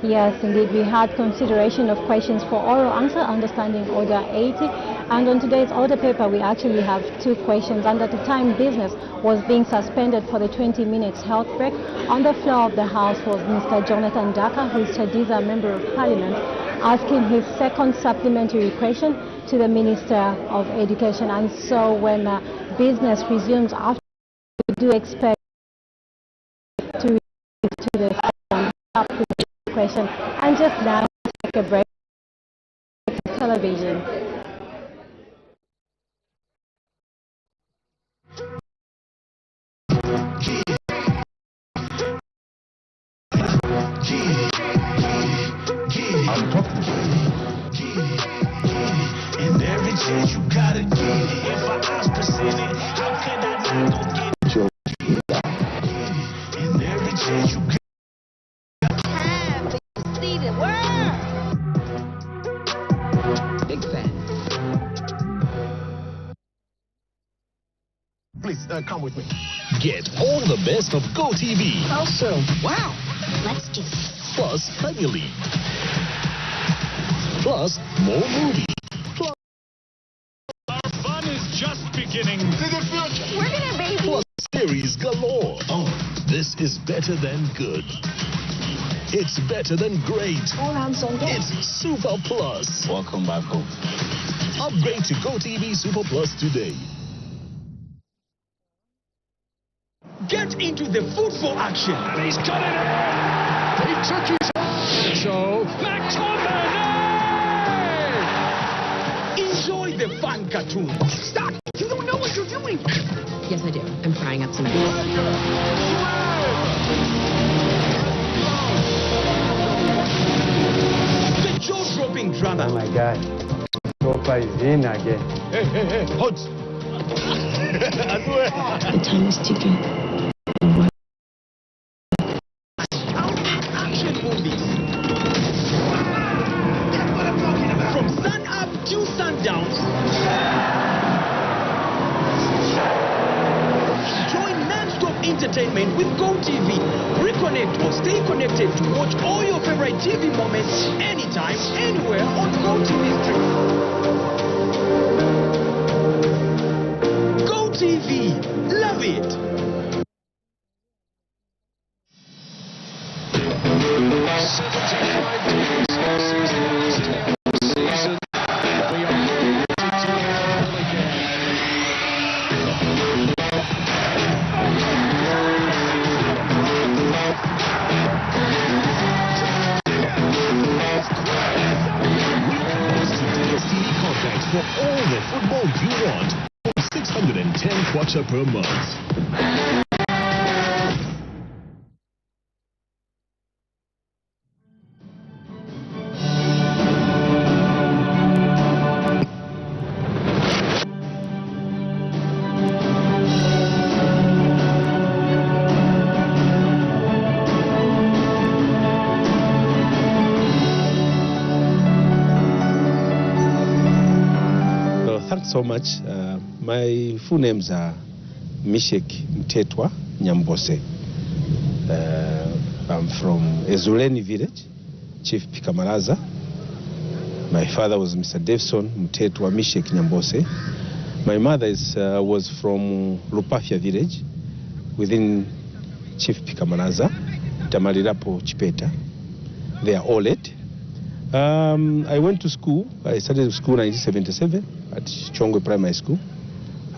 Yes, indeed, we had consideration of questions for oral answer under Standing Order 80. And on today's order paper, we actually have 2 questions. And at the time business was being suspended for the 20 minutes health break, on the floor of the House was Mr. Jonathan Daka, who is Chadiza Member of Parliament, asking his second supplementary question to the Minister of Education. And so when business resumes after, we do expect to receive to the second supplementary question. And just now, take a break. Television. I'm talking to you. In every chance you gotta get it. If I ask percent it, how can I not go get it? In every chance Please, come with me. Get all the best of GoTV. Also, wow, let's do it. Plus Premier League. Plus more movies. Plus Our fun is just beginning. To the future. We're gonna baby. Plus series galore. Oh, this is better than good. It's better than great. It's Super Plus. Welcome back home. Upgrade to GoTV Super Plus today. Get into the football action. And he's got it in. He took his So, McTominay! Enjoy the fun cartoon. Stop! You don't know what you're doing. Yes, I do. I'm frying up some eggs. The jaw-dropping drama. Oh my God. Copa is in again. Hey, hold. The time is ticking. Action movies. From sun up to sundown. Join non-stop entertainment with GoTV. Reconnect or stay connected to watch all your favorite TV moments anytime, anywhere on GoTV Stream. GoTV. Love it. For all the football you want, for 610 kwacha per month. Thanks so much. My full names are Mishek Mtetwa Nyambose. I'm from Ezuleni village, Chief Pikamaraza. My father was Mr. Davison Mtetwa Mishek Nyambose. My mother was from Lupafia village, within Chief Pikamaraza, Tamalirapo Chipeta. They are all late. I went to school. I started school in 1977 at Chongwe Primary School.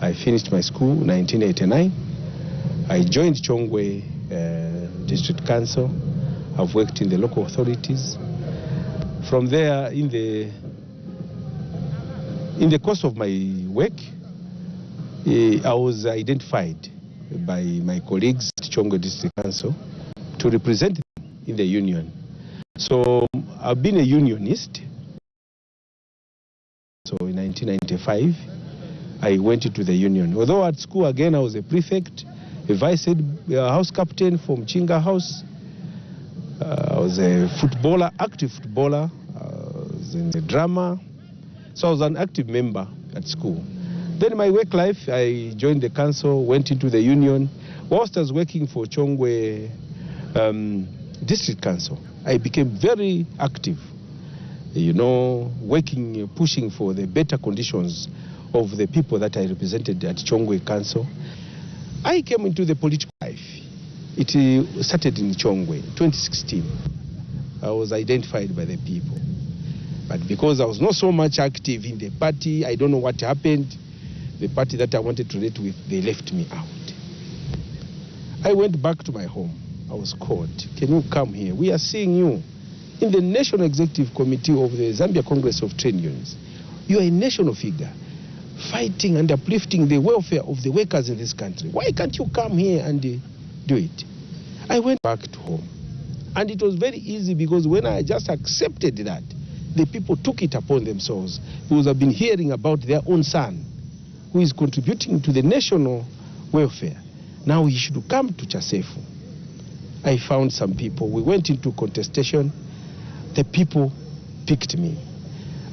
I finished my school in 1989. I joined Chongwe District Council. I've worked in the local authorities. From there, in the course of my work, I was identified by my colleagues at Chongwe District Council to represent them in the union. So I've been a unionist. So in 1995, I went into the union. Although at school, again, I was a prefect, a vice head, house captain from Chinga House. I was a footballer, active footballer. I was in the drama. So I was an active member at school. Then in my work life, I joined the council, went into the union. Whilst I was working for Chongwe District Council, I became very active, you know, working, pushing for the better conditions of the people that I represented at Chongwe Council. I came into the political life. It started in Chongwe, 2016. I was identified by the people. But because I was not so much active in the party, I don't know what happened. The party that I wanted to relate with, they left me out. I went back to my home. I was called. Can you come here? We are seeing you in the National Executive Committee of the Zambia Congress of Trade Unions. You are a national figure fighting and uplifting the welfare of the workers in this country. Why can't you come here and do it? I went back to home. And it was very easy because when I just accepted that, the people took it upon themselves because I've been hearing about their own son who is contributing to the national welfare. Now he should come to Chasefu. I found some people. We went into contestation. The people picked me.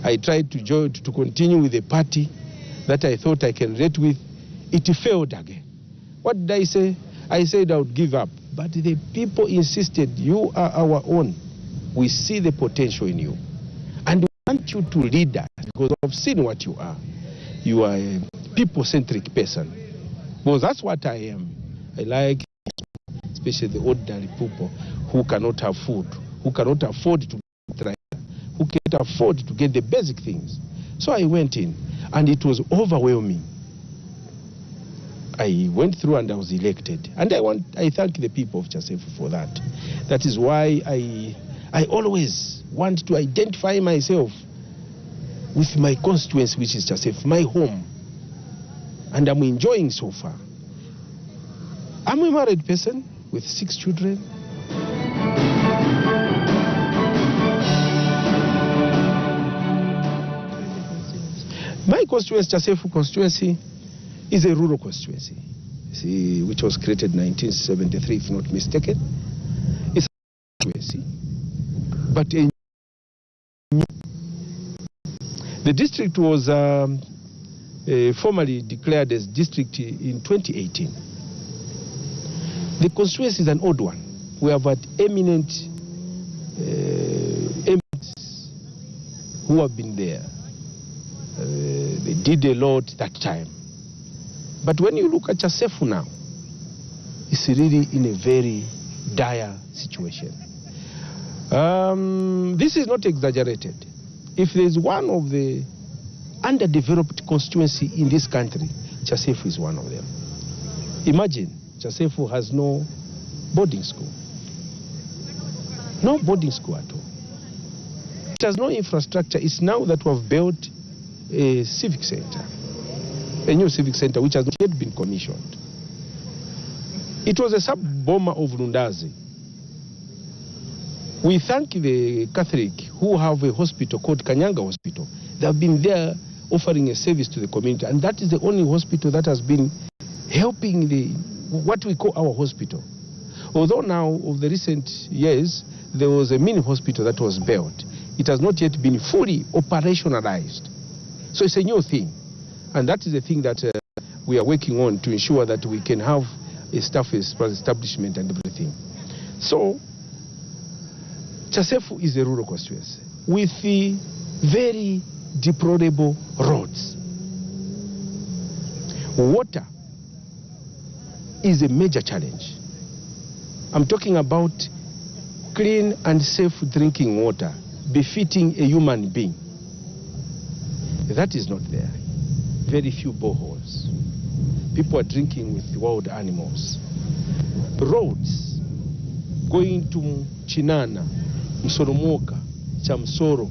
I tried to continue with the party that I thought I can relate with. It failed again. What did I say? I said I would give up. But the people insisted, you are our own. We see the potential in you. And we want you to lead us because I've seen what you are. You are a people-centric person. Well, that's what I am. I like especially the ordinary people who cannot have food, who cannot afford to try, who can't afford to get the basic things. So I went in, and it was overwhelming. I went through and I was elected. And I thank the people of Chasefu for that. That is why I always want to identify myself with my constituency, which is Chasefu, my home. And I'm enjoying so far. I'm a married person with 6 children. My constituency, Chasefu constituency, is a rural constituency, see, which was created in 1973, if not mistaken. It's a constituency, but the district was formally declared as district in 2018. The constituency is an odd one. We have had eminent MPs who have been there. They did a lot that time. But when you look at Chasefu now, it's really in a very dire situation. This is not exaggerated. If there's one of the underdeveloped constituency in this country, Chasefu is one of them. Imagine, Chasefu has no boarding school. No boarding school at all. It has no infrastructure. It's now that we have built a civic center, a new civic center which has not yet been commissioned. It was a sub-bomber of Lundazi. We thank the Catholic who have a hospital called Kanyanga Hospital. They have been there offering a service to the community, and that is the only hospital that has been helping what we call our hospital. Although now, of the recent years, there was a mini hospital that was built. It has not yet been fully operationalized. So it's a new thing. And that is the thing that we are working on to ensure that we can have a staff establishment and everything. So, Chasefu is a rural constituency with the very deplorable roads. Water is a major challenge. I'm talking about clean and safe drinking water befitting a human being. That is not there. Very few boreholes. People are drinking with wild animals. Roads going to Chinana, Msoromoka, Chamsoro,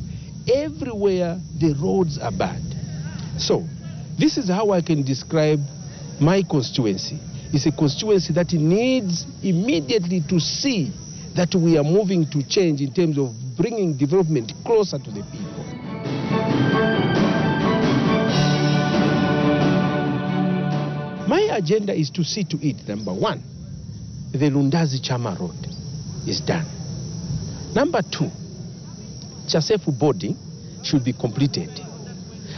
everywhere the roads are bad. So, this is how I can describe my constituency. It's a constituency that needs immediately to see that we are moving to change in terms of bringing development closer to the people. My agenda is to see to it, number one, the Lundazi Chama Road is done. Number two, Chasefu boarding should be completed.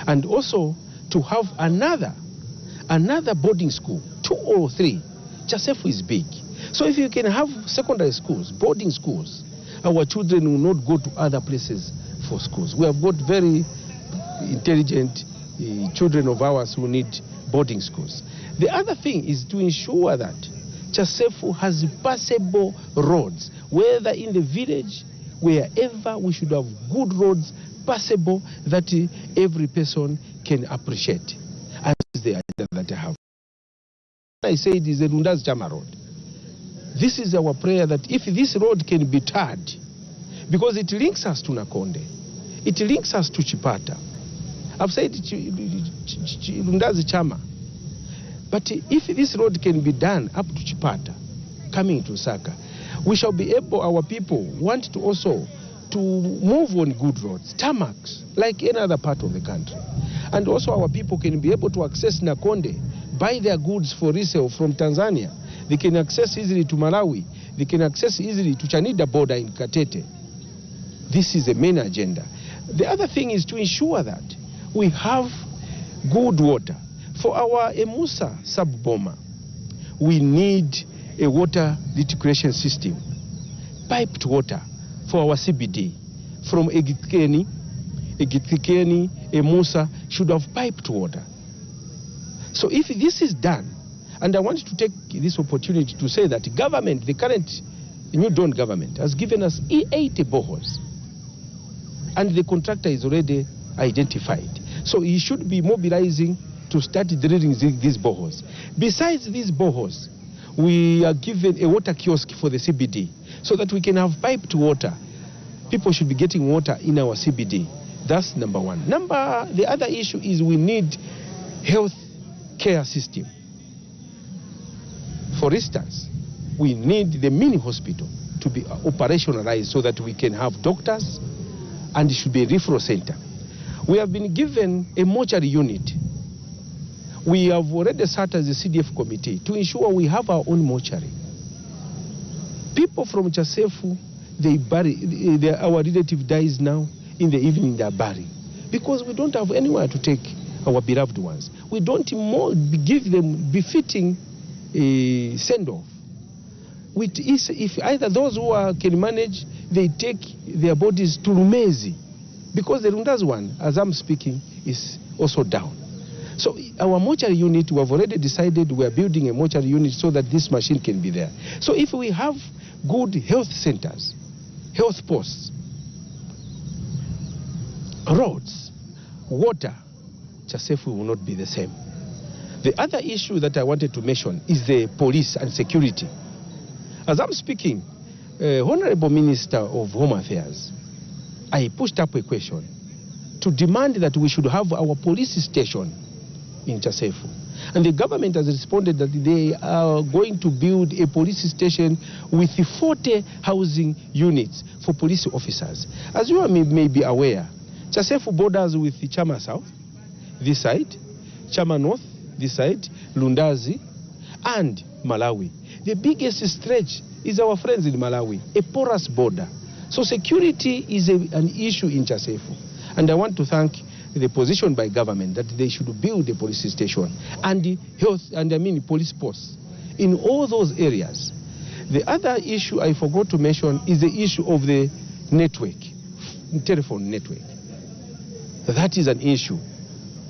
And also to have another boarding school, 2 or 3. Chasefu is big. So if you can have secondary schools, boarding schools, our children will not go to other places for schools. We have got very intelligent children of ours who need boarding schools. The other thing is to ensure that Chasefu has passable roads, whether in the village, wherever we should have good roads, passable, that every person can appreciate. And this is the agenda that I have. I say it is the Lundazi Chama Road. This is our prayer that if this road can be tarred, because it links us to Nakonde, it links us to Chipata. I've said Lundazi Chama. But if this road can be done up to Chipata, coming to Saka, we shall be able, our people want to also to move on good roads, tarmacs, like any other part of the country. And also our people can be able to access Nakonde, buy their goods for resale from Tanzania. They can access easily to Malawi. They can access easily to Chanida border in Katete. This is the main agenda. The other thing is to ensure that we have good water. For our Emusa sub-bomber, we need a water reticulation system, piped water for our CBD from Egitkeni, Musa should have piped water. So if this is done, and I want to take this opportunity to say that government, the current New Dawn government, has given us 80 boreholes, and the contractor is already identified. So he should be mobilizing to start drilling these boreholes. Besides these boreholes, we are given a water kiosk for the CBD so that we can have piped water. People should be getting water in our CBD. That's number one. The other issue is we need health care system. For instance, we need the mini hospital to be operationalized so that we can have doctors, and it should be a referral center. We have been given a mortuary unit. We have already sat as a CDF committee to ensure we have our own mortuary. People from Chasefu, they bury, our relative dies now, in the evening they are burying, because we don't have anywhere to take our beloved ones. We don't give them befitting send-off. If either those who can manage, they take their bodies to Rumezi, because the Runda's one, as I'm speaking, is also down. So our mortuary unit, we have already decided we are building a mortuary unit so that this machine can be there. So if we have good health centers, health posts, roads, water, Chasefu will not be the same. The other issue that I wanted to mention is the police and security. As I'm speaking, Honorable Minister of Home Affairs, I pushed up a question to demand that we should have our police station in Chasefu. And the government has responded that they are going to build a police station with 40 housing units for police officers. As you may be aware, Chasefu borders with Chama South, this side, Chama North, this side, Lundazi, and Malawi. The biggest stretch is our friends in Malawi, a porous border. So security is an issue in Chasefu. And I want to thank the position by government that they should build a police station and the police posts in all those areas. The other issue I forgot to mention is the issue of the network, telephone network. That is an issue.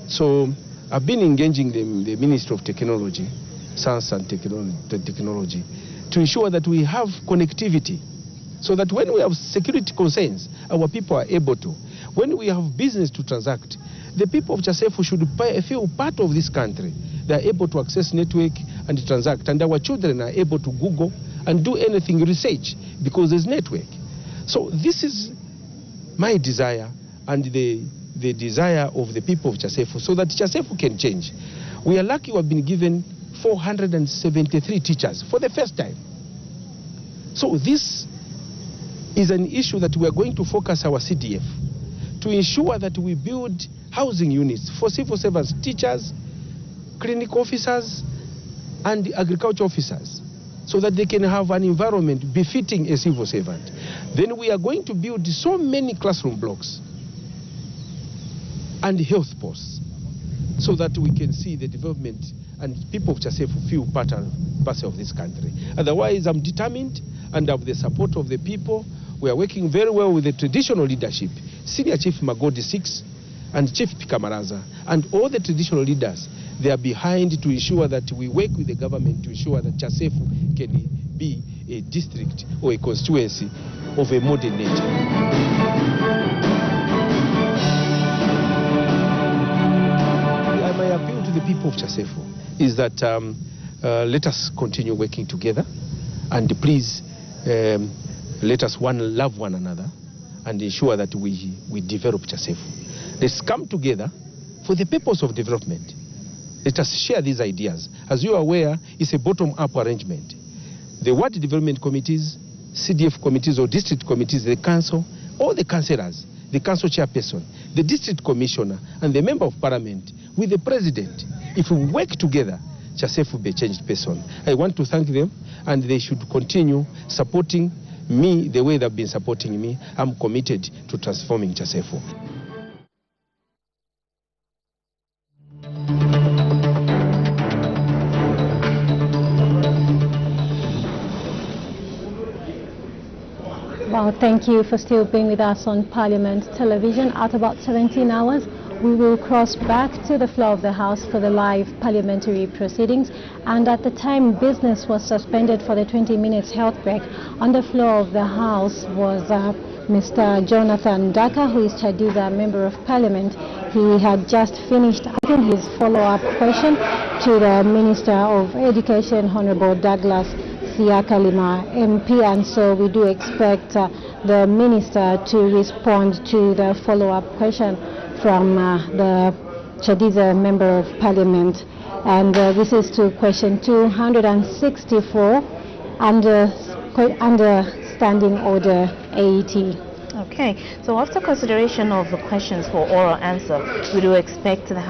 So I've been engaging the Ministry of Technology, Science and Technology, to ensure that we have connectivity, so that when we have security concerns, our people are able to. When we have business to transact, the people of Chasefu should feel part of this country. They are able to access network and transact, and our children are able to Google and do anything, research, because there's network. So this is my desire and the desire of the people of Chasefu, so that Chasefu can change. We are lucky we have been given 473 teachers for the first time. So this is an issue that we are going to focus our CDF to ensure that we build housing units for civil servants, teachers, clinic officers, and agriculture officers, so that they can have an environment befitting a civil servant. Then we are going to build so many classroom blocks and health posts, so that we can see the development and people of Chasefu feel part and parcel of this country. Otherwise, I'm determined, and have the support of the people. We are working very well with the traditional leadership, Senior Chief Magodi 6 and Chief Pikamaraza, and all the traditional leaders. They are behind to ensure that we work with the government to ensure that Chasefu can be a district or a constituency of a modern nature. My appeal to the people of Chasefu is that let us continue working together, and please let us love one another and ensure that we develop Chasefu. Let's come together for the purpose of development. Let us share these ideas. As you are aware, it's a bottom-up arrangement. The ward development committees, CDF committees or district committees, the council, all the councillors, the council chairperson, the district commissioner, and the member of parliament, with the president. If we work together, Chasefu will be a changed person. I want to thank them, and they should continue supporting me the way they've been supporting me. I'm committed to transforming Chasefu. Thank you for still being with us on Parliament Television. At about 17 hours, we will cross back to the floor of the House for the live parliamentary proceedings. And at the time, business was suspended for the 20 minutes health break. On the floor of the House was Mr. Jonathan Daka, who is Chadiza Member of Parliament. He had just finished asking his follow-up question to the Minister of Education, Honorable Douglas Siakalima MP, and so we do expect the Minister to respond to the follow-up question from the Chadiza Member of Parliament. And this is to question 264 under Standing Order 80. Okay, so after consideration of the questions for oral answer, we do expect the House